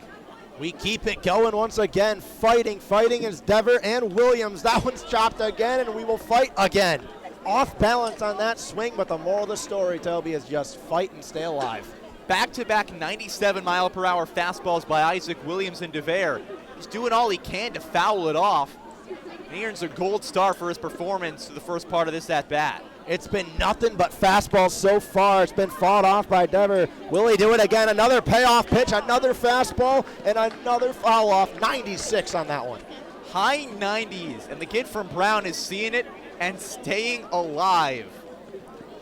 We keep it going once again. Fighting is Dever and Williams. That one's chopped again, and we will fight again. Off balance on that swing, but the moral of the story, Toby, is just fight and stay alive. Back-to-back 97-mile-per-hour fastballs by Isaac Williams and DeVere. He's doing all he can to foul it off. And he earns a gold star for his performance to the first part of this at-bat. It's been nothing but fastballs so far. It's been fought off by Dever. Will he do it again? Another payoff pitch, another fastball, and another foul off. 96 on that one. High 90s, and the kid from Brown is seeing it and staying alive.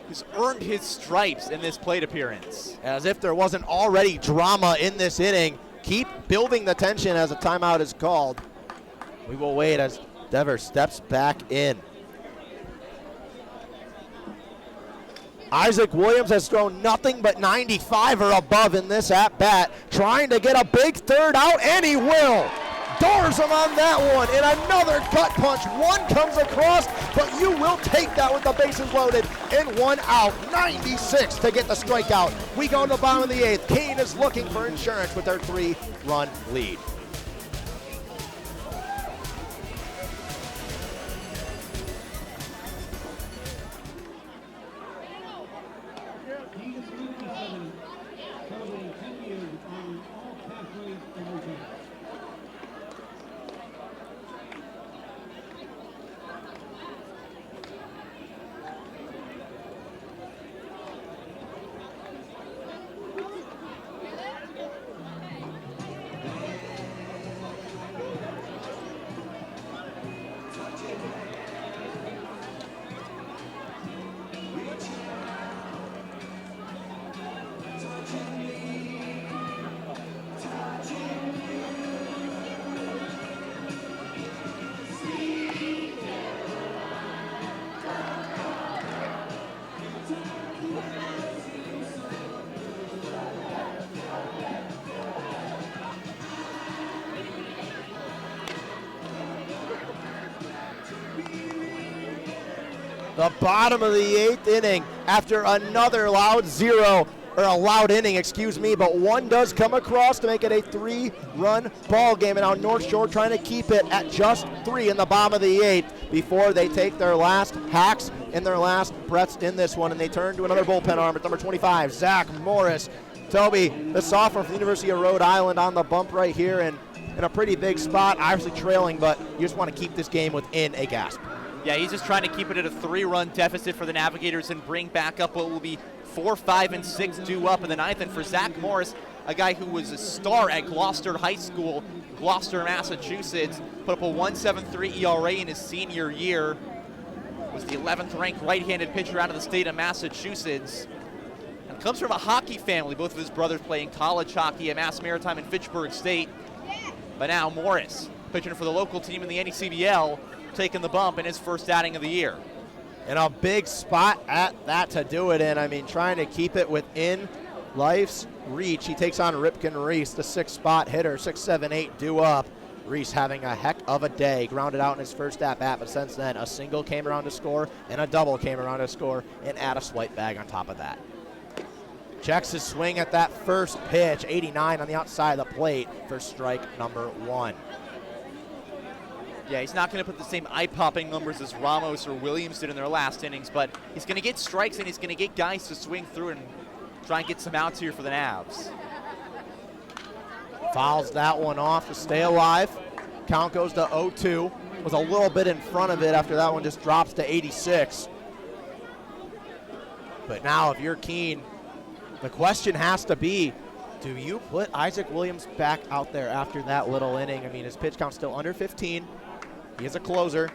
He's earned his stripes in this plate appearance. As if there wasn't already drama in this inning. Keep building the tension as a timeout is called. We will wait as Dever steps back in. Isaac Williams has thrown nothing but 95 or above in this at-bat, trying to get a big third out, and he will. Doors him on that one, and another gut punch. One comes across, but you will take that with the bases loaded, and one out. 96 to get the strikeout. We go to the bottom of the eighth. Keene is looking for insurance with their 3-run lead. The bottom of the eighth inning after another loud inning, but one does come across to make it a 3-run ball game. And now North Shore trying to keep it at just 3 in the bottom of the eighth before they take their last hacks and their last breaths in this one. And they turn to another bullpen arm at number 25, Zach Morris. Toby, the sophomore from the University of Rhode Island, on the bump right here and in a pretty big spot, obviously trailing, but you just want to keep this game within a gasp. Yeah, he's just trying to keep it at a 3-run deficit for the Navigators and bring back up what will be 4, 5, and 6 due up in the ninth. And for Zach Morris, a guy who was a star at Gloucester High School, Gloucester, Massachusetts, put up a 1.73 ERA in his senior year, was the 11th ranked right-handed pitcher out of the state of Massachusetts, and comes from a hockey family. Both of his brothers playing college hockey at Mass Maritime and Fitchburg State. But now Morris, pitching for the local team in the NECBL, taking the bump in his first outing of the year. And a big spot at that to do it in. I mean, trying to keep it within life's reach. He takes on Ripken Reese, the 6-spot hitter, 6-7-8 due up. Reese having a heck of a day, grounded out in his first at-bat, but since then a single came around to score and a double came around to score, and add a swipe bag on top of that. Checks his swing at that first pitch, 89 on the outside of the plate for strike number 1. Yeah, he's not going to put the same eye-popping numbers as Ramos or Williams did in their last innings, but he's going to get strikes and he's going to get guys to swing through and try and get some outs here for the Navs. Fouls that one off to stay alive. Count goes to 0-2. Was a little bit in front of it after that one just drops to 86. But now if you're Keene, the question has to be, do you put Isaac Williams back out there after that little inning? I mean, his pitch count's still under 15. He is a closer.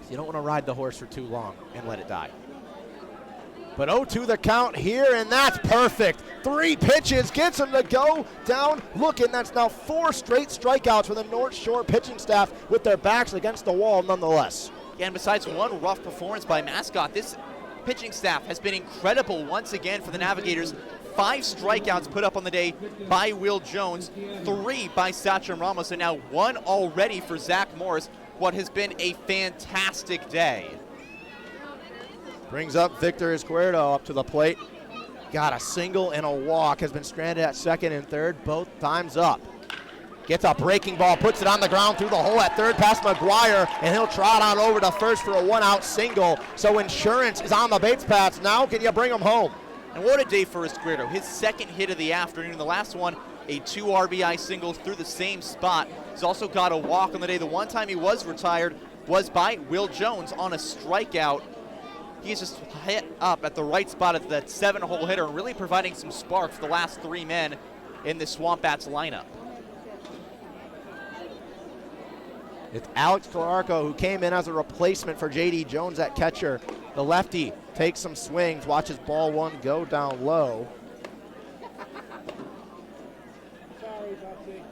You don't want to ride the horse for too long and let it die. But 0-2 the count here, and that's perfect. 3 pitches, gets him to go down looking. That's now 4 straight strikeouts for the North Shore pitching staff with their backs against the wall nonetheless. Yeah, and besides one rough performance by Mascot, this pitching staff has been incredible once again for the Navigators. 5 strikeouts put up on the day by Will Jones, 3 by Sachin Ramos, and now 1 already for Zach Morris. What has been a fantastic day. Brings up Victor Izquierdo up to the plate. Got a single and a walk. Has been stranded at second and third, both times up. Gets a breaking ball, puts it on the ground through the hole at third past McGuire, and he'll trot on over to first for a 1-out single. So Insurance is on the base paths. Now can you bring him home? And what a day for Izquierdo. His second hit of the afternoon. The last one, a 2 RBI single through the same spot. He's also got a walk on the day. The one time he was retired was by Will Jones on a strikeout. He's just hit up at the right spot at that 7-hole hitter and really providing some spark for the last 3 men in the SwampBats lineup. It's Alex Calarco who came in as a replacement for J.D. Jones at catcher. The lefty takes some swings, watches ball 1 go down low.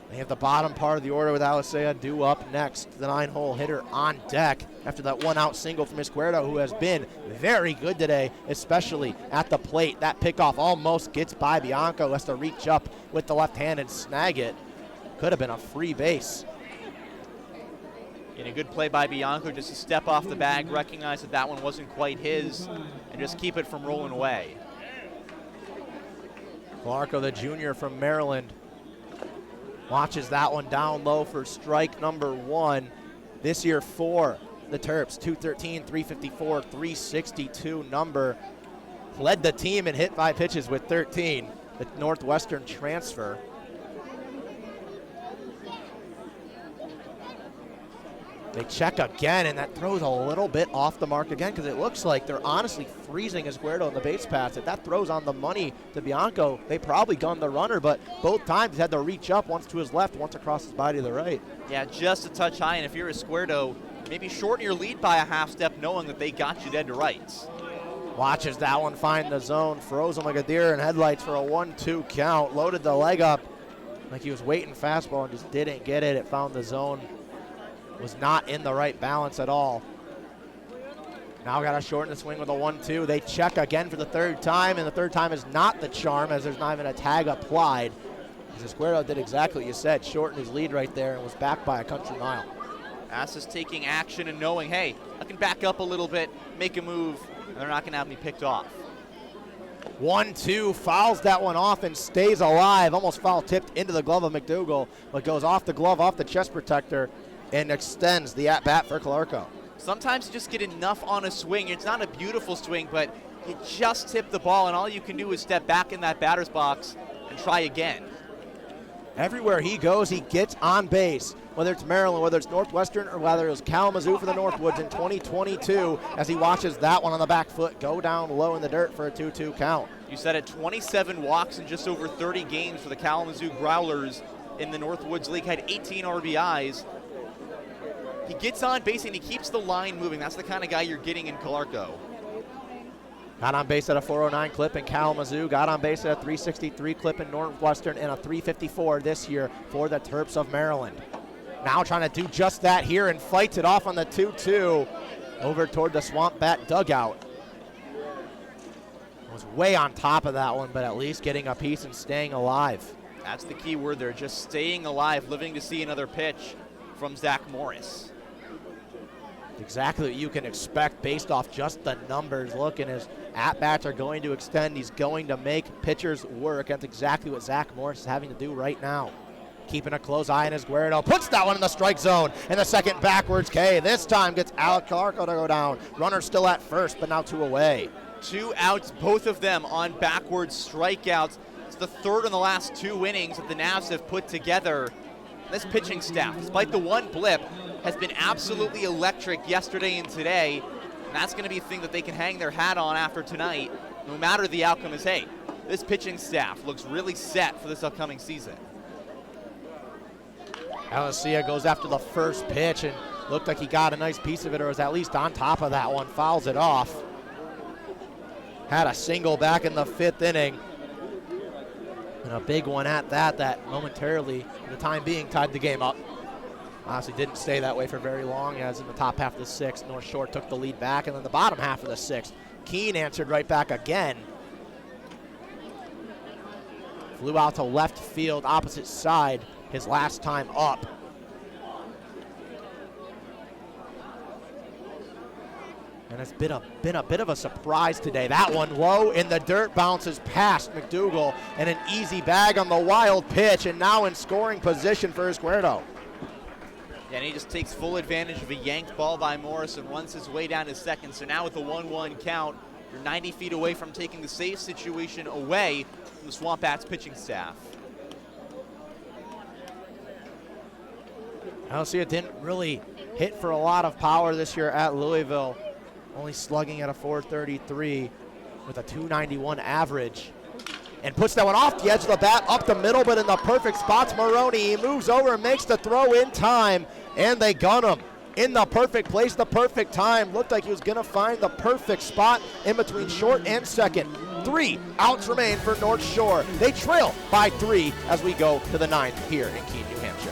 They have the bottom part of the order with Alisea due up next. The 9-hole hitter on deck after that 1-out single from Izquierdo, who has been very good today, especially at the plate. That pickoff almost gets by Bianco, has to reach up with the left hand and snag it. Could have been a free base. In a good play by Bianco, just to step off the bag, recognize that that one wasn't quite his, and just keep it from rolling away. Calarco, the junior from Maryland, watches that one down low for strike number 1. This year for the Terps, 213, 354, 362 number. Led the team and hit by pitches with 13. The Northwestern transfer. They check again, and that throws a little bit off the mark again because it looks like they're honestly freezing Izquierdo in the base paths. If that throws on the money to Bianco, they probably gunned the runner, but both times he had to reach up, once to his left, once across his body to the right. Yeah, just a touch high, and if you're Izquierdo, maybe shorten your lead by a half step knowing that they got you dead to rights. Watches that one find the zone, froze him like a deer in headlights for a 1-2 count, loaded the leg up like he was waiting fastball and just didn't get it. It found the zone. Was not in the right balance at all. Now got to shorten the swing with a 1-2. They check again for the 3rd time, and the 3rd time is not the charm as there's not even a tag applied. Izquierdo did exactly what you said, shortened his lead right there and was back by a country mile. Ass is taking action and knowing, hey, I can back up a little bit, make a move, and they're not going to have me picked off. 1-2, fouls that one off and stays alive. Almost foul tipped into the glove of McDougal, but goes off the glove, off the chest protector, and extends the at-bat for Calarco. Sometimes you just get enough on a swing. It's not a beautiful swing, but you just tip the ball, and all you can do is step back in that batter's box and try again. Everywhere he goes, he gets on base, whether it's Maryland, whether it's Northwestern, or whether it was Kalamazoo for the Northwoods in 2022, as he watches that one on the back foot go down low in the dirt for a 2-2 count. You said it, 27 walks in just over 30 games for the Kalamazoo Growlers in the Northwoods League, had 18 RBIs. He gets on base and he keeps the line moving. That's the kind of guy you're getting in Calarco. Got on base at a 409 clip in Kalamazoo, got on base at a 363 clip in Northwestern, and a 354 this year for the Terps of Maryland. Now trying to do just that here and fights it off on the 2-2 over toward the SwampBat dugout. Was way on top of that one, but at least getting a piece and staying alive. That's the key word there, just staying alive, living to see another pitch from Zach Morris. Exactly what you can expect based off just the numbers. Look, and his at-bats are going to extend. He's going to make pitchers work. That's exactly what Zach Morris is having to do right now. Keeping a close eye on Izquierdo. Puts that one in the strike zone. And the second backwards K. This time gets Alec Calarco to go down. Runner still at first, but now 2 away. 2 outs, both of them on backwards strikeouts. It's the 3rd in the last 2 innings that the Navs have put together. This pitching staff, despite the one blip, has been absolutely electric yesterday and today. And that's going to be a thing that they can hang their hat on after tonight, no matter the outcome is, hey, this pitching staff looks really set for this upcoming season. Alisea goes after the first pitch, and Looked like he got a nice piece of it, or was at least on top of that one. Fouls it off. Had a single back in the 5th inning. And a big one at that momentarily, for the time being, tied the game up. Honestly, didn't stay that way for very long, as in the top half of the 6th, North Shore took the lead back, and then the bottom half of the 6th, Keene answered right back again. Flew out to left field, opposite side, his last time up. And it's been a bit of a surprise today. That one low in the dirt, bounces past McDougal, and an easy bag on the wild pitch, and now in scoring position for Izquierdo. Yeah, and he just takes full advantage of a yanked ball by Morris and runs his way down to second. So now with the 1-1 count, you're 90 feet away from taking the save situation away from the SwampBats pitching staff. I don't see it didn't really hit for a lot of power this year at Louisville. Only slugging at a 433 with a 291 average. And puts that one off the edge of the bat, up the middle, but in the perfect spots. Maroney, he moves over and makes the throw in time, and they gun him in the perfect place, the perfect time. Looked like he was gonna find the perfect spot in between short and second. 3 outs remain for North Shore. They trail by 3 as we go to the 9th here in Keene, New Hampshire.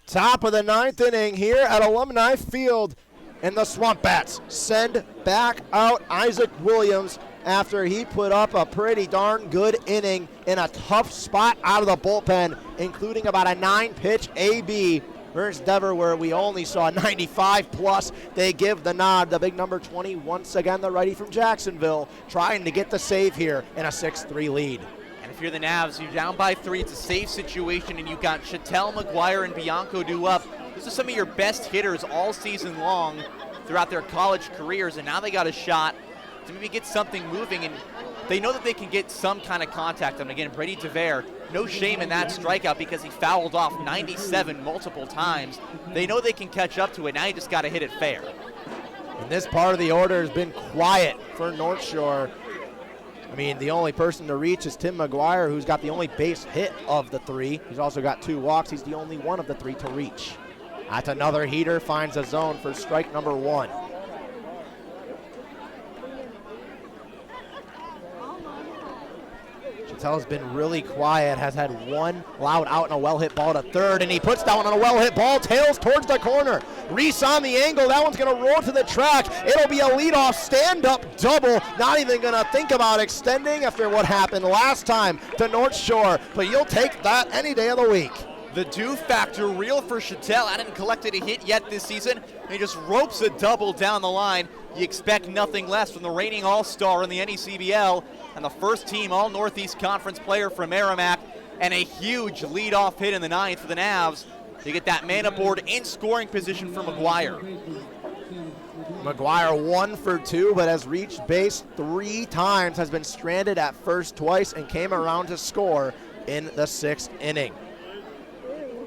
Top of the 9th inning here at Alumni Field, and the SwampBats send back out Isaac Williams after he put up a pretty darn good inning in a tough spot out of the bullpen, including about a 9-pitch AB versus Dever, where we only saw 95 plus. They give the nod. The big number 20, once again the righty from Jacksonville, trying to get the save here in a 6-3 lead. If you're the Navs, you're down by 3. It's a safe situation, and you've got Chattel, McGuire, and Bianco due up. Those are some of your best hitters all season long throughout their college careers, and now they got a shot to maybe get something moving, and they know that they can get some kind of contact. And again, Brady DeVere, no shame in that strikeout because he fouled off 97 multiple times. They know they can catch up to it. Now you just got to hit it fair. And this part of the order has been quiet for North Shore. I mean, the only person to reach is Tim McGuire, who's got the only base hit of the 3. He's also got 2 walks. He's the only one of the 3 to reach. That's another heater, finds a zone for strike number 1. Chattel's been really quiet, has had 1 loud out and a well-hit ball to third, and he puts that one on a well-hit ball, tails towards the corner. Reese on the angle, that one's gonna roll to the track. It'll be a leadoff stand-up double, not even gonna think about extending after what happened last time to North Shore, but you'll take that any day of the week. The do factor real for Chattel. Hadn't collected a hit yet this season. He just ropes a double down the line. You expect nothing less from the reigning all-star in the NECBL and the first team All-Northeast Conference player from Merrimack, and a huge leadoff hit in the 9th for the Navs to get that man aboard in scoring position for McGuire. McGuire 1 for 2, but has reached base 3 times, has been stranded at first twice, and came around to score in the 6th inning.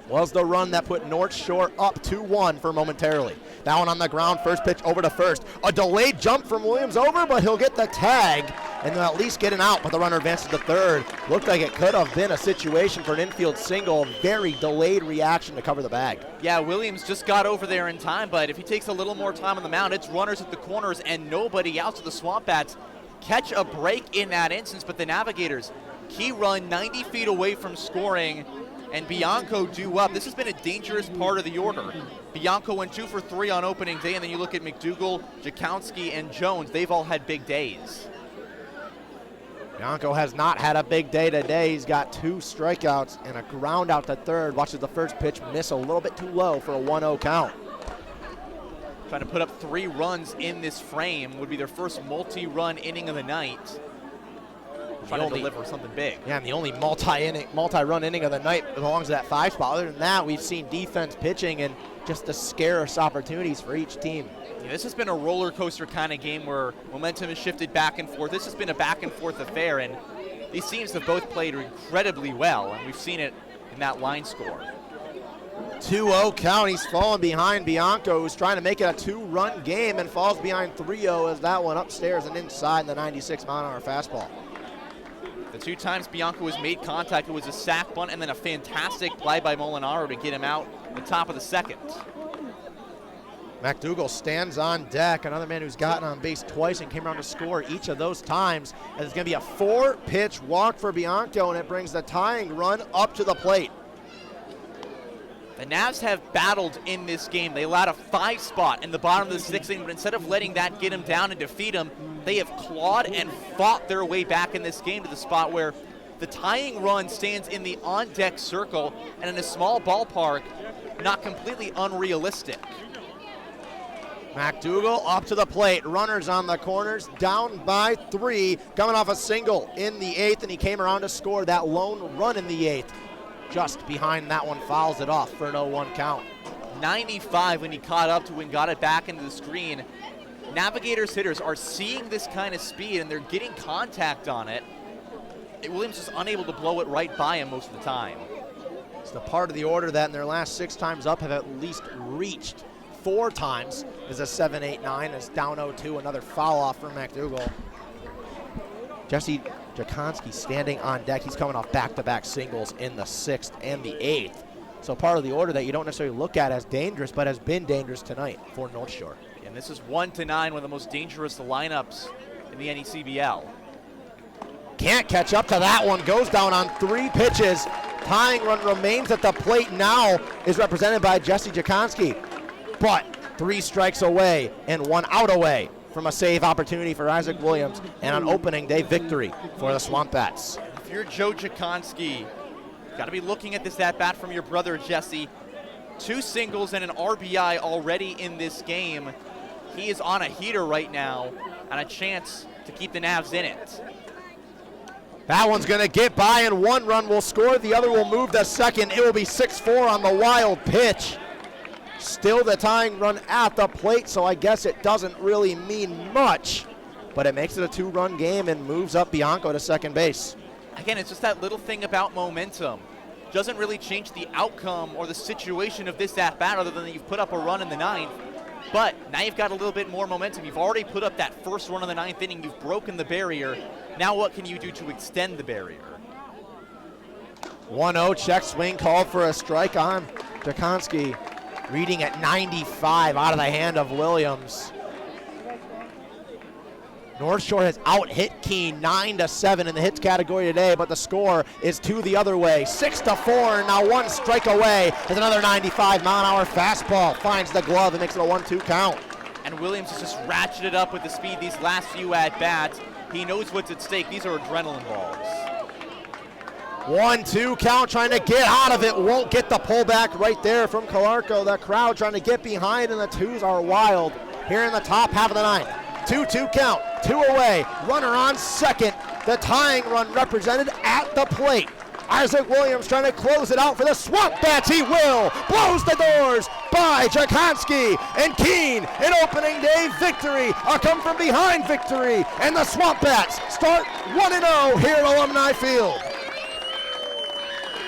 Was the run that put North Shore up 2-1 for momentarily. That one on the ground, first pitch over to first. A delayed jump from Williams over, but he'll get the tag and they'll at least get an out, but the runner advances to third. Looked like it could have been a situation for an infield single. Very delayed reaction to cover the bag. Yeah, Williams just got over there in time, but if he takes a little more time on the mound, it's runners at the corners and nobody out. So the SwampBats catch a break in that instance, but the Navigators, key run 90 feet away from scoring, and Bianco due up. This has been a dangerous part of the order. Bianco went 2 for 3 on opening day, and then you look at McDougal, Jakowski, and Jones. They've all had big days. Bianco has not had a big day today. He's got 2 strikeouts and a ground out to third. Watches the first pitch miss a little bit too low for a 1-0 count. Trying to put up 3 runs in this frame. Would be their first multi-run inning of the night. Trying to deliver something big. Yeah, and the only multi-run inning of the night belongs to that 5 spot. Other than that, we've seen defense pitching and just the scarce opportunities for each team. Yeah, this has been a roller coaster kind of game where momentum has shifted back and forth. This has been a back and forth affair, and these teams have both played incredibly well, and we've seen it in that line score. 2-0 count. He's falling behind Bianco, who's trying to make it a 2-run game and falls behind 3-0 as that one upstairs and inside the 96-mile-an-hour fastball. The 2 times Bianco has made contact, it was a sac bunt and then a fantastic play by Molinaro to get him out at the top of the second. McDougal stands on deck, another man who's gotten on base twice and came around to score each of those times. And it's going to be a 4-pitch walk for Bianco, and it brings the tying run up to the plate. The Navs have battled in this game. They allowed a 5 spot in the bottom of the 6th inning, but instead of letting that get them down and defeat them, they have clawed and fought their way back in this game to the spot where the tying run stands in the on-deck circle, and in a small ballpark, not completely unrealistic. McDougal up to the plate, runners on the corners, down by 3, coming off a single in the 8th, and he came around to score that lone run in the 8th. Just behind that one, fouls it off for an 0-1 count. 95 when he caught up to and got it back into the screen. Navigators hitters are seeing this kind of speed, and they're getting contact on it. Williams is unable to blow it right by him most of the time. It's the part of the order that in their last 6 times up have at least reached 4 times is a 7-8-9. It's down 0-2, another foul off for McDougal. Jesse Jakowski standing on deck. He's coming off back-to-back singles in the 6th and the 8th. So part of the order that you don't necessarily look at as dangerous, but has been dangerous tonight for North Shore. And this is 1-9, one of the most dangerous lineups in the NECBL. Can't catch up to that one. Goes down on 3 pitches. Tying run remains at the plate now is represented by Jesse Jakowski. But 3 strikes away and 1 out away from a save opportunity for Isaac Williams and an opening day victory for the SwampBats. If you're Joe Jakowski, got to be looking at this at-bat from your brother Jesse. 2 singles and an RBI already in this game. He is on a heater right now and a chance to keep the Navs in it. That one's going to get by, and 1 run will score. The other will move to second. It will be 6-4 on the wild pitch. Still the tying run at the plate, so I guess it doesn't really mean much. But it makes it a 2-run game and moves up Bianco to second base. Again, it's just that little thing about momentum. Doesn't really change the outcome or the situation of this at-bat other than that you've put up a run in the 9th. But now you've got a little bit more momentum. You've already put up that first run in the 9th inning. You've broken the barrier. Now what can you do to extend the barrier? 1-0 check swing called for a strike on Jakowski. Reading at 95 out of the hand of Williams. North Shore has out-hit Keene 9-7 in the hits category today, but the score is 2 the other way. 6-4, and now 1 strike away as another 95-mile-an-hour fastball finds the glove and makes it a 1-2 count. And Williams has just ratcheted up with the speed these last few at-bats. He knows what's at stake. These are adrenaline balls. 1-2 count, trying to get out of it. Won't get the pullback right there from Calarco. The crowd trying to get behind, and the 2s are wild here in the top half of the 9th. 2-2 count, 2 away, runner on second. The tying run represented at the plate. Isaac Williams trying to close it out for the SwampBats. He will. Blows the doors by Jakowski, and Keene, an opening day victory, a come-from-behind victory, and the SwampBats start 1-0 here at Alumni Field.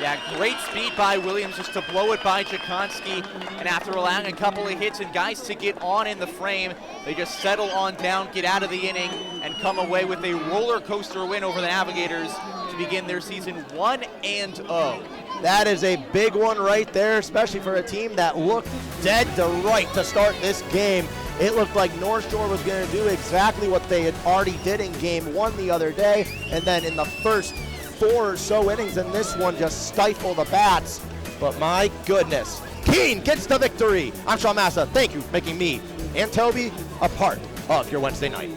Yeah, great speed by Williams just to blow it by Jakowski, and after allowing a couple of hits and guys to get on in the frame, they just settle on down, get out of the inning, and come away with a roller coaster win over the Navigators to begin their season 1-0. That is a big one right there, especially for a team that looked dead to right to start this game. It looked like North Shore was going to do exactly what they had already did in game 1 the other day, and then in the first 4 or so innings in this one just stifle the bats. But my goodness, Keene gets the victory. I'm Sean Massa. Thank you for making me and Toby a part of your Wednesday night.